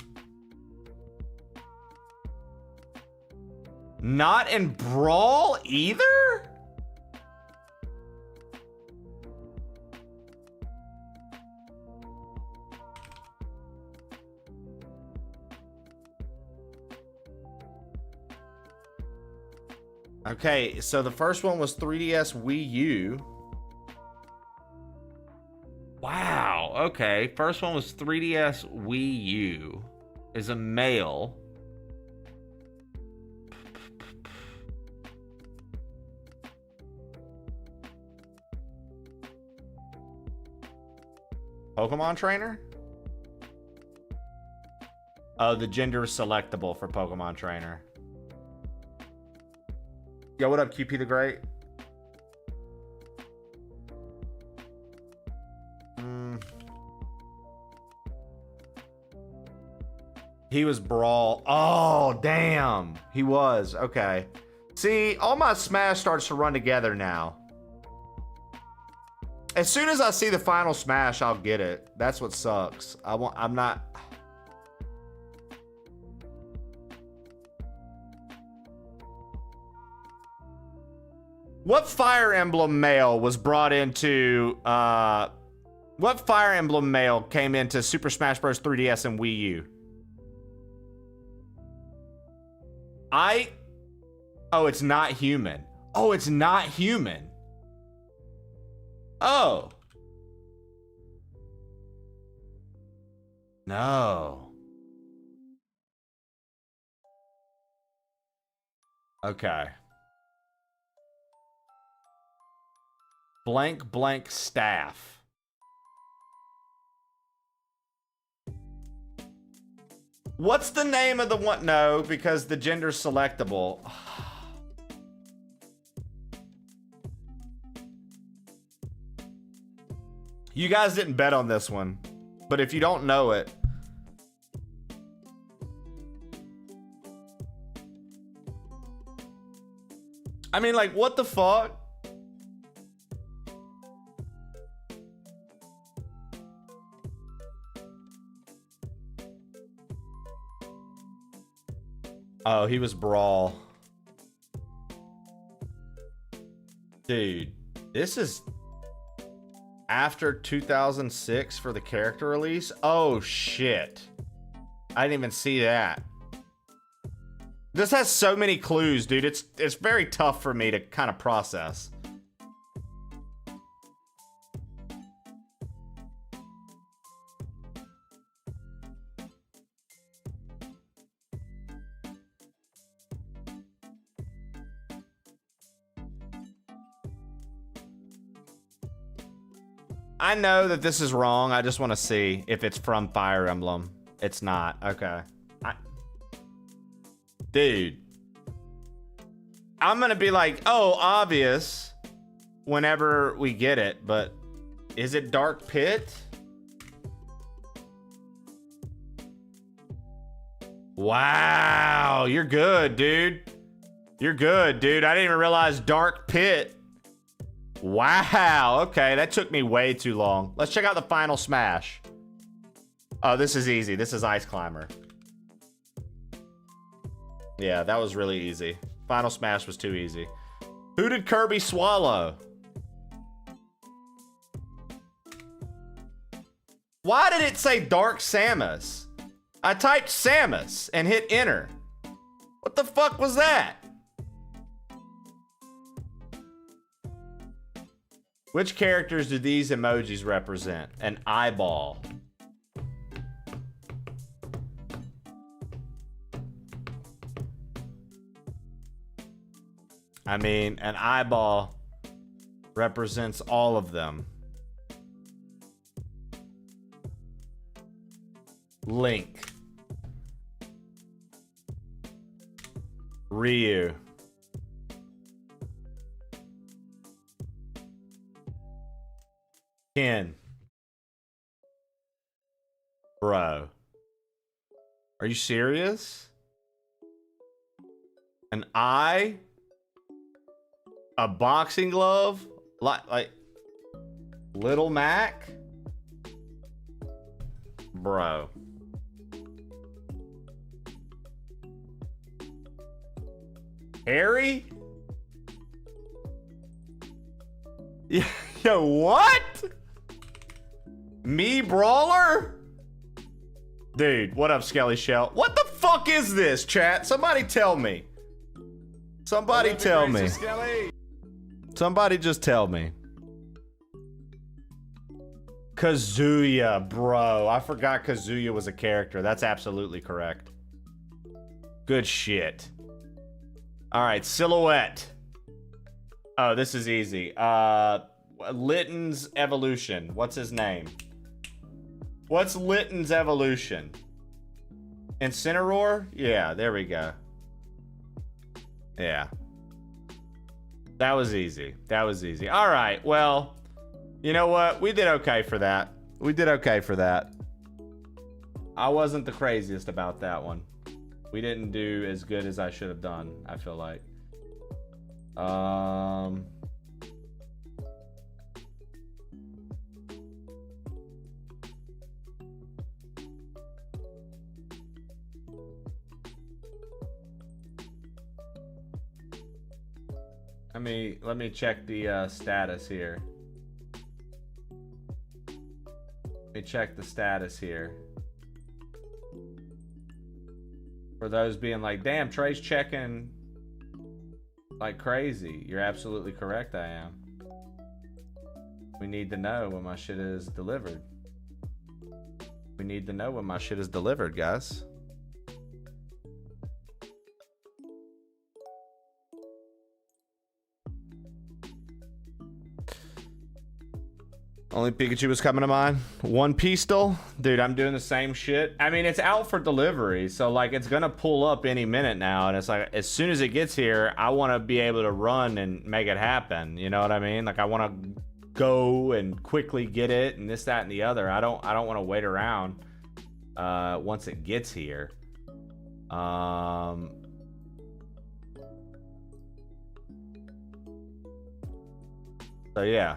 Not in Brawl either? Okay, so the first one was 3DS Wii U. Wow. Okay. First one was 3DS Wii U. Is a male. Pokemon trainer? Oh, the gender is selectable for Pokemon trainer. Yo, what up, QP the Great? He was Brawl. Oh, damn. He was. Okay. See, all my Smash starts to run together now. As soon as I see the final Smash, I'll get it. That's what sucks. I'm not... What Fire Emblem male was brought into... what Fire Emblem male came into Super Smash Bros. 3DS and Wii U? Oh, it's not human. Oh, it's not human. Oh. No. Okay. Blank blank staff. What's the name of the one? No, because the gender's selectable. You guys didn't bet on this one, but if you don't know it, I mean, like, what the fuck? Oh, he was Brawl. Dude, this is after 2006 for the character release? Oh, shit. I didn't even see that. This has so many clues, dude. It's very tough for me to kind of process. I know that this is wrong. I just want to see if it's from Fire Emblem. It's not. Okay. Dude. I'm going to be like, oh, obvious whenever we get it, but is it Dark Pit? Wow. You're good, dude. You're good, dude. I didn't even realize Dark Pit. Wow, okay, that took me way too long. Let's check out the final Smash. Oh, this is easy. This is Ice Climber. Yeah, that was really easy. Final Smash was too easy. Who did Kirby swallow? Why did it say Dark Samus? I typed Samus and hit enter. What the fuck was that? Which characters do these emojis represent? An eyeball. I mean, an eyeball represents all of them. Link. Ryu. Ken. Bro. Are you serious? An eye? A boxing glove? Like Little Mac? Bro. Harry? Yo, what? Me Brawler? Dude, what up, Skelly Shell? What the fuck is this, chat? Somebody tell me. Somebody tell me. Somebody just tell me. Kazuya, bro. I forgot Kazuya was a character. That's absolutely correct. Good shit. All right, Silhouette. Oh, this is easy. Litton's evolution. What's his name? What's Litton's evolution? Incineroar? Yeah, there we go. Yeah. That was easy. That was easy. All right, well, you know what? We did okay for that. We did okay for that. I wasn't the craziest about that one. We didn't do as good as I should have done, I feel like. Let me check the status here. Let me check the status here. For those being like, damn, Trey's checking like crazy. You're absolutely correct, I am. We need to know when my shit is delivered. We need to know when my shit is delivered, guys. Only Pikachu was coming to mind. One Pistol. Dude, I'm doing the same shit. I mean, it's out for delivery, so like it's gonna pull up any minute now, and it's like as soon as it gets here, I want to be able to run and make it happen. You know what I mean? Like I want to go and quickly get it and this, that, and the other. I don't want to wait around once it gets here. So yeah.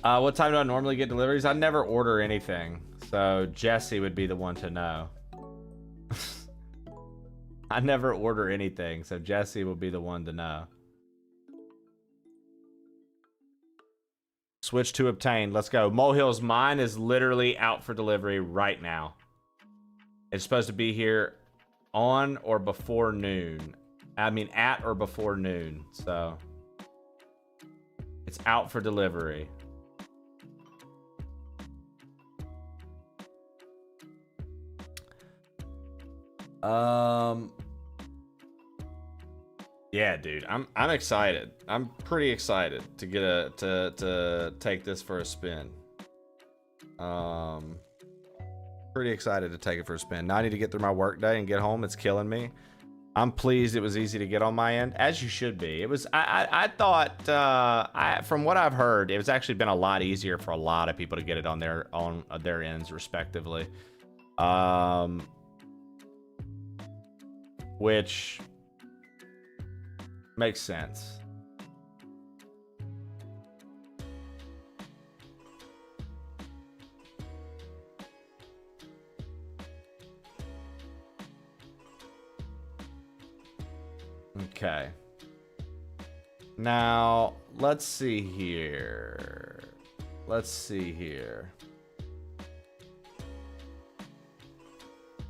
What time do I normally get deliveries? I never order anything, so Jesse would be the one to know. I never order anything, so Jesse will be the one to know. Switch to obtain. Let's go. Molehills, mine is literally out for delivery right now. It's supposed to be here on or before noon. I mean, at or before noon, so it's out for delivery. Yeah, dude, I'm excited. I'm pretty excited to get to take this for a spin. Pretty excited to take it for a spin. Now I need to get through my work day and get home. It's killing me. I'm pleased it was easy to get on my end, as you should be. It was. I thought from what I've heard, it's actually been a lot easier for a lot of people to get it on their ends, respectively. Which makes sense. Okay. Now, let's see here.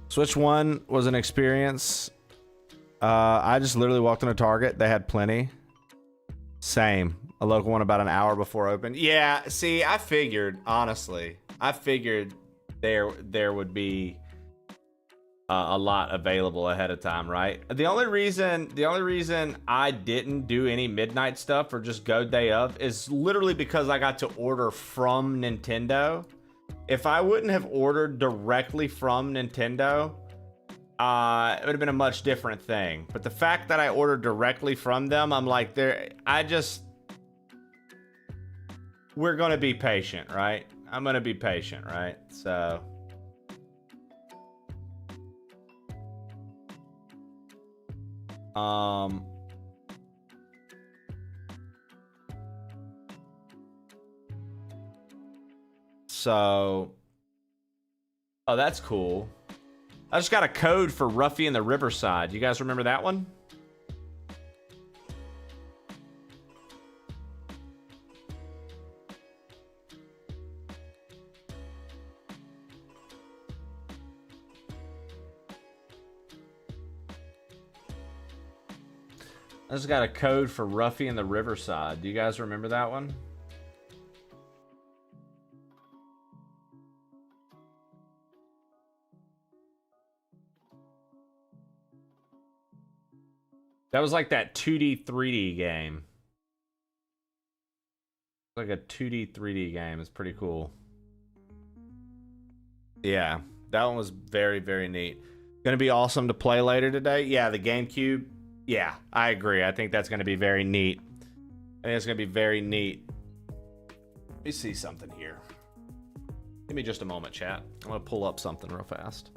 Switch 1 was an experience. I just literally walked into Target. They had plenty. Same. A local one about an hour before open. Yeah, see, I figured, honestly. I figured there would be a lot available ahead of time, right? The only reason I didn't do any midnight stuff or just go day of is literally because I got to order from Nintendo. If I wouldn't have ordered directly from Nintendo, it would have been a much different thing. But the fact that I ordered directly from them, I'm like, we're gonna be patient, right? I'm gonna be patient, right? So oh, that's cool. I just got a code for Ruffy in the Riverside. You guys remember that one? I just got a code for Ruffy and the Riverside. Do you guys remember that one? That was like that 2D, 3D game. Like a 2D, 3D game. It's pretty cool. Yeah, that one was very, very neat. Gonna be awesome to play later today. Yeah, the GameCube. Yeah, I agree. I think that's gonna be very neat. I think it's gonna be very neat. Let me see something here. Give me just a moment, chat. I'm gonna pull up something real fast.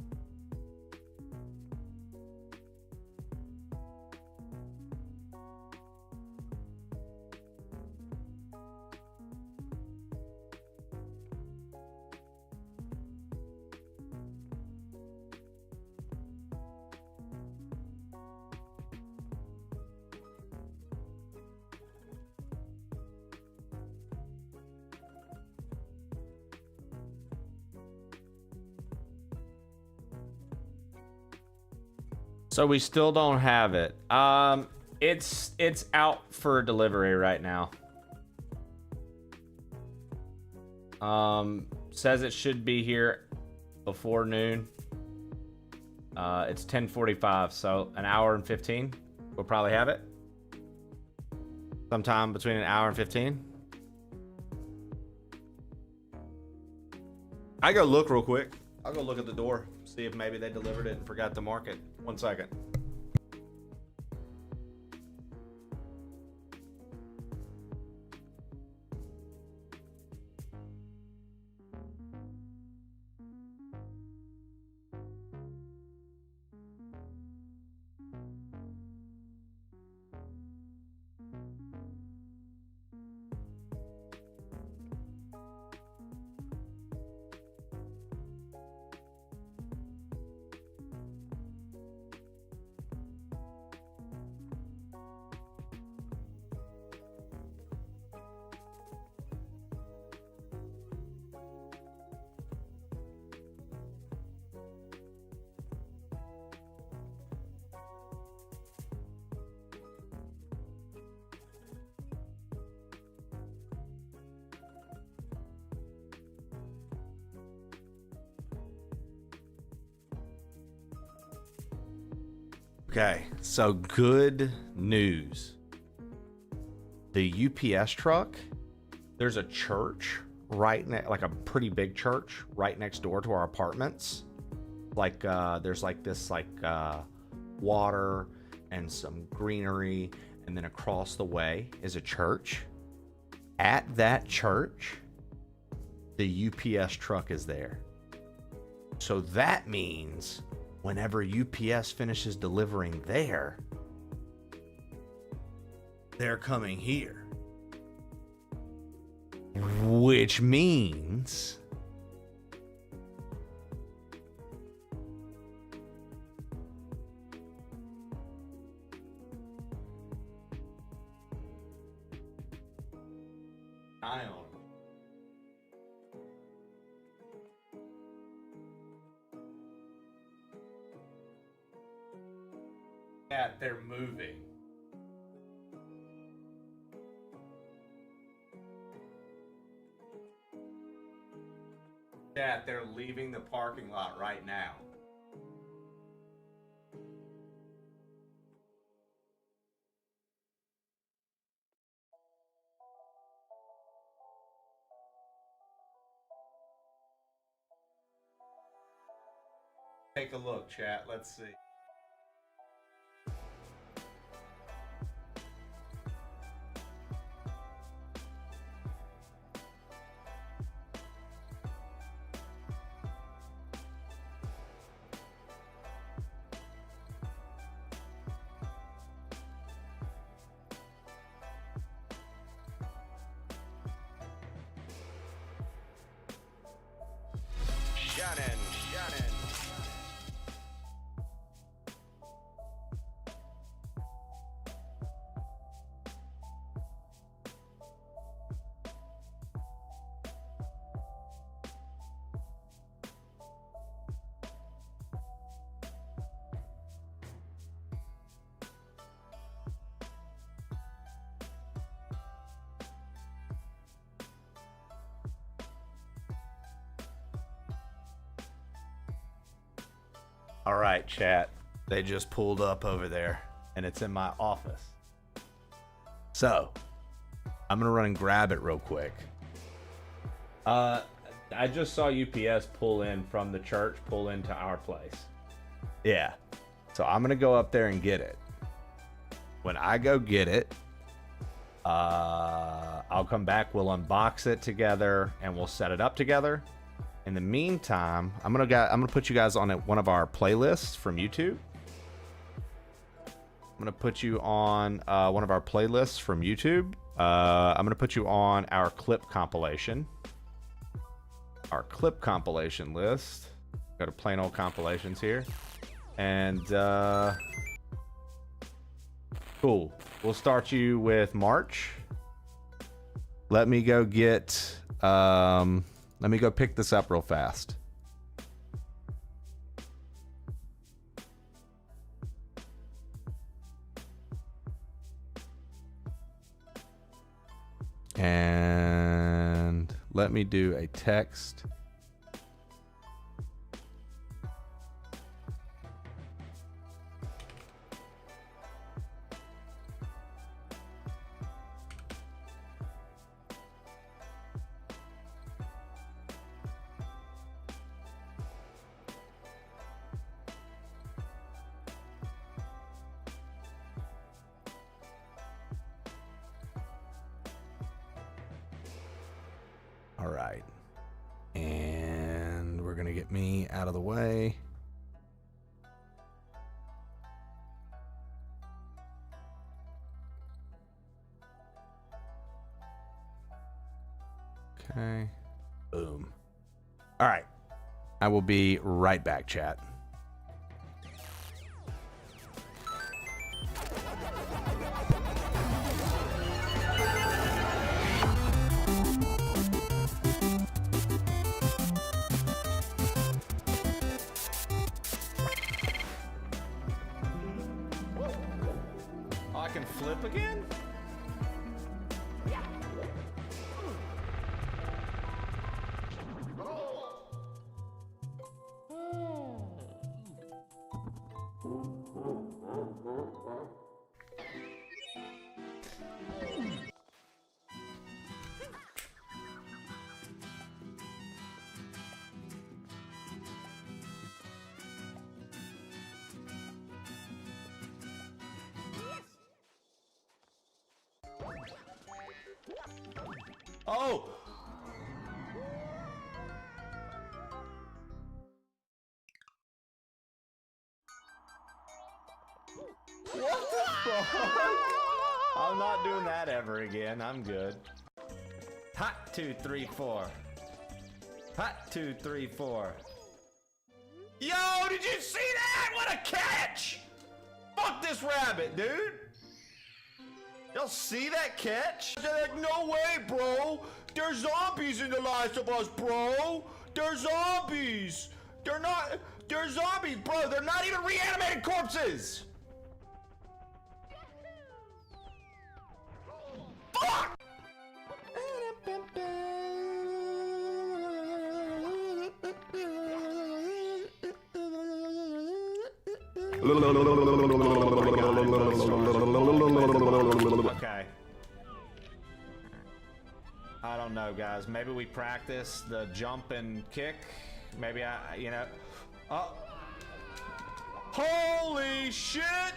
So we still don't have it. It's out for delivery right now. Says it should be here before noon. It's 10:45, so an hour and 15. We'll probably have it. Sometime between an hour and 15. I go look real quick. I'll go look at the door. See if maybe they delivered it and forgot to mark it. 1 second. Okay, so good news. The UPS truck, there's a church right next, like a pretty big church right next door to our apartments. Like there's like this water and some greenery, and then across the way is a church. At that church, the UPS truck is there. So that means whenever UPS finishes delivering there, they're coming here. Which means eye on. That they're moving. That they're leaving the parking lot right now. Take a look, chat. Let's see. All right, chat. They just pulled up over there, and it's in my office. So, I'm gonna run and grab it real quick. I just saw UPS pull in from the church, pull into our place. Yeah. So I'm gonna go up there and get it. When I go get it, I'll come back. We'll unbox it together, and we'll set it up together. In the meantime, I'm gonna put you guys on one of our playlists from YouTube. I'm gonna put you on one of our playlists from YouTube. I'm gonna put you on our clip compilation. Our clip compilation list. Go to plain old compilations here, and cool. We'll start you with March. Let me go get. Let me go pick this up real fast. And let me do a text. All right. And we're going to get me out of the way. Okay. Boom. All right. I will be right back, chat. I can flip again? Oh! What the fuck? I'm not doing that ever again. I'm good. Hot 2, 3, 4. Hot 2, 3, 4. Yo, did you see that? What a catch! Fuck this rabbit, dude! Y'all see that catch? They're like, no way, bro. There's zombies in The Last of Us, bro. They're zombies. They're zombies, bro. They're not even reanimated corpses. Fuck! Okay. I don't know, guys. Maybe we practice the jump and kick. Maybe oh. Holy shit!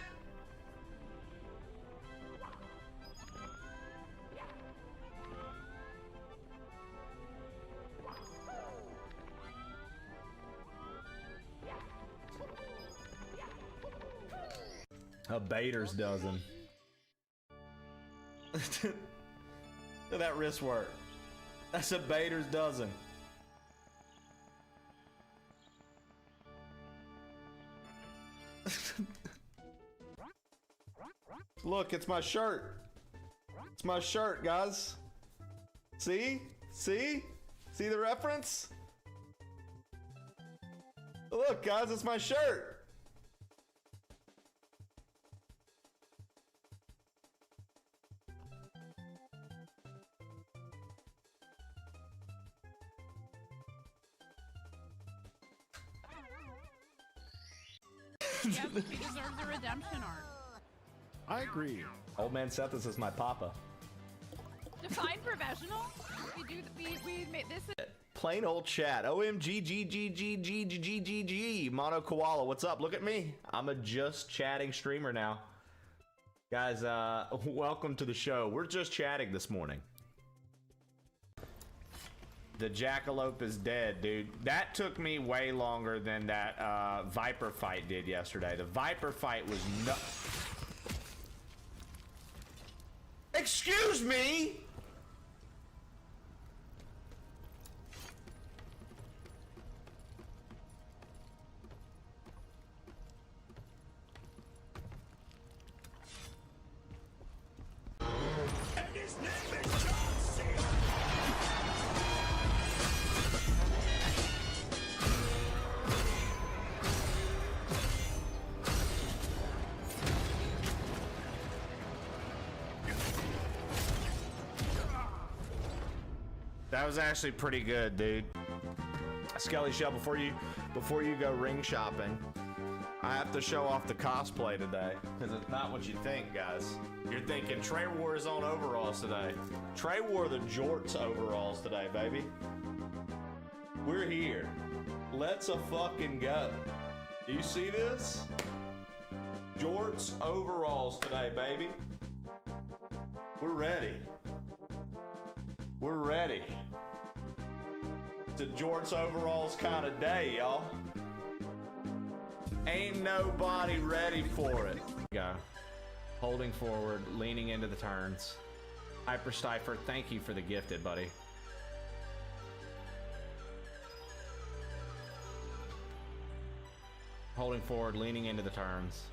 A Bader's dozen. Look at that wrist work. That's a Bader's dozen. Look, it's my shirt. It's my shirt, guys. See? See? See the reference? Look, guys, it's my shirt. Yep, he deserves a redemption arc. I agree. Old man Seth is my papa. Define professional. We made this. Plain old chat. OMG. Mono Koala, what's up? Look at me. I'm a just chatting streamer now. Guys, welcome to the show. We're just chatting this morning. The jackalope is dead, dude. That took me way longer than that Viper fight did yesterday. The Viper fight was Excuse me? That was actually pretty good, dude. Skelly Shell, before you go ring shopping, I have to show off the cosplay today, because it's not what you think, guys. You're thinking Trey wore his own overalls today. Trey wore the Jorts overalls today, baby. We're here. Let's fucking go. Do you see this? Jorts overalls today, baby. We're ready. We're ready. It's a Jorts overalls kind of day, y'all. Ain't nobody ready for it. Go. Holding forward, leaning into the turns. Hyper Stifer, thank you for the gifted, buddy. Holding forward, leaning into the turns.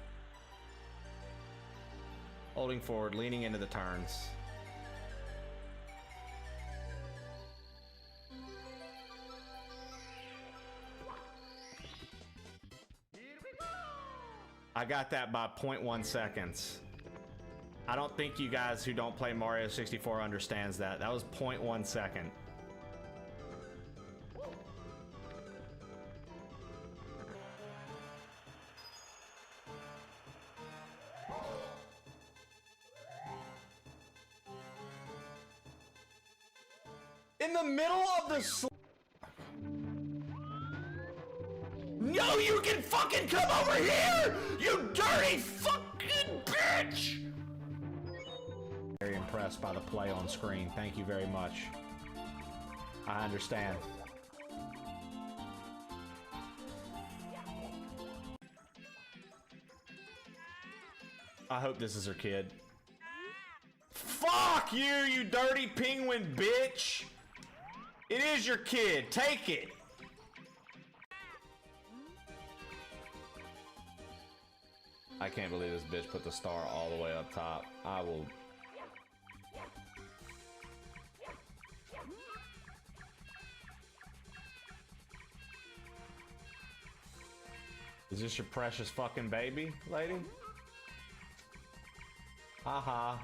Holding forward, leaning into the turns. I got that by 0.1 seconds. I don't think you guys who don't play Mario 64 understands that. That was 0.1 second. In the middle of the No, you can fucking come over here! You dirty fucking bitch! Very impressed by the play on screen. Thank you very much. I understand. I hope this is her kid. Fuck you, you dirty penguin bitch! It is your kid. Take it. I can't believe this bitch put the star all the way up top. I will... Is this your precious fucking baby, lady? Haha.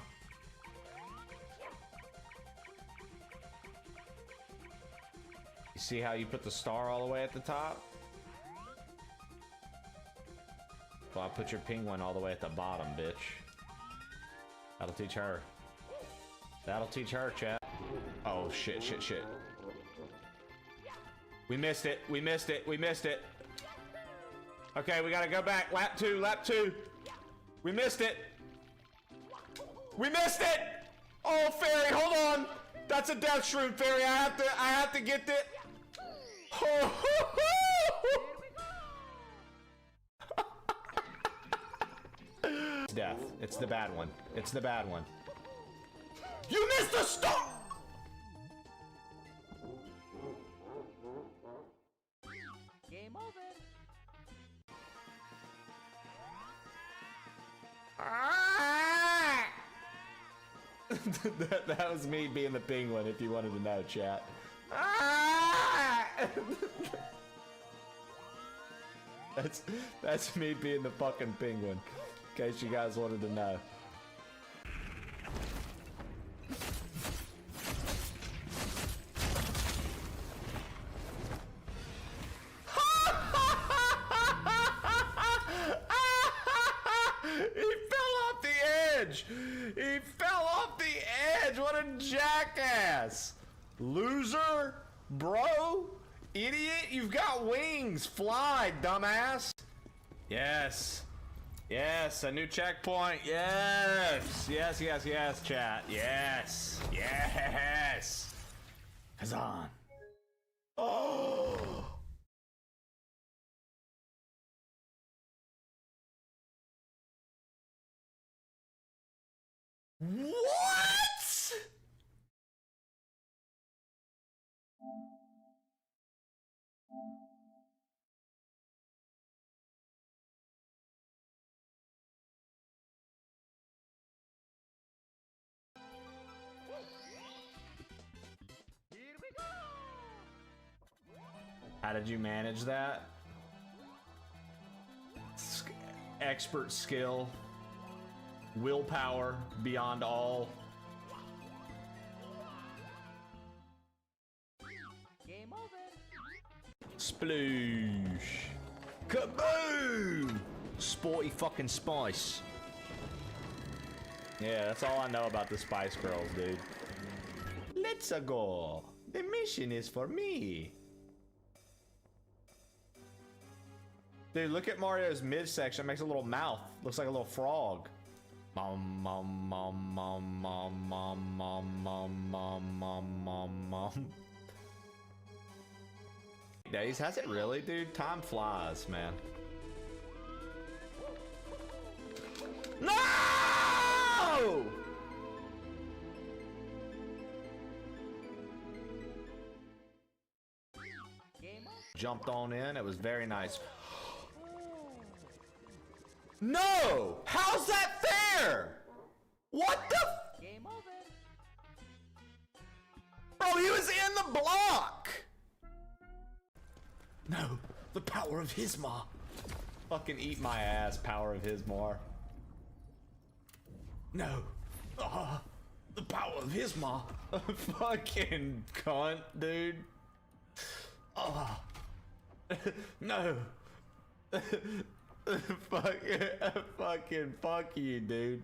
You see how you put the star all the way at the top? Well, I put your penguin all the way at the bottom, bitch. That'll teach her. That'll teach her, chat. Oh, shit, shit, shit. We missed it. We missed it. We missed it. Okay, we gotta go back. Lap two, lap two. We missed it. We missed it! Oh, Fairy, hold on. That's a death shroom, Fairy. I have to get it. Oh, It's death. It's the bad one. It's the bad one. You missed the star! Game over. that was me being the penguin, if you wanted to know, chat. That's me being the fucking penguin, in case you guys wanted to know. He fell off the edge. What a jackass. Loser. Bro. Idiot. You've got wings. Fly, dumbass. Yes. Yes, a new checkpoint. Yes. Yes, yes, yes, chat. Yes. Yes. Kazan. Oh. What? How did you manage that? Expert skill, willpower beyond all. Game over. Sploosh. Kaboom! Sporty fucking Spice. Yeah, that's all I know about the Spice Girls, dude. Let's go. The mission is for me. Dude, look at Mario's midsection. It makes a little mouth. Looks like a little frog. Mom, mom, mom, mom, mom, mom, mom, mom, mom, mom, mom, mom. Days, has it really, dude? Time flies, man. No! Jumped on in. It was very nice. No! How's that fair? What the? Game over. Bro, he was in the block. No, the power of Hismar. Fucking eat my ass, power of Hismar. No. The power of Hismar. Fucking cunt, dude. No. Fuck you, dude.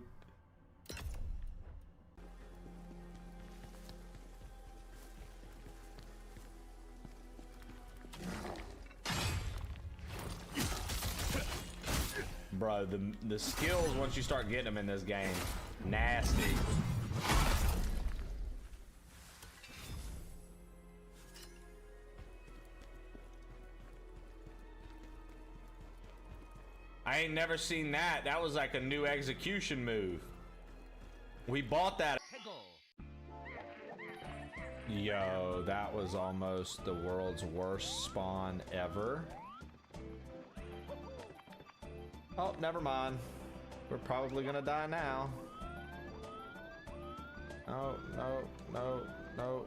Bro, the skills once you start getting them in this game, nasty. I ain't never seen that. That was like a new execution move. We bought that. Yo, that was almost the world's worst spawn ever. Oh, never mind. We're probably gonna die now. Oh, no, no, no.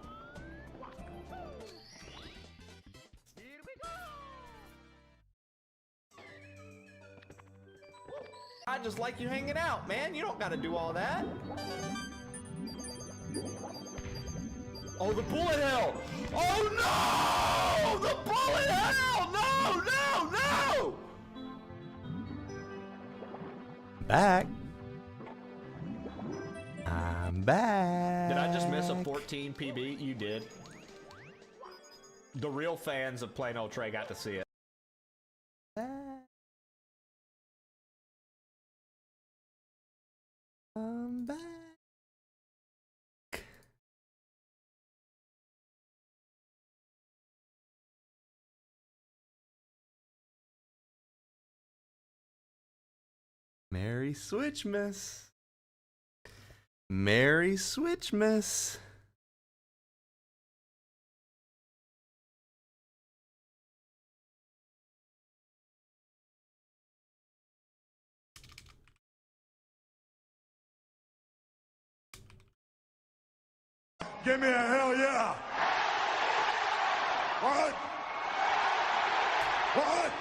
I just like you hanging out, man. You don't gotta do all that. Oh, the bullet hell! Oh no! The bullet hell! No, no, no! Back. I'm back. Did I just miss a 14 PB? You did. The real fans of Plain Old Trey got to see it. I'm back. Merry Switchmas. Merry Switchmas. Give me a hell yeah! What? What?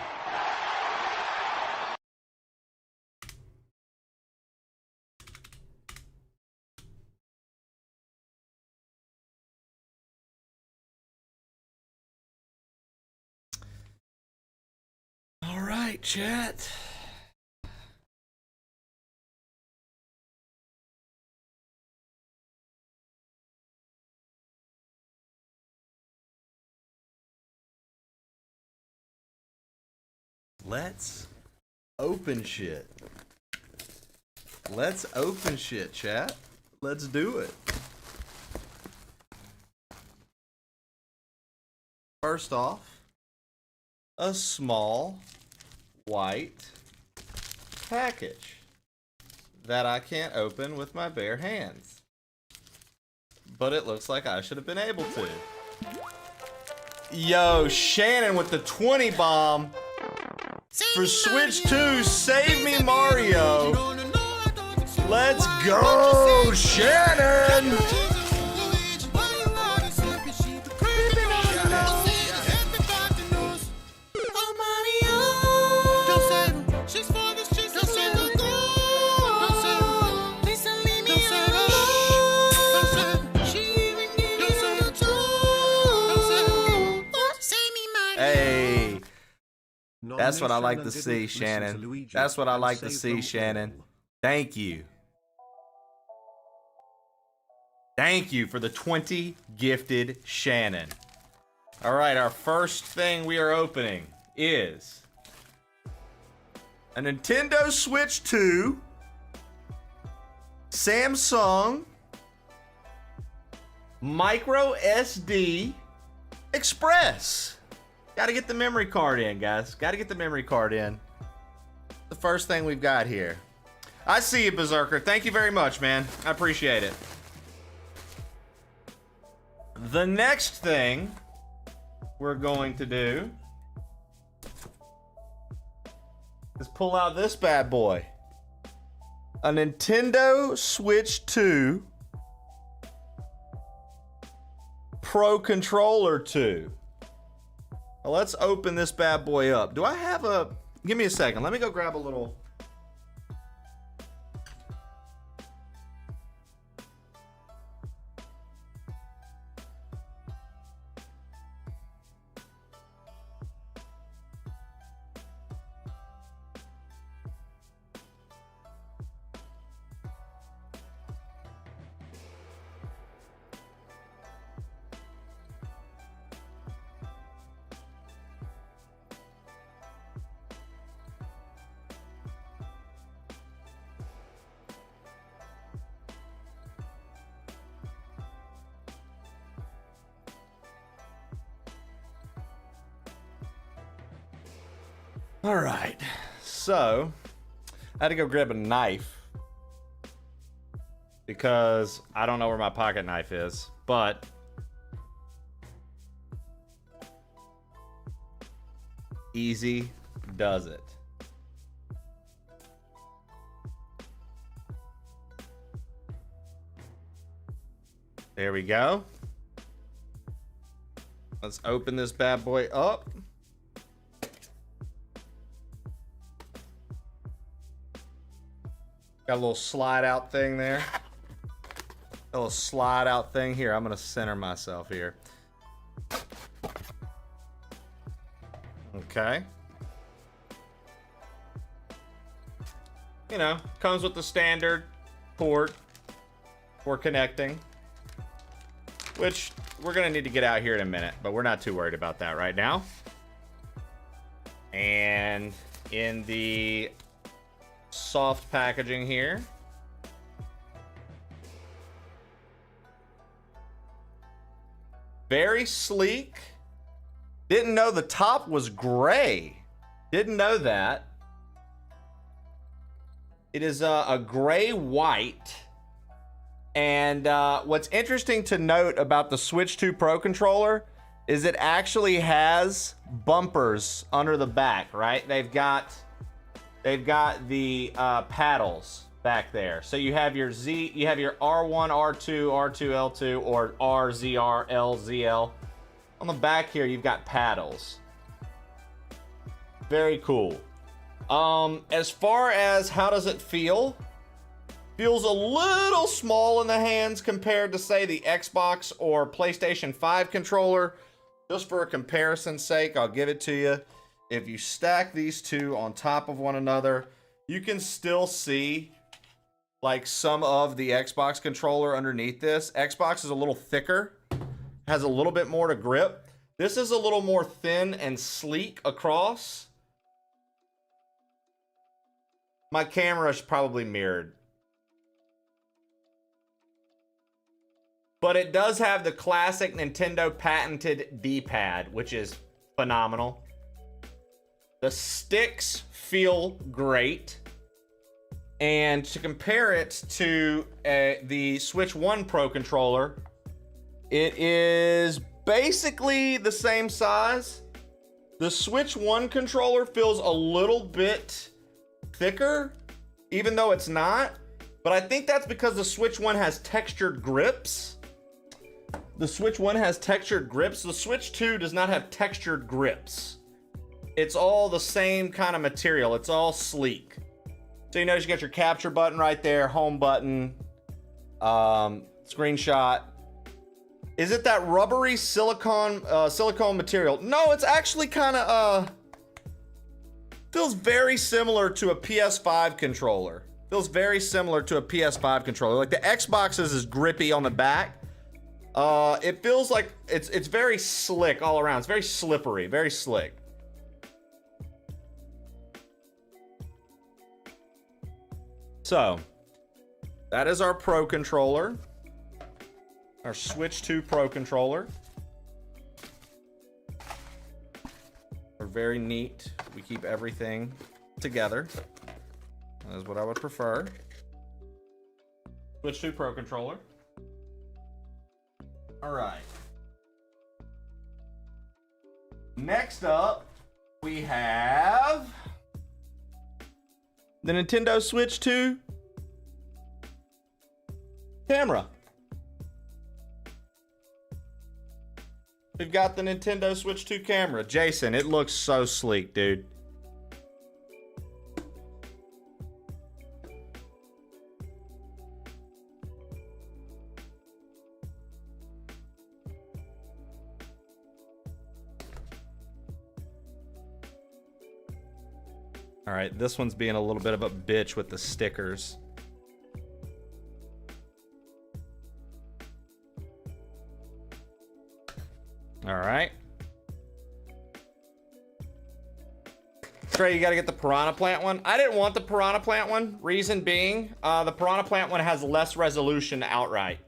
All right, chat. Let's open shit. Let's open shit, chat. Let's do it. First off, a small white package that I can't open with my bare hands. But it looks like I should have been able to. Yo, Shannon with the 20 bomb for Switch 2. Save me, Mario. Let's go, Shannon. Hey, that's what I like to see, Shannon. That's what I like to see, Shannon. Thank you. Thank you for the 20 gifted, Shannon. All right, our first thing we are opening is a Nintendo Switch 2, Samsung Micro SD Express. Gotta get the memory card in, guys. Gotta get the memory card in. The first thing we've got here. I see you, Berserker. Thank you very much, man. I appreciate it. The next thing we're going to do is pull out this bad boy. A Nintendo Switch 2 Pro Controller 2. Now let's open this bad boy up. Do I have a... Give me a second. Let me go grab a little... All right, so I had to go grab a knife because I don't know where my pocket knife is, but easy does it. There we go. Let's open this bad boy up. Got a little slide out thing there. A little slide out thing here. I'm gonna center myself here. Okay. You know, comes with the standard port for connecting, which we're gonna need to get out here in a minute, but we're not too worried about that right now. And in the soft packaging here, very sleek. Didn't know the top was gray. Didn't know that. It is a gray white. And what's interesting to note about the Switch 2 Pro controller is it actually has bumpers under the back, right? They've got the paddles back there. So you have your Z, you have your R1, R2, R2, L2, or R, ZR, L, ZL. On the back here, you've got paddles. Very cool. As far as how does it feel? Feels a little small in the hands compared to, say, the Xbox or PlayStation 5 controller. Just for a comparison's sake, I'll give it to you. If you stack these two on top of one another, you can still see like some of the Xbox controller underneath this. Xbox is a little thicker, has a little bit more to grip. This is a little more thin and sleek across. My camera is probably mirrored. But it does have the classic Nintendo patented D-pad, which is phenomenal. The sticks feel great. And to compare it to the Switch 1 Pro controller, it is basically the same size. The Switch 1 controller feels a little bit thicker, even though it's not. But I think that's because the Switch 1 has textured grips. The Switch 1 has textured grips. The Switch 2 does not have textured grips. It's all the same kind of material. It's all sleek. So you notice you got your capture button right there, home button, screenshot. Is it that rubbery silicone material? No, it's actually kind of feels very similar to a PS5 controller. Feels very similar to a PS5 controller. Like the Xbox's is grippy on the back. It feels like it's very slick all around. It's very slippery, very slick. So, that is our Pro controller. Our Switch 2 Pro controller. They're very neat. We keep everything together. That is what I would prefer. Switch 2 Pro controller. All right. Next up, we have the Nintendo Switch 2 camera. We've got the Nintendo Switch 2 camera. Jason, it looks so sleek, dude. All right, this one's being a little bit of a bitch with the stickers. All right. Trey, you got to get the Piranha Plant one. I didn't want the Piranha Plant one. Reason being, the Piranha Plant one has less resolution outright.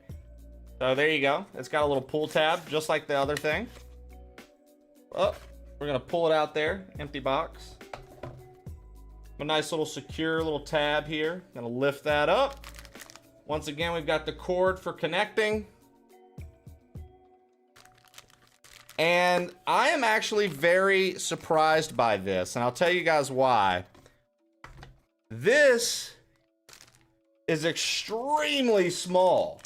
So there you go. It's got a little pull tab, just like the other thing. Oh, we're going to pull it out there. Empty box. A nice little secure little tab here. Gonna lift that up. Once again, we've got the cord for connecting. And I am actually very surprised by this, and I'll tell you guys why. This is extremely small.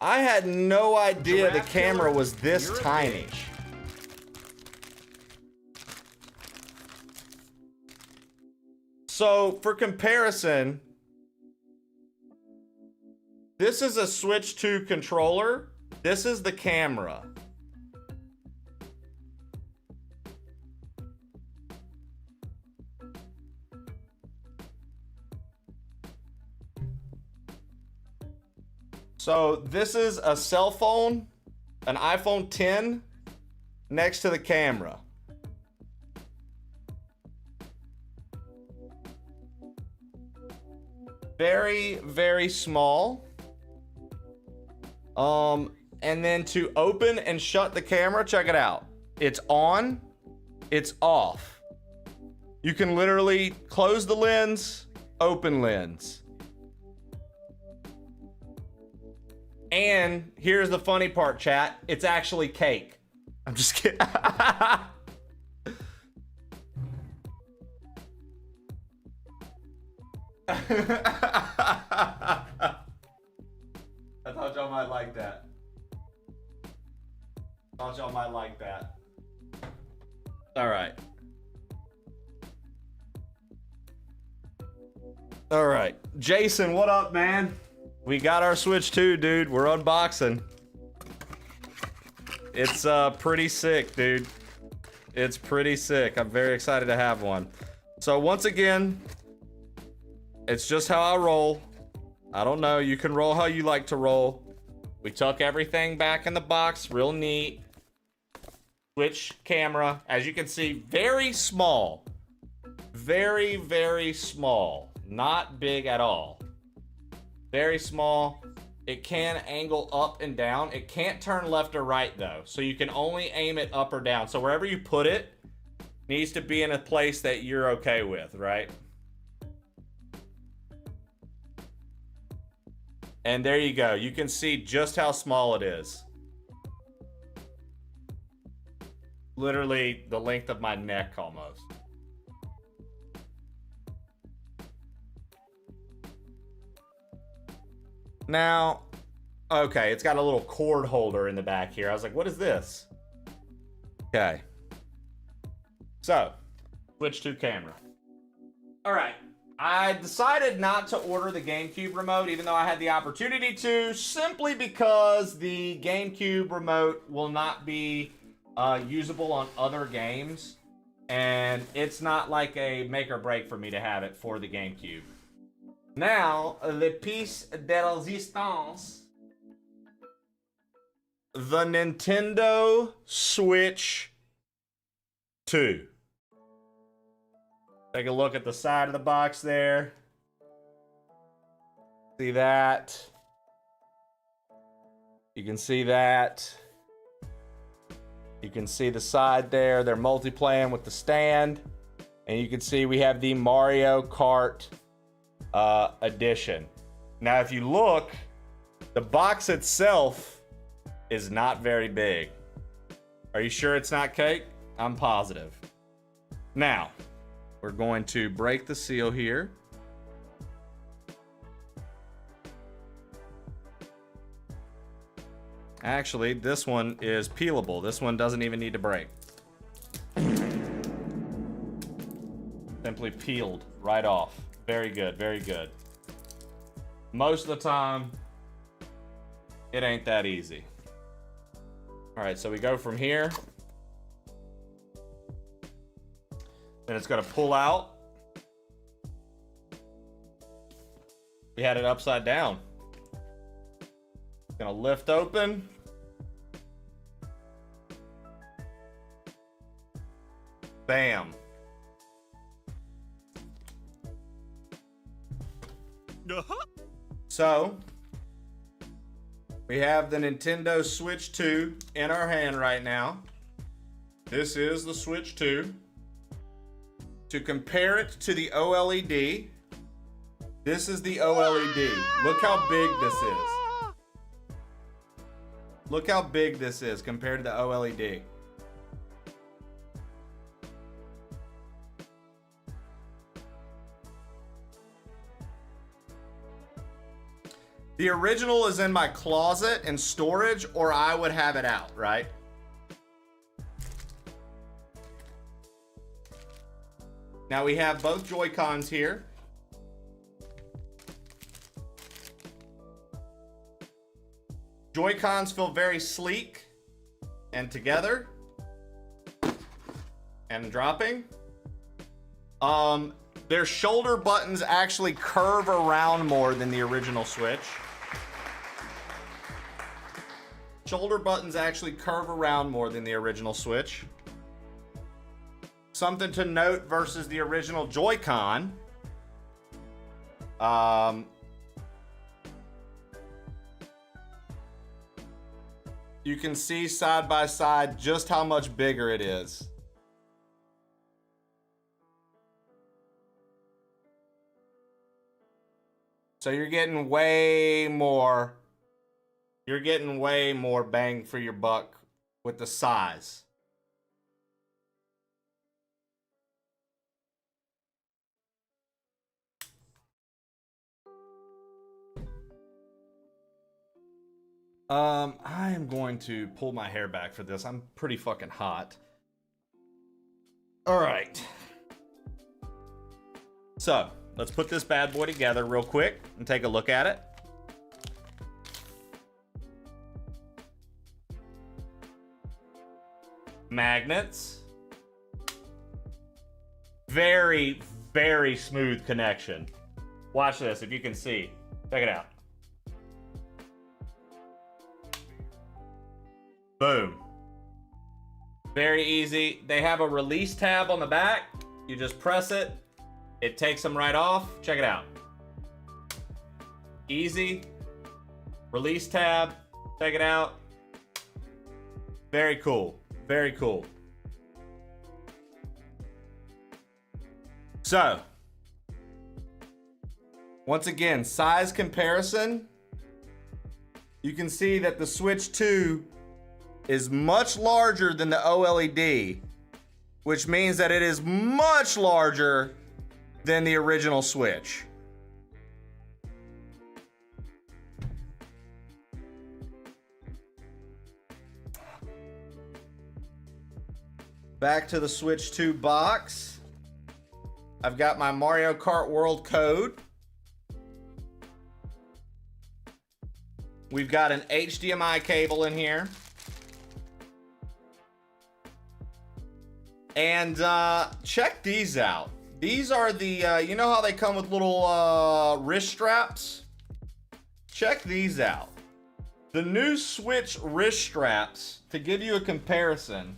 I had no idea the camera was this tiny. So, for comparison, this is a Switch 2 controller. This is the camera. So, this is a cell phone, an iPhone 10, next to the camera. Very, very small. And then to open and shut the camera, check it out. It's on, it's off. You can literally close the lens, open lens. And here's the funny part, chat. It's actually cake. I'm just kidding. I thought y'all might like that. Thought y'all might like that. All right. All right. Jason, what up, man? We got our Switch 2, dude. We're unboxing. It's pretty sick, dude. It's pretty sick. I'm very excited to have one. So once again, it's just how I roll. I don't know. You can roll how you like to roll. We tuck everything back in the box. Real neat. Switch camera. As you can see, very small. very, very small. Not big at all. Very small. It can angle up and down. It can't turn left or right though. So you can only aim it up or down. So wherever you put it needs to be in a place that you're okay with, right? And there you go. You can see just how small it is. Literally the length of my neck almost. Now, okay, it's got a little cord holder in the back here. I was like, what is this? Okay. So, switch to camera. All right. I decided not to order the GameCube remote, even though I had the opportunity to, simply because the GameCube remote will not be usable on other games. And it's not like a make or break for me to have it for the GameCube. Now, the piece de resistance. The Nintendo Switch 2. Take a look at the side of the box there. See that? You can see that. You can see the side there. They're multiplaying with the stand. And you can see we have the Mario Kart edition. Now, if you look, the box itself is not very big. Are you sure it's not cake? I'm positive. Now, we're going to break the seal here. Actually, this one is peelable. This one doesn't even need to break. Simply peeled right off. Very good, very good. Most of the time, it ain't that easy. All right, so we go from here. Then it's gonna pull out. We had it upside down. It's gonna lift open. Bam. So, we have the Nintendo Switch 2 in our hand right now. This is the Switch 2. To compare it to the OLED, this is the OLED. Look how big this is. Look how big this is compared to the OLED. The original is in my closet and storage, or I would have it out, right? Now we have both Joy-Cons here. Joy-Cons feel very sleek and together and dropping. Their shoulder buttons actually curve around more than the original Switch. Shoulder buttons actually curve around more than the original Switch. Something to note versus the original Joy-Con. You can see side by side just how much bigger it is. So you're getting way more. You're getting way more bang for your buck with the size. I am going to pull my hair back for this. I'm pretty fucking hot. All right. So, let's put this bad boy together real quick and take a look at it. Magnets. Very, very smooth connection. Watch this if you can see. Check it out. Boom. Very easy. They have a release tab on the back. You just press it It takes them right off. Check it out. Easy. Release tab. Take it out. Very cool. Very cool. So, once again, size comparison. You can see that the Switch 2 is much larger than the OLED, which means that it is much larger than the original Switch. Back to the Switch 2 box. I've got my Mario Kart World code. We've got an HDMI cable in here. And check these out. These are the, you know how they come with little wrist straps? Check these out. The new Switch wrist straps, to give you a comparison,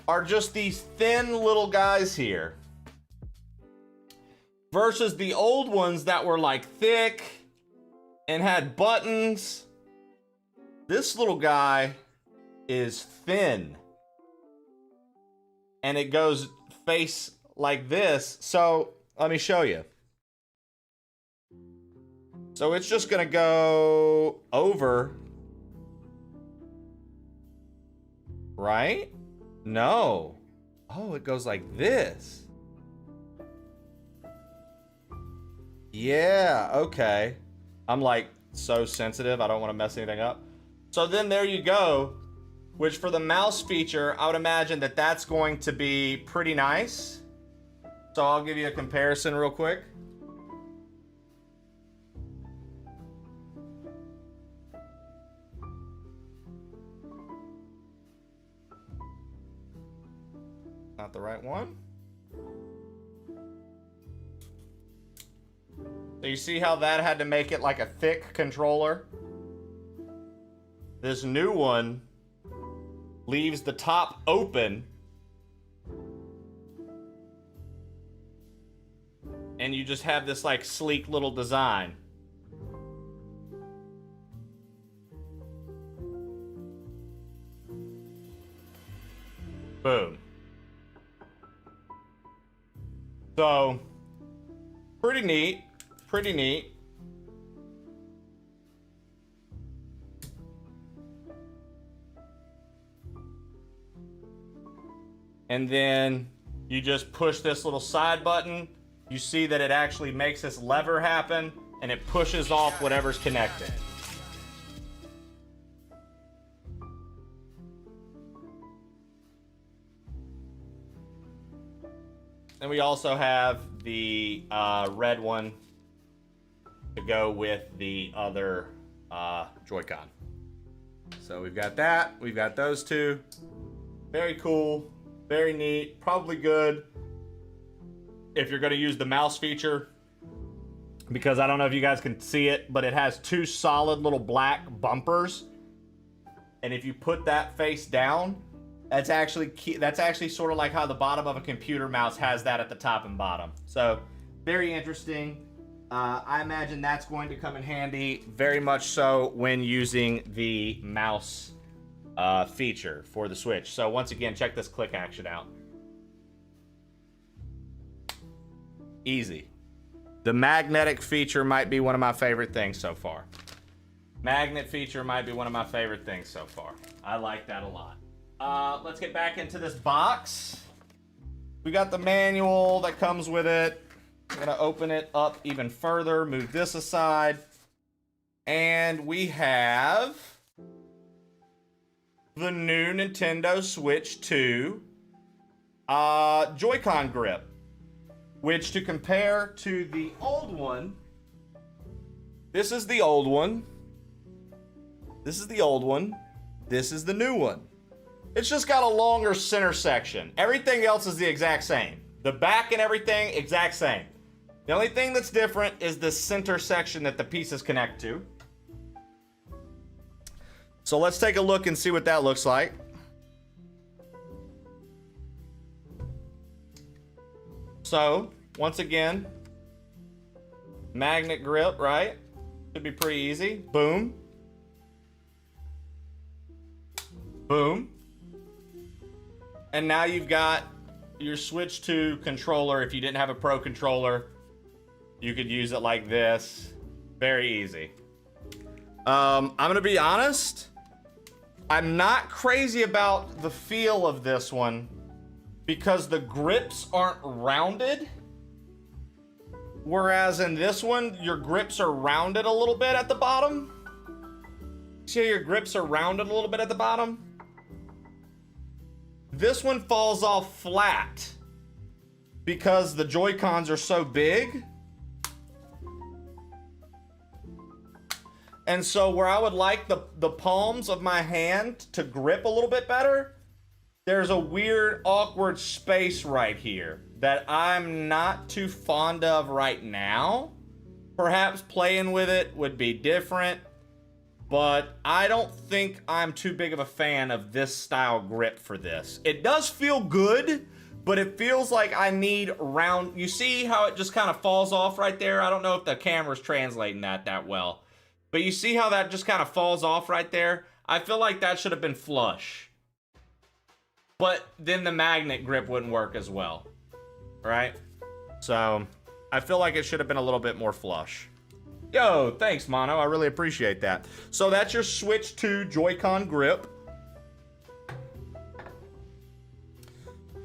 are just these thin little guys here versus the old ones that were like thick and had buttons. This little guy is thin and it goes face like this. So let me show you. So it's just gonna go over, right? No. Oh, it goes like this. Yeah, okay. I'm like so sensitive. I don't want to mess anything up. So then there you go. Which for the mouse feature, I would imagine that that's going to be pretty nice. So I'll give you a comparison real quick. Not the right one. So you see how that had to make it like a thick controller? This new one leaves the top open and you just have this like sleek little design. Boom. So, pretty neat, pretty neat. And then you just push this little side button. You see that it actually makes this lever happen and it pushes off whatever's connected. And we also have the red one to go with the other Joy-Con. So we've got that. We've got those two. Very cool. Very neat. Probably good if you're going to use the mouse feature. Because I don't know if you guys can see it, but it has two solid little black bumpers. And if you put that face down, that's actually sort of like how the bottom of a computer mouse has that at the top and bottom. So very interesting. I imagine that's going to come in handy very much so when using the mouse feature for the Switch. So once again, check this click action out. Easy. The magnetic feature might be one of my favorite things so far. Magnet feature might be one of my favorite things so far. I like that a lot. Let's get back into this box. We got the manual that comes with it. I'm gonna open it up even further, move this aside. And we have the new Nintendo Switch 2 Joy-Con grip, which to compare to the old one, this is the old one, this is the old one, this is the new one. It's just got a longer center section. Everything else is the exact same. The back and everything, exact same. The only thing that's different is the center section that the pieces connect to. So let's take a look and see what that looks like. So, once again, magnet grip, right? Should be pretty easy. Boom. Boom. And now you've got your Switch 2 controller. If you didn't have a Pro controller, you could use it like this. Very easy. I'm gonna be honest. I'm not crazy about the feel of this one because the grips aren't rounded. Whereas in this one, your grips are rounded a little bit at the bottom. See how your grips are rounded a little bit at the bottom? This one falls off flat because the Joy-Cons are so big. And so where I would like the palms of my hand to grip a little bit better, there's a weird, awkward space right here that I'm not too fond of right now. Perhaps playing with it would be different, but I don't think I'm too big of a fan of this style grip for this. It does feel good, but it feels like I need round. You see how it just kind of falls off right there? I don't know if the camera's translating that well. But you see how that just kind of falls off right there? I feel like that should have been flush. But then the magnet grip wouldn't work as well. Right? So, I feel like it should have been a little bit more flush. Yo, thanks, Mono. I really appreciate that. So that's your Switch 2 Joy-Con grip.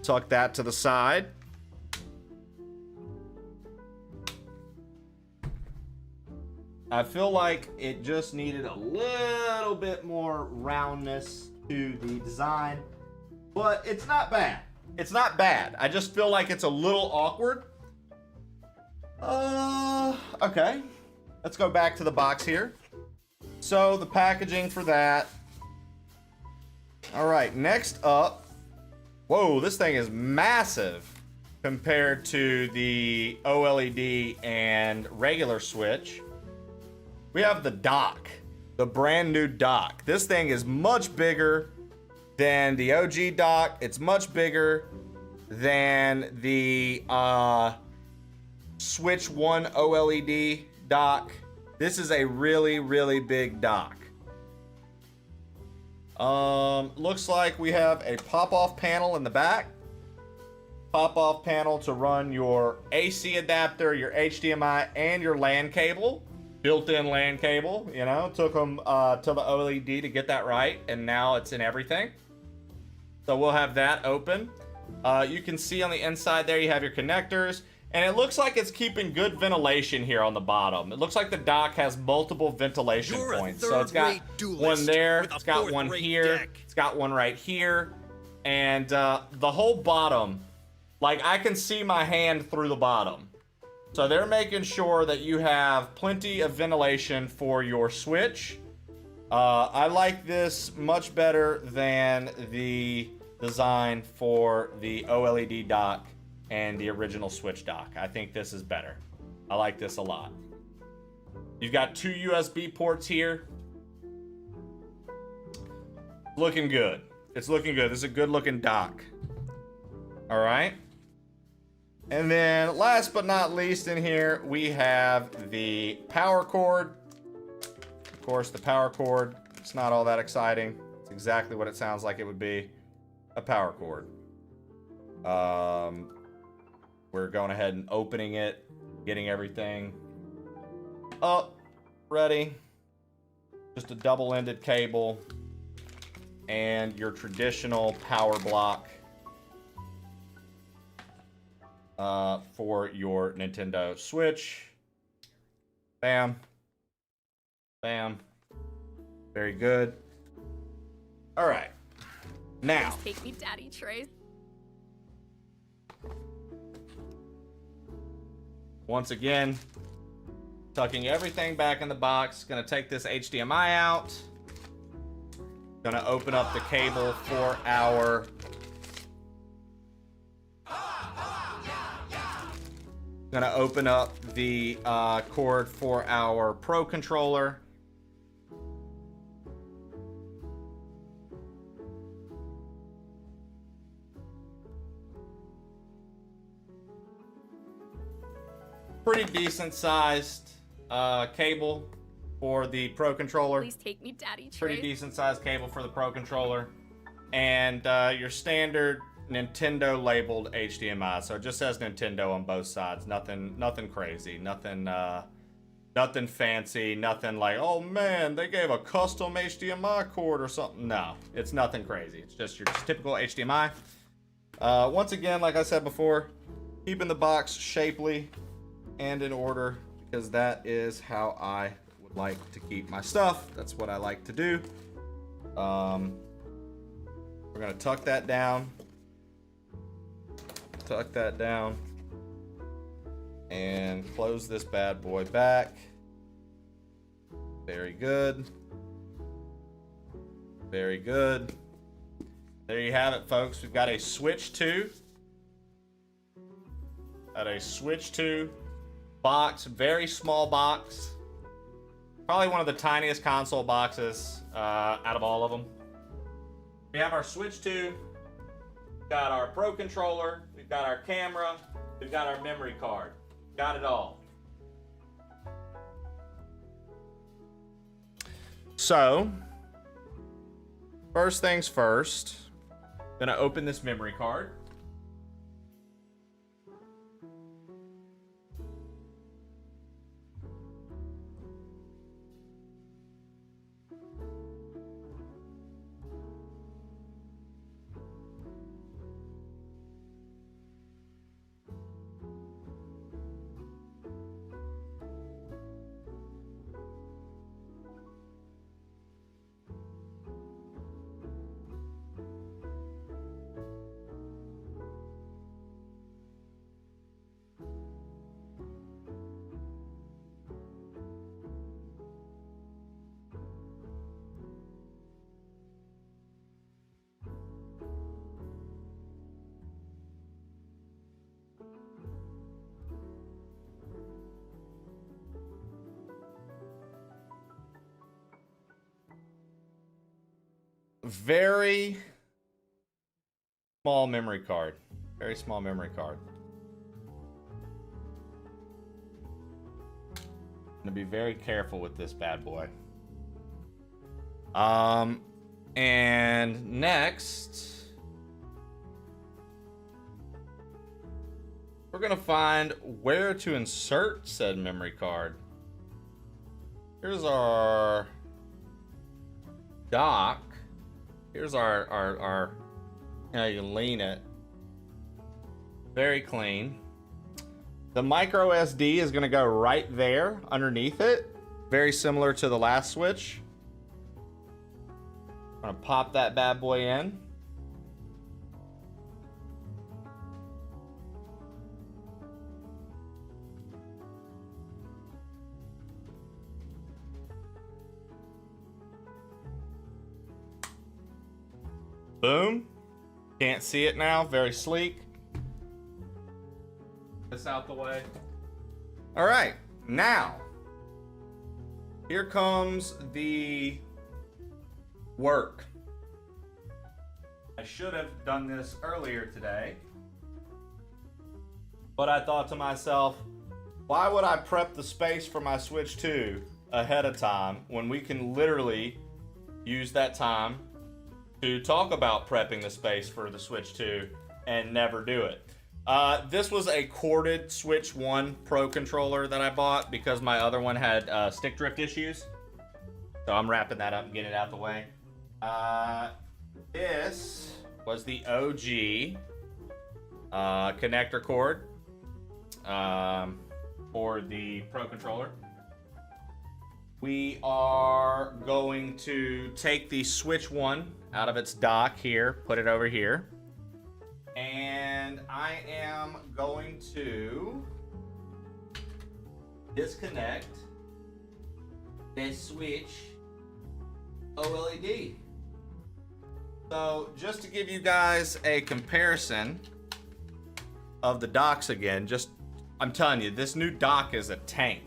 Tuck that to the side. I feel like it just needed a little bit more roundness to the design, but it's not bad. It's not bad. I just feel like it's a little awkward. Okay. Let's go back to the box here. So the packaging for that. All right, next up. Whoa, this thing is massive compared to the OLED and regular Switch. We have the dock, the brand new dock. This thing is much bigger than the OG dock. It's much bigger than the Switch 1 OLED dock. This is a really, really big dock. Looks like we have a pop-off panel in the back. Pop-off panel to run your AC adapter, your HDMI, and your LAN cable. Built-in LAN cable, you know, took them to the OLED to get that right, and now it's in everything. So we'll have that open. You can see on the inside there you have your connectors, and it looks like it's keeping good ventilation here on the bottom. It looks like the dock has multiple ventilation points. So it's got one there, it's got one here, it's got one right here, and the whole bottom, like I can see my hand through the bottom. So they're making sure that you have plenty of ventilation for your Switch. I like this much better than the design for the OLED dock and the original Switch dock. I think this is better. I like this a lot. You've got 2 USB ports here. Looking good. It's looking good. This is a good looking dock. All right. And then last but not least in here, we have the power cord. Of course, the power cord, it's not all that exciting. It's exactly what it sounds like it would be, a power cord. We're going ahead and opening it, getting everything up, ready. Just a double-ended cable and your traditional power block for your Nintendo Switch. Bam. Bam. Very good. All right. Now. Please take me, Daddy Trace. Once again, tucking everything back in the box. Gonna take this HDMI out. Gonna open up the cable for our gonna open up the cord for our Pro controller. pretty decent sized cable for the Pro Controller. Please take me, Daddy Trey. Pretty decent sized cable for the Pro Controller. And your standard Nintendo labeled HDMI. So it just says Nintendo on both sides. Nothing crazy. Nothing fancy. Nothing like, oh man, they gave a custom HDMI cord or something. No, it's nothing crazy. It's just your typical HDMI. Once again, like I said before, keeping the box shapely and in order, because that is how I would like to keep my stuff. That's what I like to do. We're gonna tuck that down. Tuck that down. And close this bad boy back. Very good. Very good. There you have it, folks. We've got a Switch 2. Got a Switch 2 box. Very small box. Probably one of the tiniest console boxes out of all of them. We have our Switch 2. We've got our Pro Controller. We've got our camera. We've got our memory card. Got it all. So, first things first, gonna open this memory card. Very small memory card. Very small memory card. I'm gonna be very careful with this bad boy. And next, we're gonna find where to insert said memory card. Here's our dock. Here's our you know, you can lean it. Very clean. The micro SD is gonna go right there underneath it. Very similar to the last Switch. I'm gonna pop that bad boy in. Boom. Can't see it now. Very sleek. This out the way. All right. Now, here comes the work. I should have done this earlier today, but I thought to myself, why would I prep the space for my Switch 2 ahead of time when we can literally use that time to talk about prepping the space for the Switch 2 and never do it. This was a corded Switch 1 Pro controller that I bought because my other one had stick drift issues. So I'm wrapping that up and getting it out the way. This was the OG connector cord for the Pro controller. We are going to take the Switch 1 out of its dock here, put it over here. And I am going to disconnect this Switch OLED. So just to give you guys a comparison of the docks again, I'm telling you, this new dock is a tank.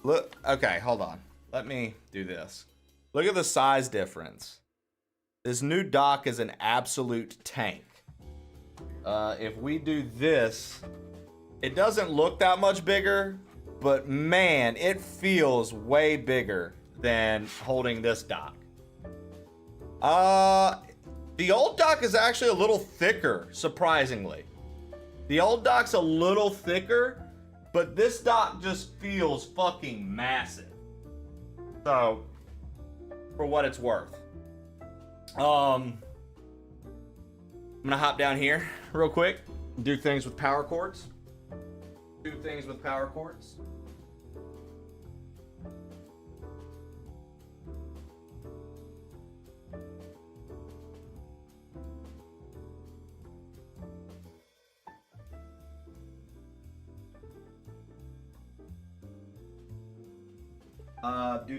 Look, okay, hold on. Let me do this. Look at the size difference. This new dock is an absolute tank. If we do this It doesn't look that much bigger, but man, it feels way bigger than holding this dock. The old dock is actually a little thicker, surprisingly. The old dock's a little thicker, but this dock just feels fucking massive. So, for what it's worth. I'm gonna hop down here real quick, do things with power cords. Do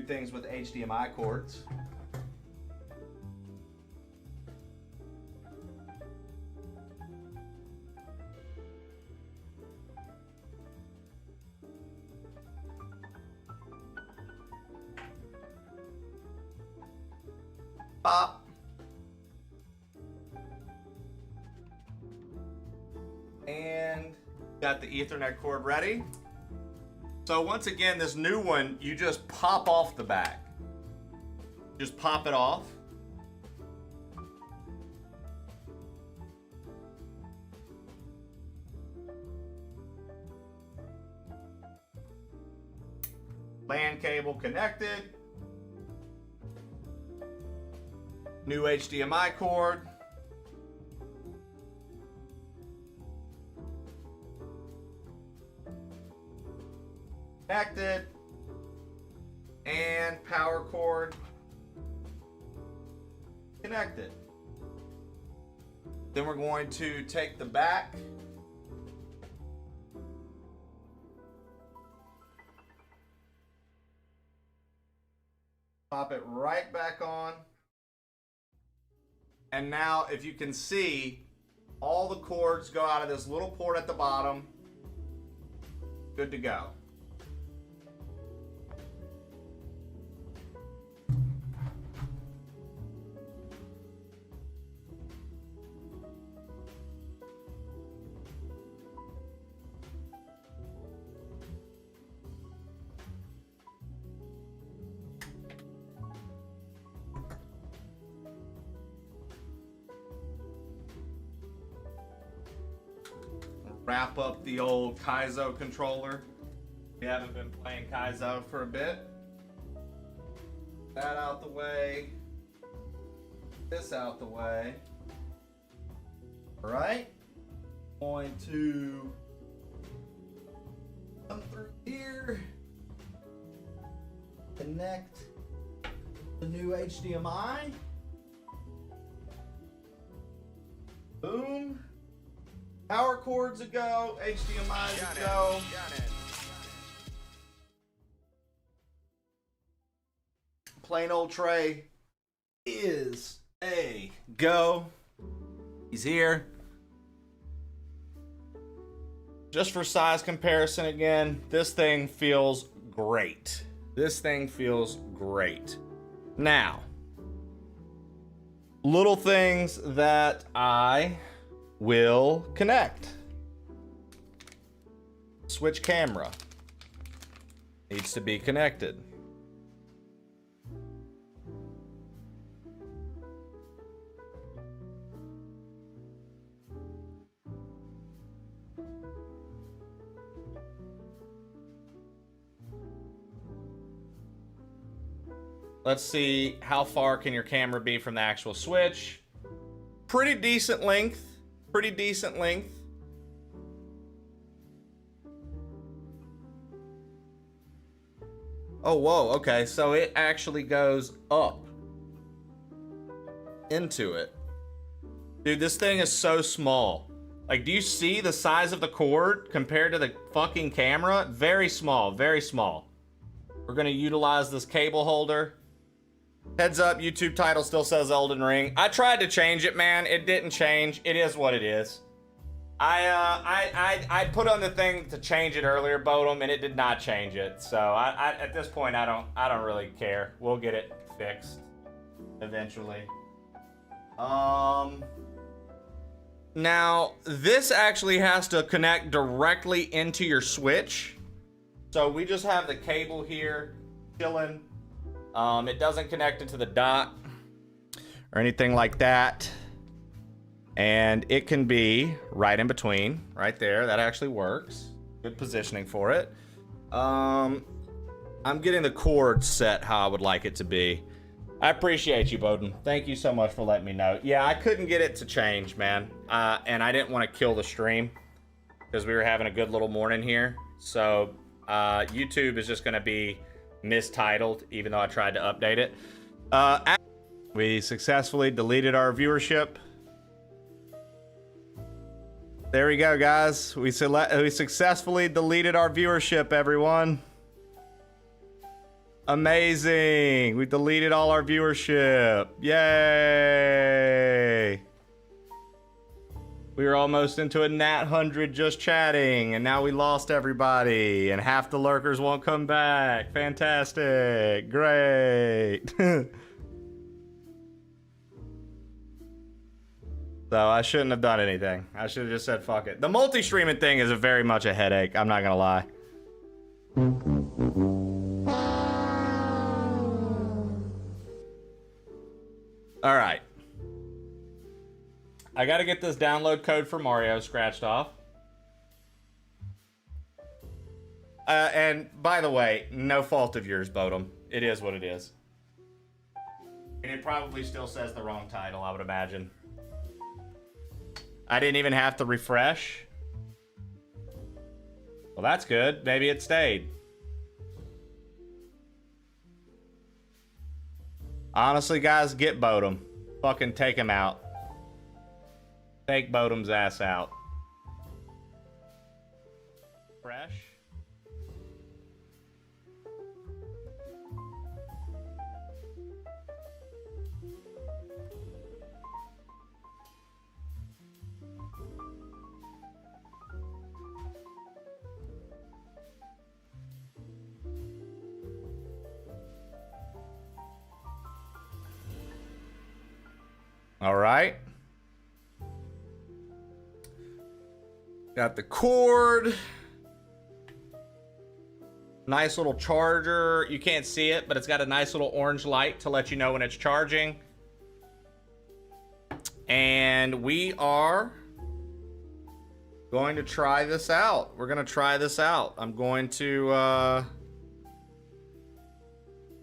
things with HDMI cords. Pop. And got the Ethernet cord ready. So once again, this new one, you just pop off the back. Just pop it off. LAN cable connected. New HDMI cord. Connected. And power cord connected. Then we're going to take the back. Pop it right back on. And now, if you can see, all the cords go out of this little port at the bottom. Good to go. Wrap up the old Kaizo controller. We haven't been playing Kaizo for a bit. That out the way. This out the way. All right. Going to come through here. Connect the new HDMI. Boom. Power cords a go, HDMI a go. Plain old Trey is a go. He's here. Just for size comparison again, this thing feels great. This thing feels great. Now, little things that I will connect. Switch camera needs to be connected. Let's see how far can your camera be from the actual switch. Pretty decent length. Pretty decent length. Oh, whoa, okay, so it actually goes up into it. Dude, this thing is so small. Like, do you see the size of the cord compared to the fucking camera? Very small, very small. We're gonna utilize this cable holder. Heads up, YouTube title still says Elden Ring. I tried to change it, man. It didn't change. It is what it is. I put on the thing to change it earlier, Bodum, and it did not change it. So I at this point I don't really care. We'll get it fixed eventually. Now, this actually has to connect directly into your Switch. So we just have the cable here chilling. It doesn't connect into the dock or anything like that. And it can be right in between, right there. That actually works. Good positioning for it. I'm getting the cord set how I would like it to be. I appreciate you, Bowden. Thank you so much for letting me know. Yeah, I couldn't get it to change, man. And I didn't want to kill the stream because we were having a good little morning here. So YouTube is just going to be mistitled, even though I tried to update it. We successfully deleted our viewership. There we go, guys. We successfully deleted our viewership, everyone. Amazing. We deleted all our viewership. Yay. We were almost into a nat 100 just chatting, and now we lost everybody, and half the lurkers won't come back. Fantastic. Great. So I shouldn't have done anything. I should have just said fuck it. The multi-streaming thing is very much a headache. I'm not gonna lie. All right. I gotta get this download code for Mario scratched off. And by the way, no fault of yours, Bodum. It is what it is. And it probably still says the wrong title, I would imagine. I didn't even have to refresh. Well, that's good. Maybe it stayed. Honestly, guys, get Bodum. Fucking take him out. Take Bodum's ass out. Fresh. All right. Got the cord. Nice little charger. You can't see it, but it's got a nice little orange light to let you know when it's charging. And we are going to try this out. We're going to try this out. I'm going to, I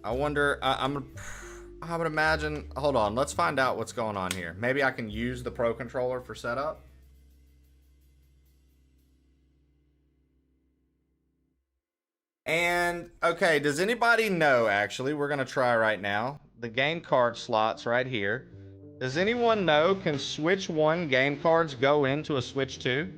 wonder, I would imagine, hold on, let's find out what's going on here. Maybe I can use the Pro Controller for setup. And, okay, does anybody know, actually, we're going to try right now, the game card slots right here. Does anyone know, can Switch 1 game cards go into a Switch 2?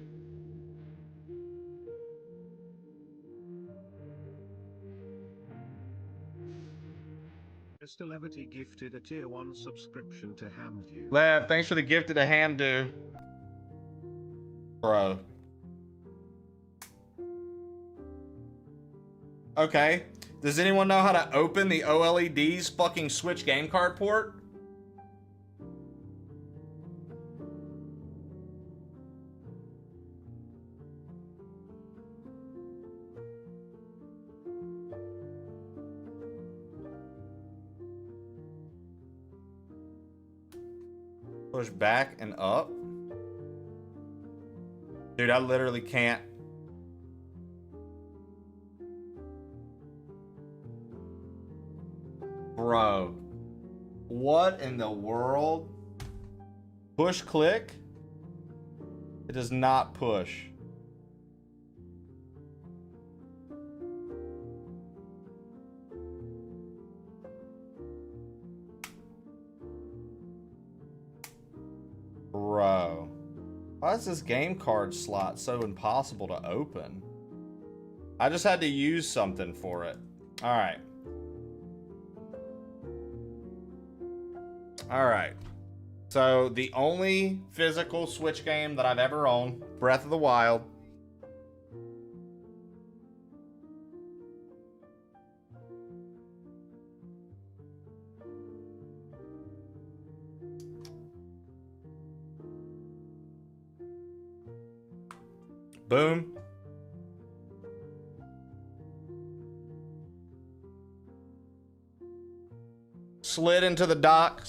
Mr. Levity gifted a tier 1 subscription to Hamdu. Lev, thanks for the gift to the Hamdu. Bro. Okay. Does anyone know how to open the OLED's fucking Switch game card port? Push back and up. Dude, I literally can't. Bro. What in the world? Push click? It does not push. Bro. Why is this game card slot so impossible to open? I just had to use something for it. Alright. Alright. So, the only physical Switch game that I've ever owned, Breath of the Wild. Boom. Slid into the dock,